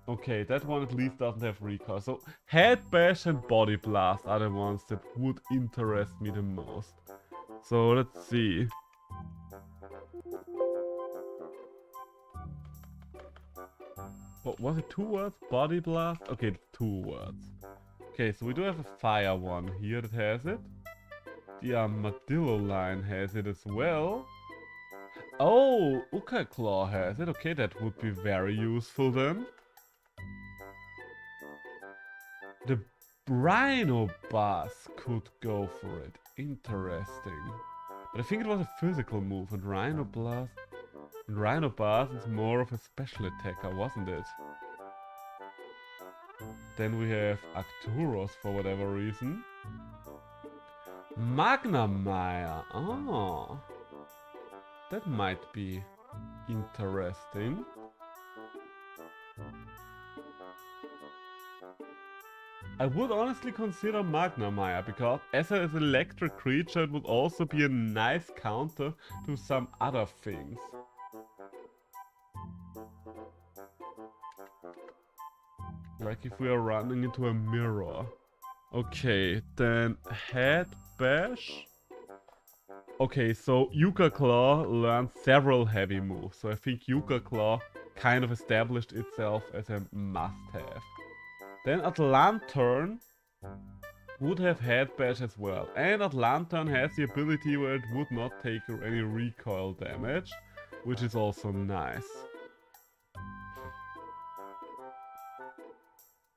Okay, that one at least doesn't have recoil. So Head Bash and Body Blast are the ones that would interest me the most. So let's see. What was it? 2 words? Body Blast? Okay, 2 words. Okay, so we do have a fire one here that has it. The Armadillo line has it as well. Oh, Uka Claw has it. Okay, that would be very useful then. The Rhino Buzz could go for it. Interesting. But I think it was a physical move, and Rhino Buzz is more of a special attacker, wasn't it? Then we have Arcturus for whatever reason. Magnamire. Oh. That might be interesting. I would honestly consider Magnamire, because as an electric creature it would also be a nice counter to some other things. Like if we are running into a mirror. Okay, then Head Bash. Okay, so Yuka Claw learned several heavy moves, so I think Yuka Claw kind of established itself as a must-have. Then Atlantern would have Head Bash as well. And Atlantern has the ability where it would not take any recoil damage, which is also nice.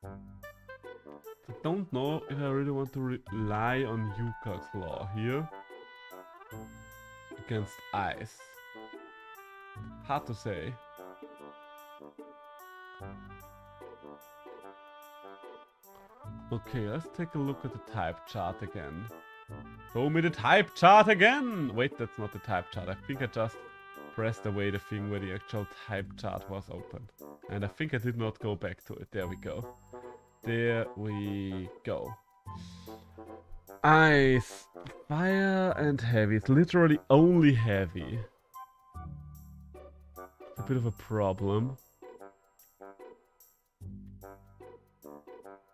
I don't know if I really want to rely on Yuka Claw here against ice. Hard to say. Okay, let's take a look at the type chart again. Show me the type chart again! Wait, that's not the type chart. I think I just pressed away the thing where the actual type chart was open. And I think I did not go back to it. There we go. There we go. Ice, fire and heavy. It's literally only heavy. It's a bit of a problem.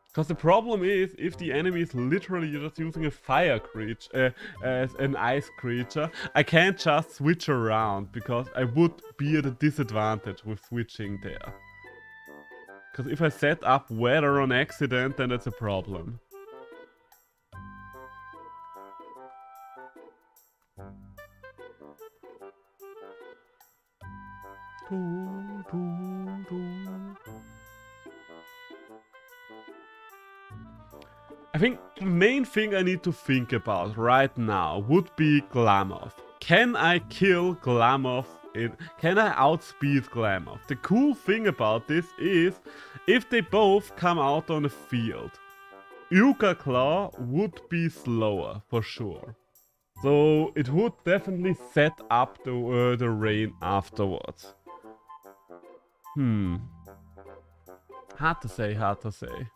Because the problem is, if the enemy is literally just using a fire creature, as an ice creature, I can't just switch around, because I would be at a disadvantage with switching there. Because if I set up weather on accident, then that's a problem. I think the main thing I need to think about right now would be Glamoth. Can I kill Glamoth? Can I outspeed Glamoth? The cool thing about this is, if they both come out on the field, Yuka Claw would be slower, for sure. So it would definitely set up the rain afterwards. Hard to say, hard to say.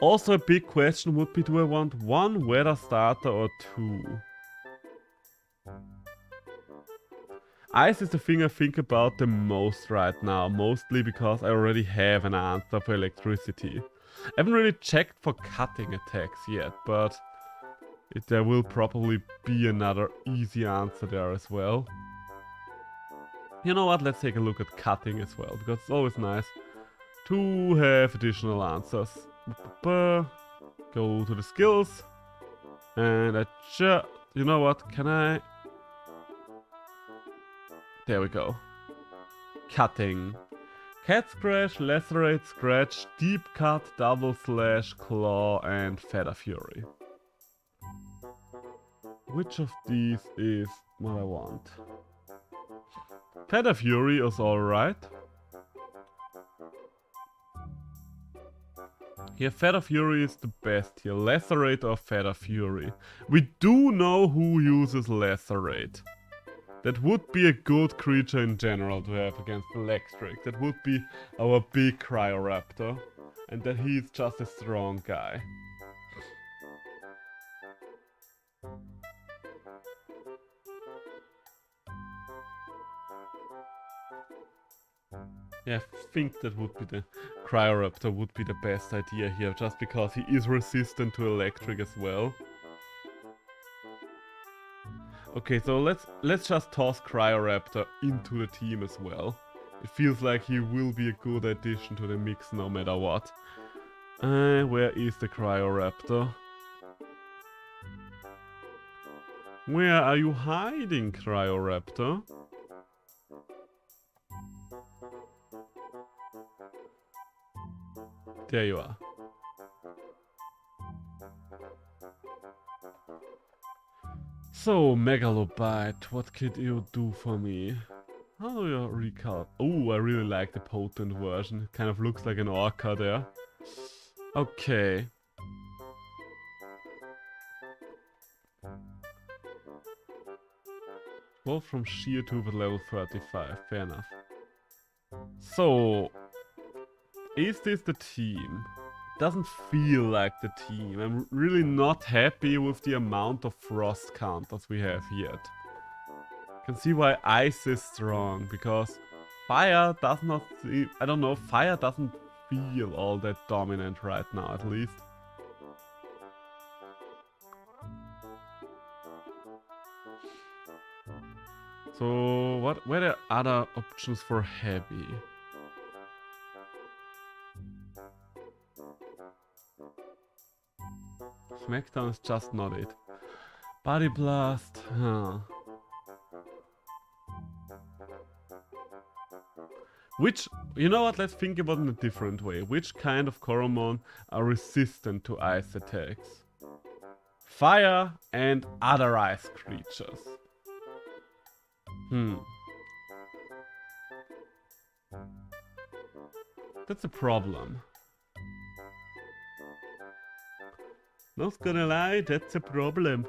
Also a big question would be, do I want 1 weather starter or 2? Ice is the thing I think about the most right now, mostly because I already have an answer for electricity. I haven't really checked for cutting attacks yet, but there will probably be another easy answer there as well. You know what, let's take a look at cutting as well, because it's always nice to have additional answers. Go to the skills, and you know what, can I... There we go. Cutting. Cat Scratch, Lacerate, Scratch, Deep Cut, Double Slash, Claw, and Feather Fury. Which of these is what I want? Feather Fury is alright. Here, Feather Fury is the best here. Lacerate or Feather Fury. We do know who uses Lacerate. That would be a good creature in general to have against electric. That would be our big Cryoraptor. And that he's just a strong guy. Yeah, I think that would be the Cryoraptor would be the best idea here, just because he is resistant to electric as well. Okay, so let's just toss Cryoraptor into the team as well. It feels like he will be a good addition to the mix no matter what. Where is the Cryoraptor? Where are you hiding, Cryoraptor? There you are. So, Megalobite, what could you do for me? How do you recall? Oh, I really like the potent version. It kind of looks like an orca there. Okay. Both from sheer tooth at level 35, fair enough. So, is this the team? Doesn't feel like the team. I'm really not happy with the amount of frost counters we have yet. Can see why ice is strong, because fire does not seem, I don't know, fire doesn't feel all that dominant right now at least. So what were the other options for heavy? Smackdown is just not it. Body Blast, huh. Which, you know what, let's think about it in a different way. Which kind of Coromon are resistant to ice attacks? Fire and other ice creatures. That's a problem. Not gonna lie, that's a problem.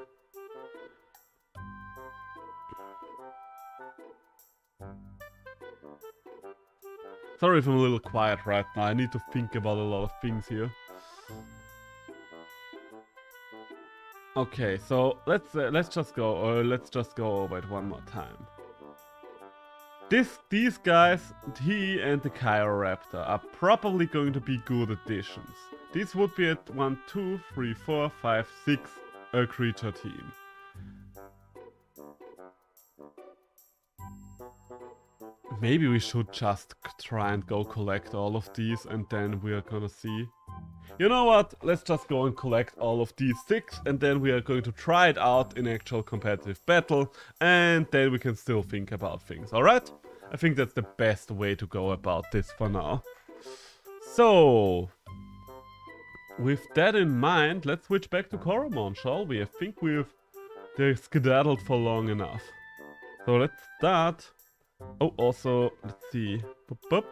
Sorry if I'm a little quiet right now, I need to think about a lot of things here. Okay, so let's just go over it one more time. These guys, he and the Cryoraptor, are probably going to be good additions. This would be at 1, 2, 3, 4, 5, 6 a creature team. Maybe we should just try and go collect all of these and then we are gonna see. You know what? Let's just go and collect all of these 6 and then we are going to try it out in actual competitive battle and then we can still think about things, alright? I think that's the best way to go about this for now. So, with that in mind, let's switch back to Coromon, shall we? I think we've skedaddled for long enough. So let's start. Oh, also, let's see. Boop, boop.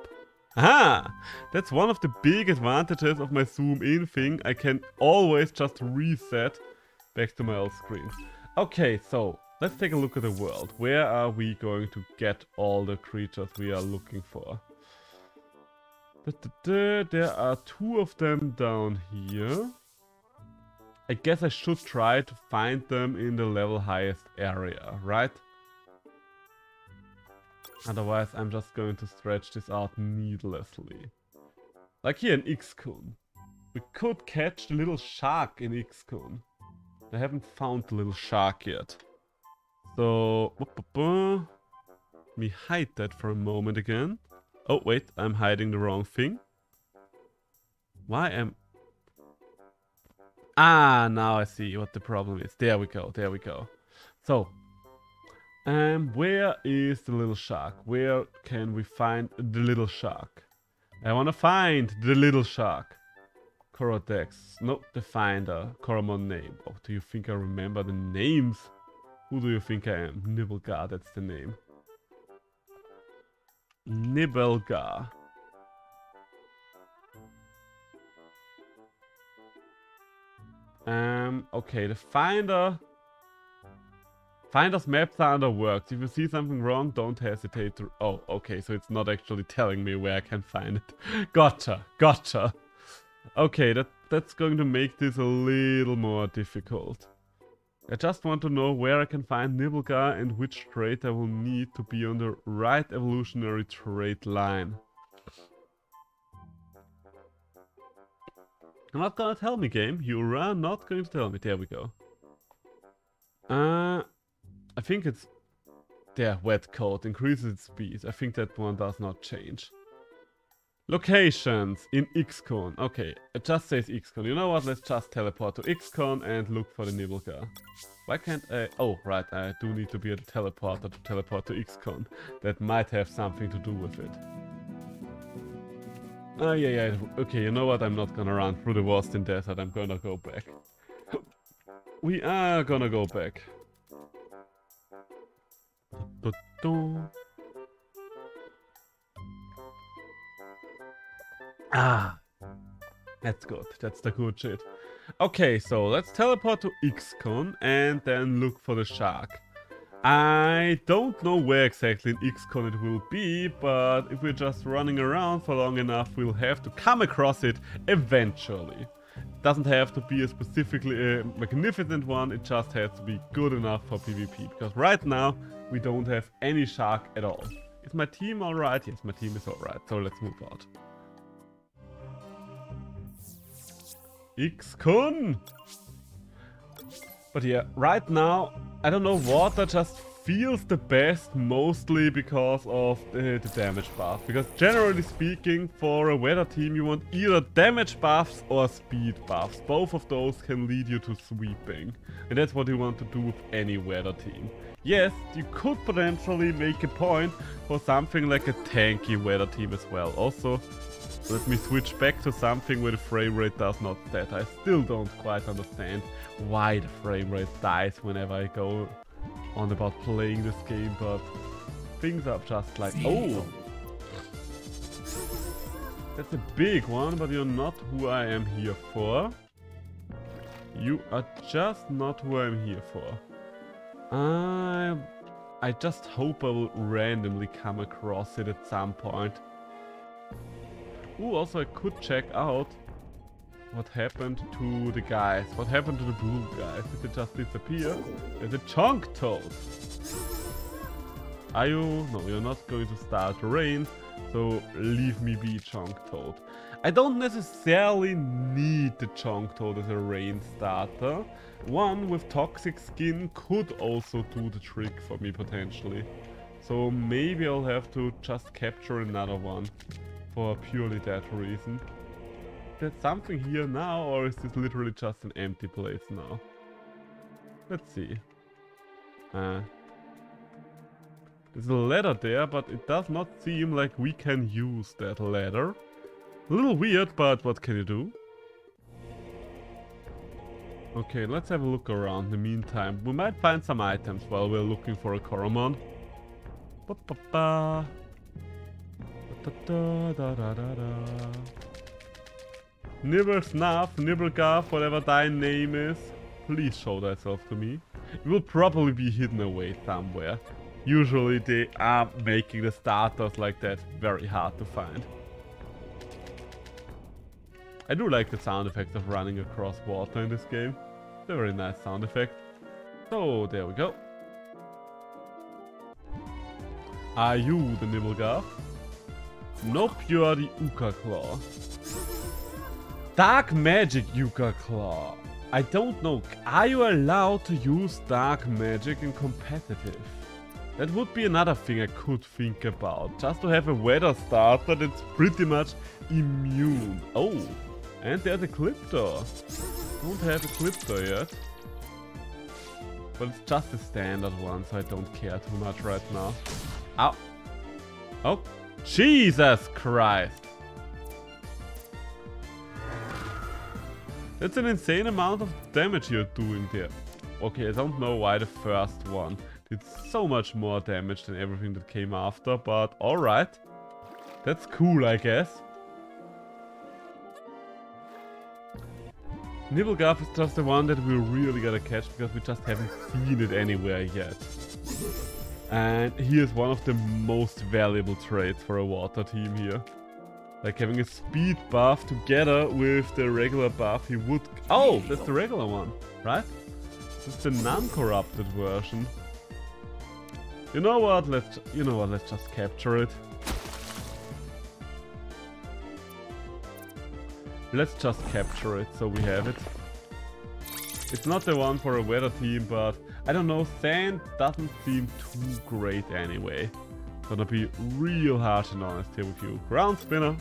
Aha! That's one of the big advantages of my zoom in thing. I can always just reset back to my old screen. Okay, so let's take a look at the world. Where are we going to get all the creatures we are looking for? There are 2 of them down here. I guess I should try to find them in the level highest area, right? Otherwise, I'm just going to stretch this out needlessly. Like here in Ixkun. We could catch the little shark in Ixkun. I haven't found the little shark yet. So, let me hide that for a moment again. Oh, wait, I'm hiding the wrong thing. Why am... Ah, now I see what the problem is. There we go, there we go. So, where is the little shark? Where can we find the little shark? I want to find the little shark. Corodex. No, the finder. Coromon name. Oh, do you think I remember the names? Who do you think I am? Nibelgar, that's the name. Nibelgar. Okay, the finder Finder's maps are underworked. If you see something wrong, don't hesitate to... Oh, okay, so it's not actually telling me where I can find it. Gotcha, gotcha. Okay, that's going to make this a little more difficult. I just want to know where I can find Nibelgar and which trait I will need to be on the right evolutionary trait line. You're not gonna tell me, game. You are not going to tell me. There we go. I think it's... There, wet coat. Increases its speed. I think that one does not change. Locations in XCon. Okay, it just says XCon. You know what? Let's just teleport to XCon and look for the Nibelgar. Why can't I... Oh, right. I do need to be at a teleporter to teleport to XCon. That might have something to do with it. Oh, yeah. Okay, you know what? I'm not gonna run through the Worstin Desert. I'm gonna go back. We are gonna go back. Ah, that's good. That's the good shit. Okay, so let's teleport to XCon and then look for the shark. I don't know where exactly in XCon it will be, but if we're just running around for long enough, we'll have to come across it eventually. It doesn't have to be a specifically magnificent one, it just has to be good enough for PvP, because right now we don't have any shark at all. Is my team alright? Yes, my team is alright, so let's move out. XCon! But yeah, right now, I don't know, water just feels the best, mostly because of the damage buff. Because generally speaking, for a weather team, you want either damage buffs or speed buffs. Both of those can lead you to sweeping. And that's what you want to do with any weather team. Yes, you could potentially make a point for something like a tanky weather team as well. Also, let me switch back to something where the frame rate does not stat. I still don't quite understand why the frame rate dies whenever I go on about playing this game, but things are just like... Oh! That's a big one, but you're not who I am here for. You are just not who I'm here for. I just hope I will randomly come across it at some point. Ooh, also I could check out what happened to the guys. What happened to the blue guys? Did they just disappear? There's a chunk toad. Are you? No, you're not going to start rain, so leave me be, chunk toad. I don't necessarily need the chunk toad as a rain starter. One with toxic skin could also do the trick for me potentially. So maybe I'll have to just capture another one. For purely that reason. There's something here now, or is this literally just an empty place now? Let's see. There's a ladder there, but it does not seem like we can use that ladder. A little weird, but what can you do? Okay, let's have a look around in the meantime. We might find some items while we're looking for a Coromon. Ba-ba-ba. Nibble Snuff, Nibblegarf, whatever thy name is, please show thyself to me. It will probably be hidden away somewhere. Usually they are making the starters like that very hard to find. I do like the sound effect of running across water in this game. It's a very nice sound effect. So, there we go. Are you the Nibblegarf? Nope, you are the Uka Claw. Dark Magic Uka Claw. I don't know, are you allowed to use Dark Magic in competitive? That would be another thing I could think about. Just to have a weather starter that's pretty much immune. Oh, and there's a Cliptor. Don't have a Cliptor yet. But it's just a standard one, so I don't care too much right now. Ow. Oh, Jesus Christ. That's an insane amount of damage you're doing there. Okay, I don't know why the first one did so much more damage than everything that came after, but alright. That's cool, I guess. Nibbleguff is just the one that we really gotta catch because we just haven't seen it anywhere yet. And he is one of the most valuable traits for a water team here. Like having a speed buff together with the regular buff, he would... Oh, that's the regular one, right? This is the non-corrupted version. You know what? Let's just capture it. Let's just capture it, so we have it. It's not the one for a weather team, but I don't know, sand doesn't seem too great anyway. Gonna be real harsh and honest here with you. Ground spinner.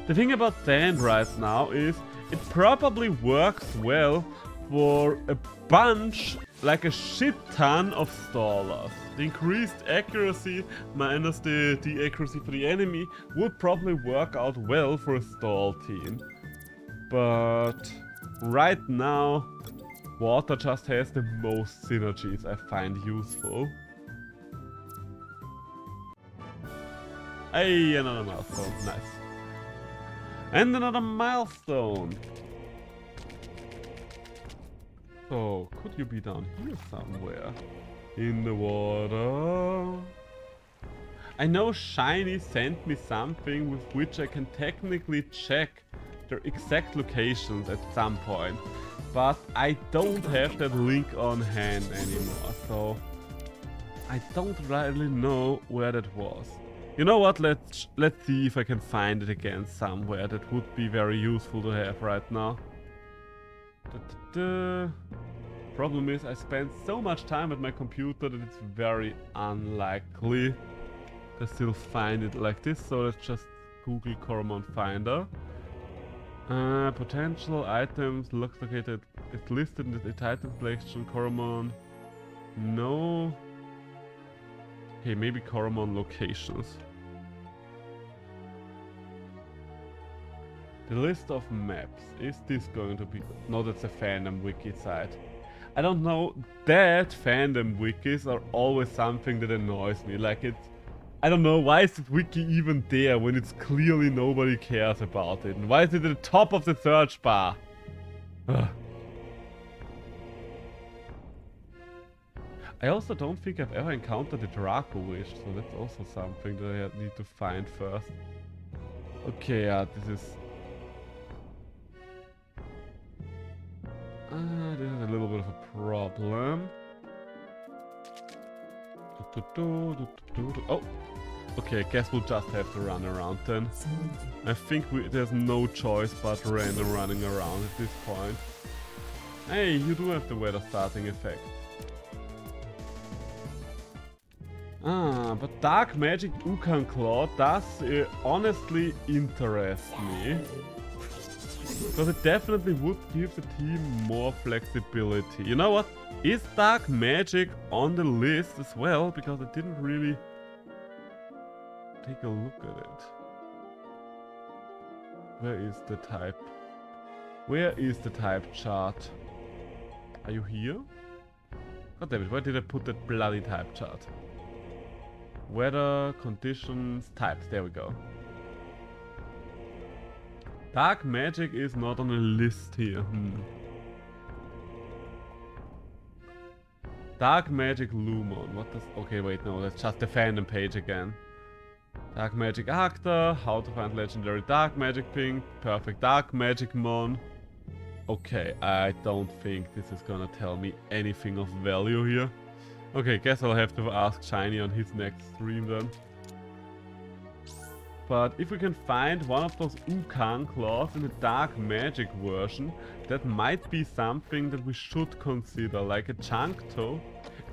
The thing about sand right now is it probably works well for a bunch, like a shit ton of stallers. The increased accuracy minus the accuracy for the enemy would probably work out well for a stall team. But right now, water just has the most synergies I find useful. Hey, another milestone, nice. And another milestone. So, could you be down here somewhere? In the water. I know Shiny sent me something with which I can technically check their exact locations at some point. But I don't have that link on hand anymore, so I don't really know where that was. You know what, let's see if I can find it again somewhere. That would be very useful to have right now. Problem is I spend so much time at my computer that it's very unlikely to still find it like this. So let's just Google Coromon Finder. Potential items located. It's listed in the item selection. Coromon. No. Okay, maybe Coromon locations. The list of maps. Is this going to be... No, that's a fandom wiki site. I don't know. That fandom wikis are always something that annoys me. Like it's... I don't know, why is this wiki even there when it's clearly nobody cares about it? And why is it at the top of the search bar? Ugh. I also don't think I've ever encountered the Draco Wish, so that's also something that I need to find first. Okay, yeah, this is a little bit of a problem. Oh! Okay, I guess we'll just have to run around then. I think there's no choice but random running around at this point. Hey, you do have the weather starting effect. Ah, but Dark Magic Ukan Claw does honestly interest me. Because it definitely would give the team more flexibility. You know what? Is Dark Magic on the list as well? Because I didn't really take a look at it. Where is the type? Where is the type chart? Are you here? God damn it, where did I put that bloody type chart? Weather, conditions, types, there we go. Dark Magic is not on a list here. Dark Magic Lumon, what does... Okay, wait, no, that's just the fandom page again. Dark Magic Actor, how to find legendary Dark Magic Ping, perfect Dark Magic Mon. Okay, I don't think this is gonna tell me anything of value here. Okay, guess I'll have to ask Shiny on his next stream then. But if we can find one of those Ukan claws in the Dark Magic version, that might be something that we should consider, like a Chunkto.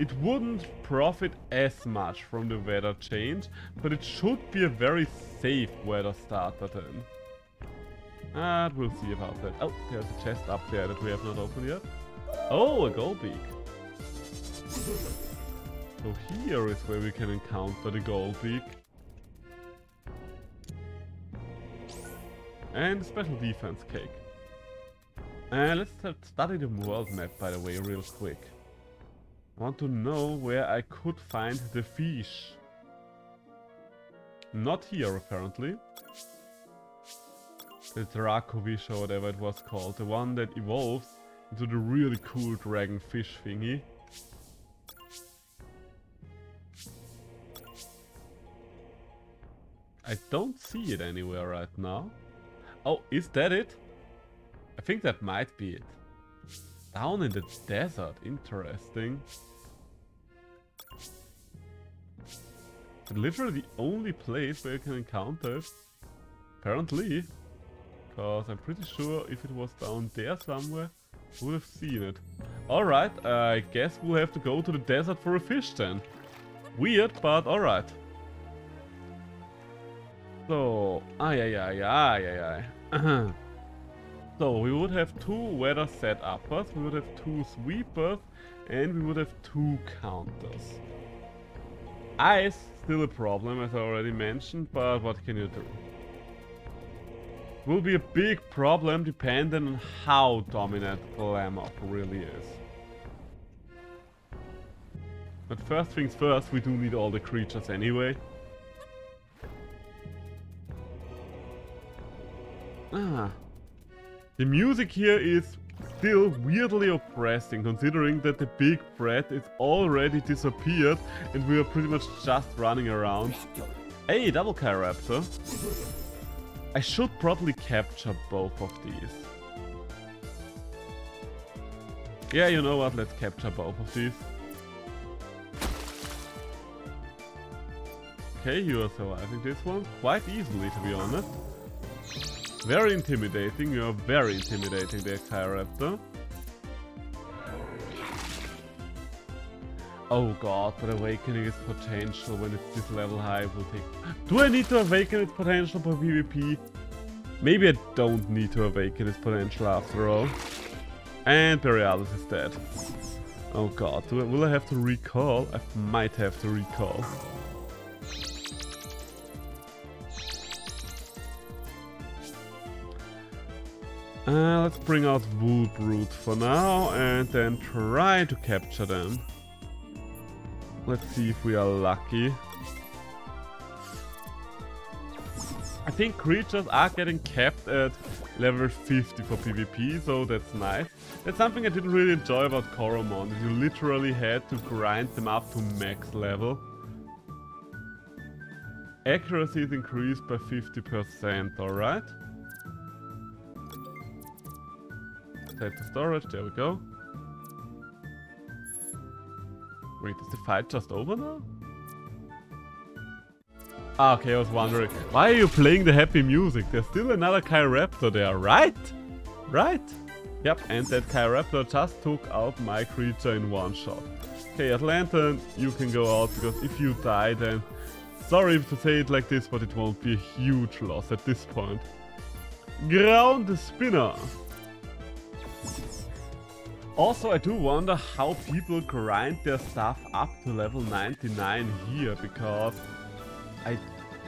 It wouldn't profit as much from the weather change, but it should be a very safe weather starter then. And we'll see about that. Oh, there's a chest up there that we have not opened yet. Oh, a Goldbeak. So here is where we can encounter the Goldbeak. And special defense cake. And let's study the world map, by the way, real quick. I want to know where I could find the fish. Not here, apparently. The Dracovish or whatever it was called. The one that evolves into the really cool dragonfish thingy. I don't see it anywhere right now. Oh, is that it? I think that might be it. Down in the desert, interesting. Literally the only place where you can encounter it. Apparently. Because I'm pretty sure if it was down there somewhere, I would have seen it. Alright, I guess we'll have to go to the desert for a fish then. Weird, but alright. So, so we would have 2 weather set uppers, we would have 2 sweepers, and we would have 2 counters. Ice, still a problem as I already mentioned, but what can you do? Will be a big problem depending on how dominant Glamok really is. But first things first, we do need all the creatures anyway. The music here is still weirdly oppressing, considering that the big threat is already disappeared and we are pretty much just running around. Hey, double Chiraptor. I should probably capture both of these. Yeah, you know what, let's capture both of these. Okay, you are surviving this one quite easily, to be honest. Very intimidating, you are very intimidating there, Chiraptor. Oh god, but awakening its potential when it's this level high will take... Do I need to awaken its potential for PvP? Maybe I don't need to awaken its potential after all. And Borealis is dead. Oh god, will I have to recall? I might have to recall. Let's bring out Woolbrute for now and then try to capture them. Let's see if we are lucky. I think creatures are getting capped at level 50 for PvP, so that's nice. That's something I didn't really enjoy about Coromon. You literally had to grind them up to max level. Accuracy is increased by 50%, alright? Set to storage, there we go. Wait, is the fight just over now? Ah, okay, I was wondering. Why are you playing the happy music? There's still another Chiraptor there, right? Right? Yep, and that Chiraptor just took out my creature in one shot. Okay, Atlanta, you can go out, because if you die then... Sorry to say it like this, but it won't be a huge loss at this point. Ground the Spinner! Also, I do wonder how people grind their stuff up to level 99 here, because I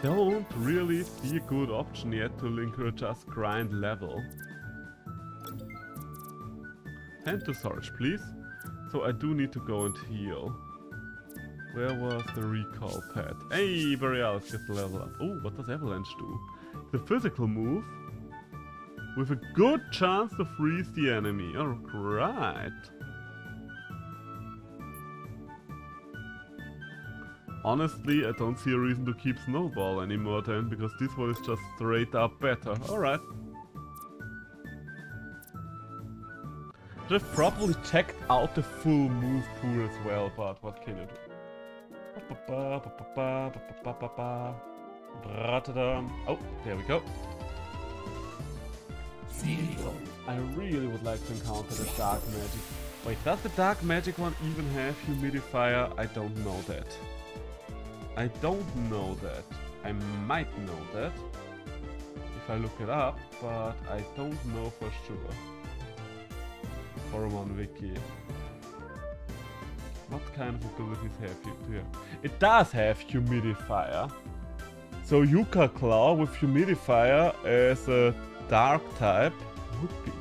don't really see a good option yet to link or just grind level. Hand to storage, please. So I do need to go and heal. Where was the recall pad? Hey, Borealis gets the level up. Oh, what does Avalanche do? The physical move. With a good chance to freeze the enemy. Alright. Honestly, I don't see a reason to keep Snowball anymore then, because this one is just straight up better. Alright. Should have probably checked out the full move pool as well, but what can you do? Oh, there we go. I really would like to encounter the dark magic. Wait, does the dark magic one even have humidifier? I don't know that. I don't know that. I might know that if I look it up, but I don't know for sure. Coromon Wiki. What kind of abilities have you here? It does have humidifier. So Yucca Claw with humidifier as a dark type would be...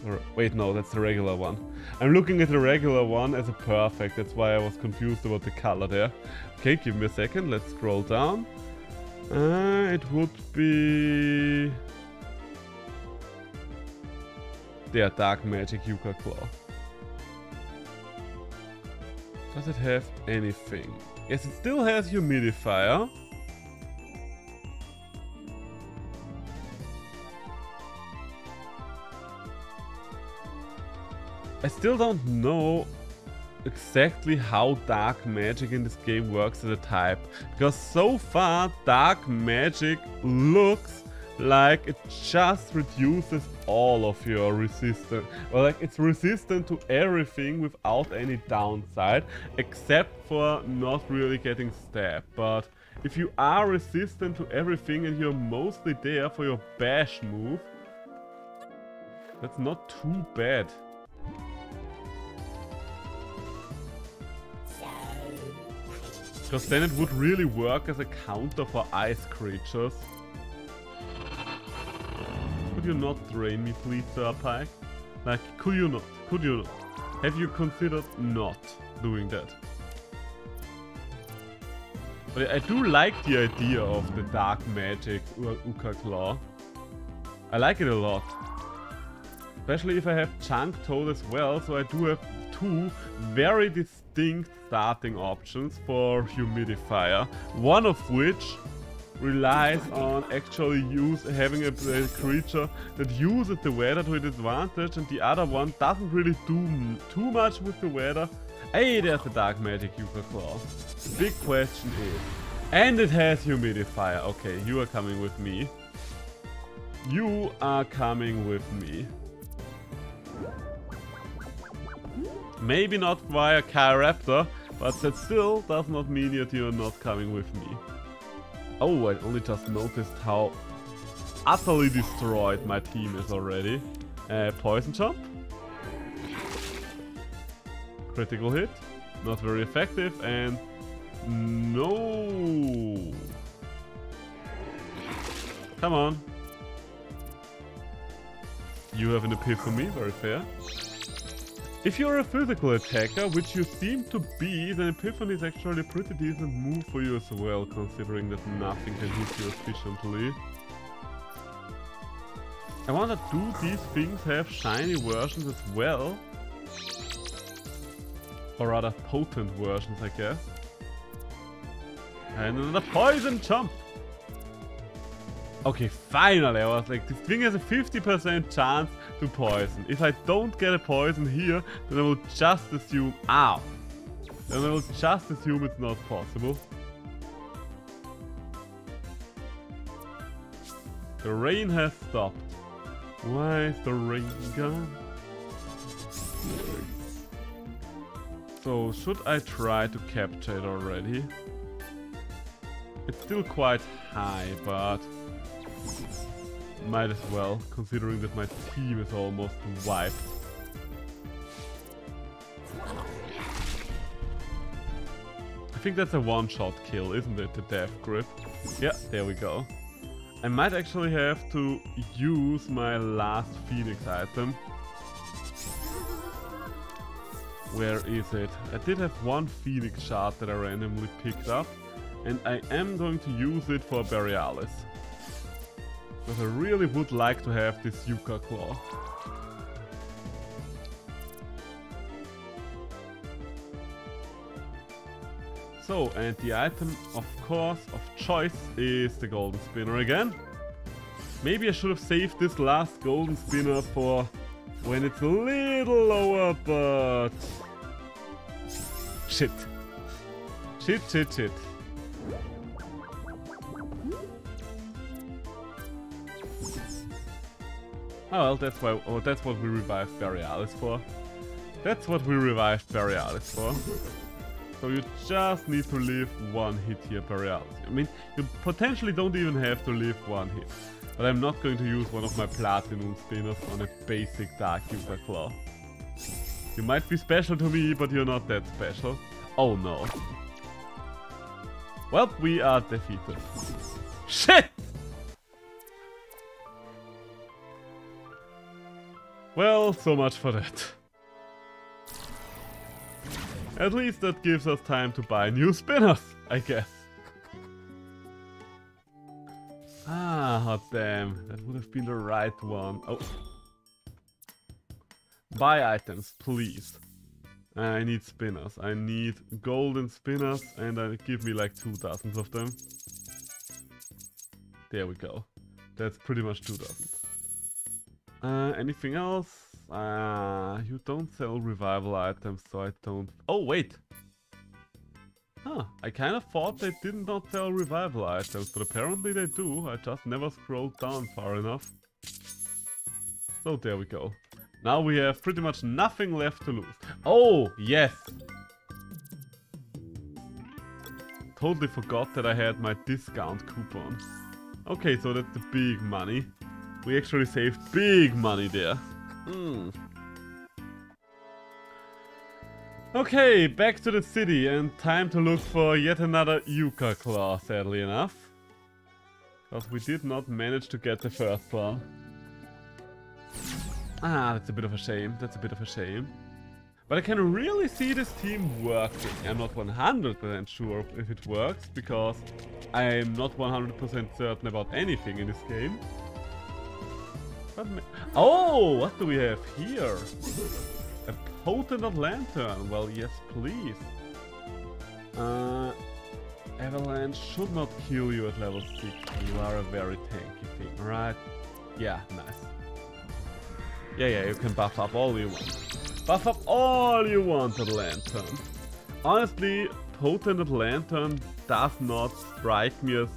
Or, wait, no, that's the regular one. I'm looking at the regular one as a perfect, that's why I was confused about the color there. Okay, give me a second, let's scroll down. It would be... There, Dark Magic Yuka Claw. Does it have anything? Yes, it still has Humidifier. I still don't know exactly how Dark Magic in this game works as a type. Because so far, Dark Magic looks like it just reduces all of your resistance. Well, like it's resistant to everything without any downside, except for not really getting stabbed. But if you are resistant to everything and you're mostly there for your bash move, that's not too bad. Because then it would really work as a counter for ice creatures. Could you not drain me, please, Sir Pike? Like, could you not? Could you not? Have you considered not doing that? But I do like the idea of the Dark Magic Yuka Claw. I like it a lot. Especially if I have Chunk Toad as well, so I do have two very distinct starting options for Humidifier. One of which relies on actually having a creature that uses the weather to its advantage, and the other one doesn't really do too much with the weather. Hey, there's the Dark Magic Yuka Claw. The big question is... And it has Humidifier. Okay, you are coming with me. You are coming with me. Maybe not via Chiraptor, but that still does not mean that you are not coming with me. Oh, I only just noticed how utterly destroyed my team is already. Poison Jump. Critical hit. Not very effective, and... No! Come on. You have an epiphany, very fair. If you're a physical attacker, which you seem to be, then Epiphany is actually a pretty decent move for you as well, considering that nothing can hit you efficiently. I wonder, do these things have shiny versions as well? Or rather, potent versions, I guess. And another Poison Jump! Okay, finally, I was like, this thing has a 50% chance to poison. If I don't get a poison here, then I will just assume... Ow! Then I will just assume it's not possible. The rain has stopped. Why is the rain gone? So, should I try to capture it already? It's still quite high, but... might as well, considering that my team is almost wiped. I think that's a one-shot kill, isn't it? The Death Grip. Yeah, there we go. I might actually have to use my last Phoenix item. Where is it? I did have one Phoenix shard that I randomly picked up, and I am going to use it for Borealis. Because I really would like to have this Yuka Claw. So, and the item, of course, of choice is the Golden Spinner again. Maybe I should have saved this last Golden Spinner for when it's a little lower, but... Shit. Shit, shit, shit. Oh well, that's why. Oh, that's what we revived Borealis for. That's what we revived Borealis for. So you just need to live one hit here, Borealis. I mean, you potentially don't even have to live one hit. But I'm not going to use one of my Platinum Spinners on a basic Dark Yuka Claw. You might be special to me, but you're not that special. Oh no. Well, we are defeated. Shit! Well, so much for that. At least that gives us time to buy new spinners, I guess. Ah, hot damn. That would have been the right one. Oh. Buy items, please. I need spinners. I need golden spinners, and give me like 2 dozens of them. There we go. That's pretty much 2 dozen. Anything else? You don't sell revival items, so I don't... Oh, wait! Huh, I kind of thought they did not sell revival items, but apparently they do. I just never scrolled down far enough. So there we go. Now we have pretty much nothing left to lose. Oh, yes! Totally forgot that I had my discount coupon. Okay, so that's the big money. We actually saved big money there. Okay, back to the city and time to look for yet another Yucca Claw, sadly enough. Because we did not manage to get the first one. Ah, that's a bit of a shame. That's a bit of a shame. But I can really see this team working. I'm not 100% sure if it works, because I'm not 100% certain about anything in this game. But oh, what do we have here? A potent lantern. Well, yes, please. Avalanche should not kill you at level 6. You are a very tanky thing, right? Yeah, nice. Yeah, you can buff up all you want. Buff up all you want at Lantern. Honestly, Potent Lantern does not strike me as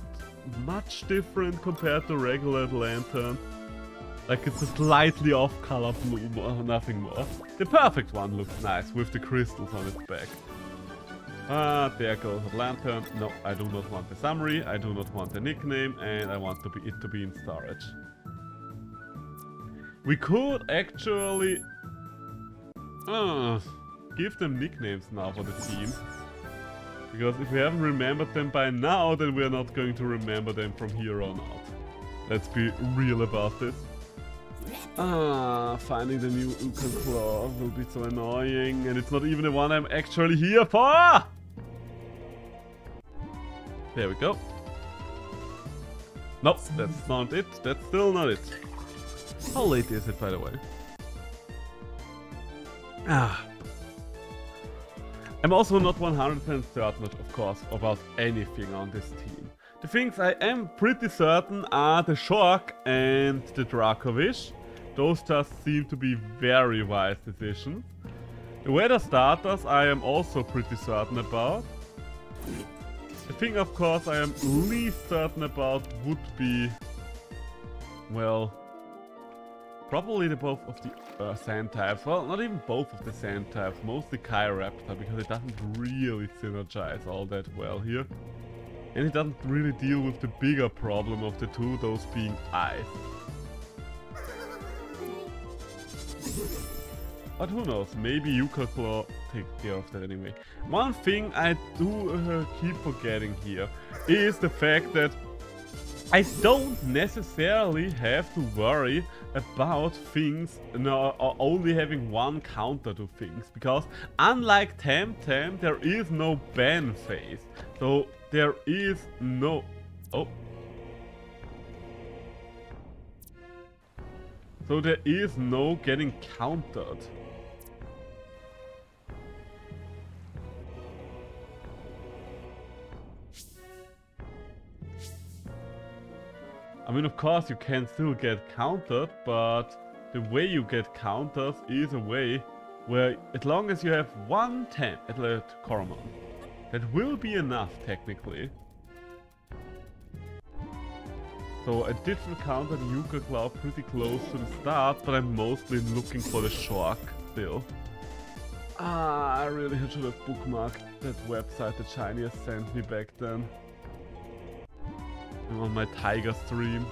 much different compared to regular Lantern. Like, it's a slightly off-color blue, nothing more. The perfect one looks nice with the crystals on its back. Ah, there goes a Lantern. No, I do not want the summary, I do not want the nickname, and I want it to be in storage. We could actually give them nicknames now for the team. Because if we haven't remembered them by now, then we're not going to remember them from here on out. Let's be real about this. Finding the new Yucca Claw will be so annoying, and it's not even the one I'm actually here for! There we go. Nope, that's not it. That's still not it. How late is it, by the way? I'm also not 100% certain, of course, about anything on this team. The things I am pretty certain are the Shark and the Dracovish. Those just seem to be very wise decisions. The weather starters I am also pretty certain about. The thing, of course, I am least certain about would be, well, probably the both of the sand types. Well, not even both of the sand types, mostly Chiraptor, because it doesn't really synergize all that well here. And it doesn't really deal with the bigger problem of the two, those being ice. But who knows, maybe Yucca Claw takes care of that anyway. One thing I do keep forgetting here is the fact that I don't necessarily have to worry about things or only having one counter to things, because unlike Temtem, there is no ban phase. So there is no... Oh. So there is no getting countered. I mean, of course you can still get countered, but the way you get counters is a way where, as long as you have one temp at Coromon, that will be enough technically. So I did encounter the Yucca Claw pretty close to the start, but I'm mostly looking for the Shark still. I really should have bookmarked that website that Shiny has sent me back then. On my Tiger stream.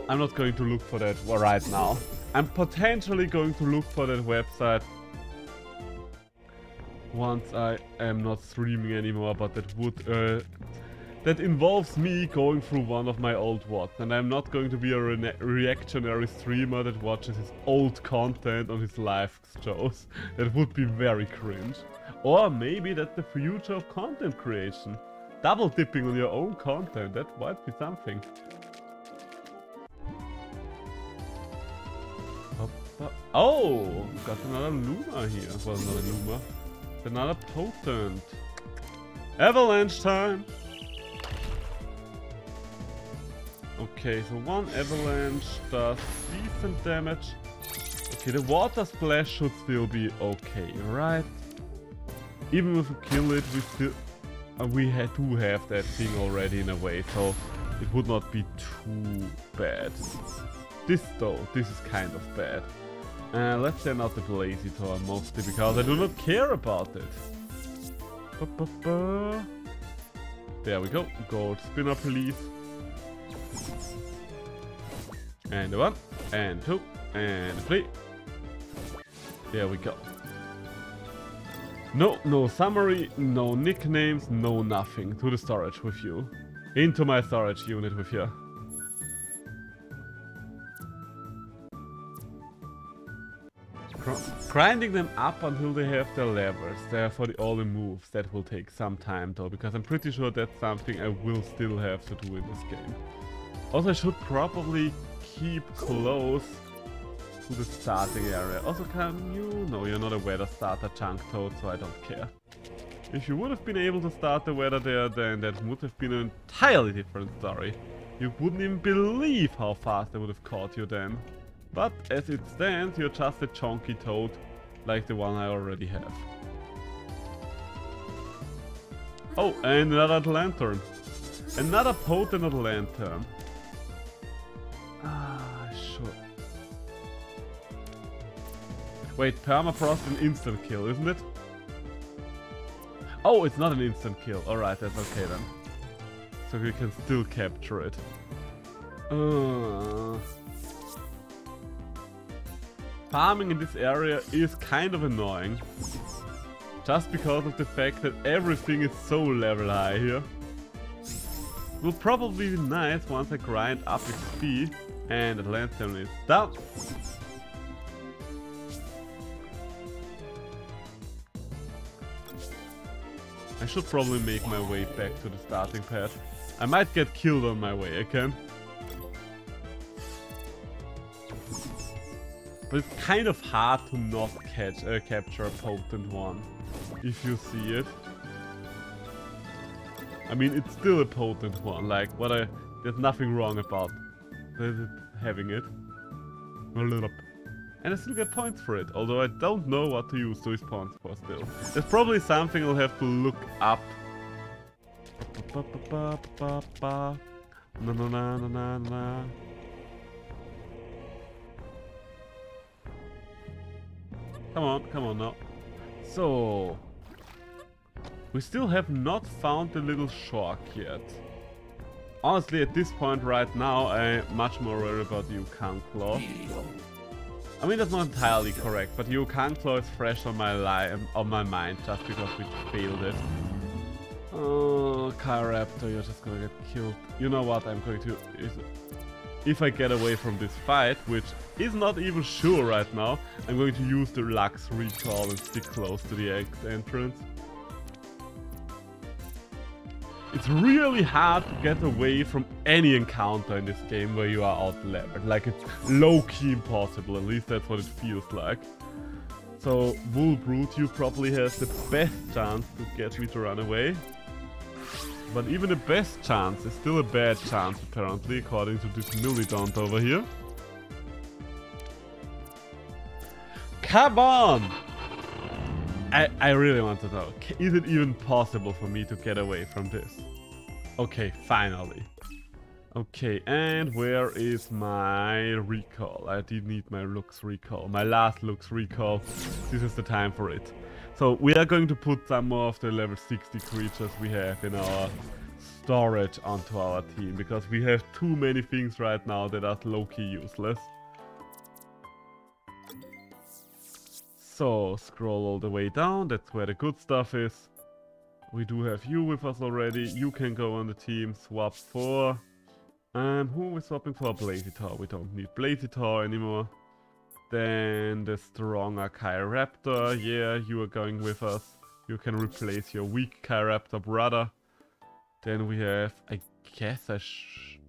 I'm not going to look for that right now. I'm potentially going to look for that website once I am not streaming anymore, but that would that involves me going through one of my old VODs, and I'm not going to be a reactionary streamer that watches his old content on his live shows. That would be very cringe. Or maybe that's the future of content creation. Double dipping on your own content, that might be something. Oh, got another Luma here. Well, not a Luma. Another potent. Avalanche time! Okay, so one avalanche does decent damage. Okay, the water splash should still be okay, right? Even if we kill it, we still... we do have that thing already in a way, so it would not be too bad. This though, this is kind of bad. Let's send out the Blazitor mostly because I do not care about it. There we go. Gold spinner, please. And a 1, and 2, and a 3. There we go. No summary, no nicknames, no nothing. To the storage with you. Into my storage unit with you. Grinding them up until they have their levels. Therefore all the moves. That will take some time though, because I'm pretty sure that's something I will still have to do in this game. Also I should probably keep close to the starting area. Also can you... No, you're not a weather starter, Chunk Toad, so I don't care. If you would have been able to start the weather there, then that would have been an entirely different story. You wouldn't even believe how fast I would have caught you then. But as it stands, you're just a chunky toad, like the one I already have. Oh, and another lantern. Another potent lantern. Ah, sure. Wait, permafrost and instant kill, isn't it? Oh, it's not an instant kill. Alright, that's okay then. So we can still capture it. Farming in this area is kind of annoying. Just because of the fact that everything is so level high here. Will probably be nice once I grind up XP and the lantern is done. I should probably make my way back to the starting pad. I might get killed on my way, again. But it's kind of hard to not capture a potent one, if you see it. I mean, it's still a potent one, like, there's nothing wrong about having it. And I still get points for it, although I don't know what to use those points for still. There's probably something I'll have to look up. Come on now. So... we still have not found the little shark yet. Honestly, at this point right now, I'm much more worried about Yukon Claw. I mean, that's not entirely correct, but Yukon Claw is fresh on my mind just because we failed it. Oh, Raptor, you're just gonna get killed. You know what I'm going to... if I get away from this fight, which is not even sure right now, I'm going to use the Lux Recall and stick close to the entrance. It's really hard to get away from any encounter in this game where you are out-leveled. Like, it's low-key impossible, at least that's what it feels like. So, Wool Brute probably has the best chance to get me to run away. But even the best chance is still a bad chance, apparently, according to this Millidont over here. Come on! I really want to know, is it even possible for me to get away from this? Okay, finally. Okay, and where is my recall? I did need my Lux Recall, my last Lux Recall. This is the time for it. So we are going to put some more of the level 60 creatures we have in our storage onto our team, because we have too many things right now that are low-key useless. So, scroll all the way down, that's where the good stuff is. We do have you with us already, you can go on the team, swap for... who are we swapping for? Blazitor, we don't need Blazitor anymore. Then the stronger Raptor, yeah, you are going with us. You can replace your weak Raptor brother. Then we have, I guess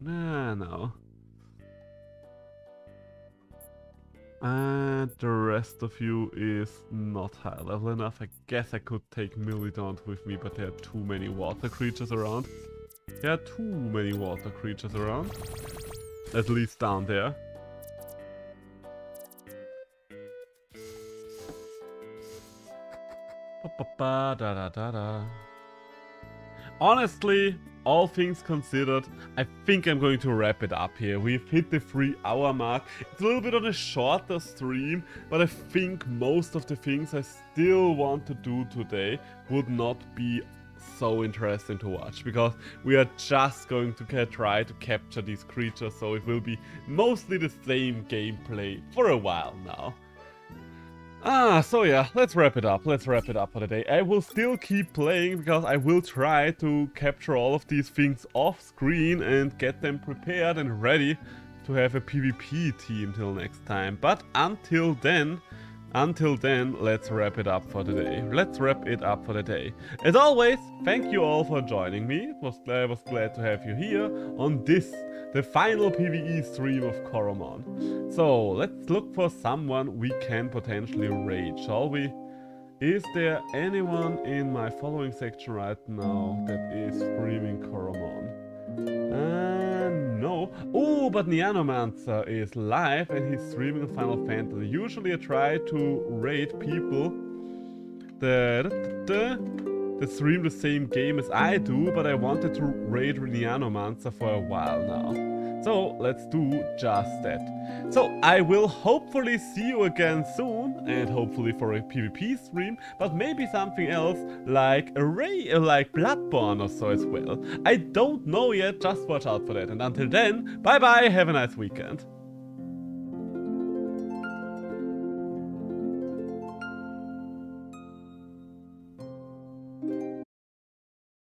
no. And the rest of you is not high level enough. I guess I could take Millidont with me, but there are too many water creatures around. There are too many water creatures around. At least down there. Honestly, all things considered, I think I'm going to wrap it up here. We've hit the 3-hour mark. It's a little bit on a shorter stream, but I think most of the things I still want to do today would not be so interesting to watch, because we are just going to try to capture these creatures, so it will be mostly the same gameplay for a while now. So yeah, let's wrap it up. Let's wrap it up for the day. I will still keep playing because I will try to capture all of these things off screen and get them prepared and ready to have a PvP team till next time. But until then, let's wrap it up for the day. Let's wrap it up for the day. As always, thank you all for joining me. I was glad to have you here on this, the final PvE stream of Coromon. So, let's look for someone we can potentially raid, shall we? Is there anyone in my following section right now that is streaming Coromon? No. Oh, but Neanomancer is live and he's streaming Final Fantasy. Usually I try to raid people that stream the same game as I do, but I wanted to raid Neanomancer for a while now. So let's do just that. So I will hopefully see you again soon, and hopefully for a PvP stream, but maybe something else like like Bloodborne or so as well. I don't know yet, just watch out for that. And until then, bye bye, have a nice weekend.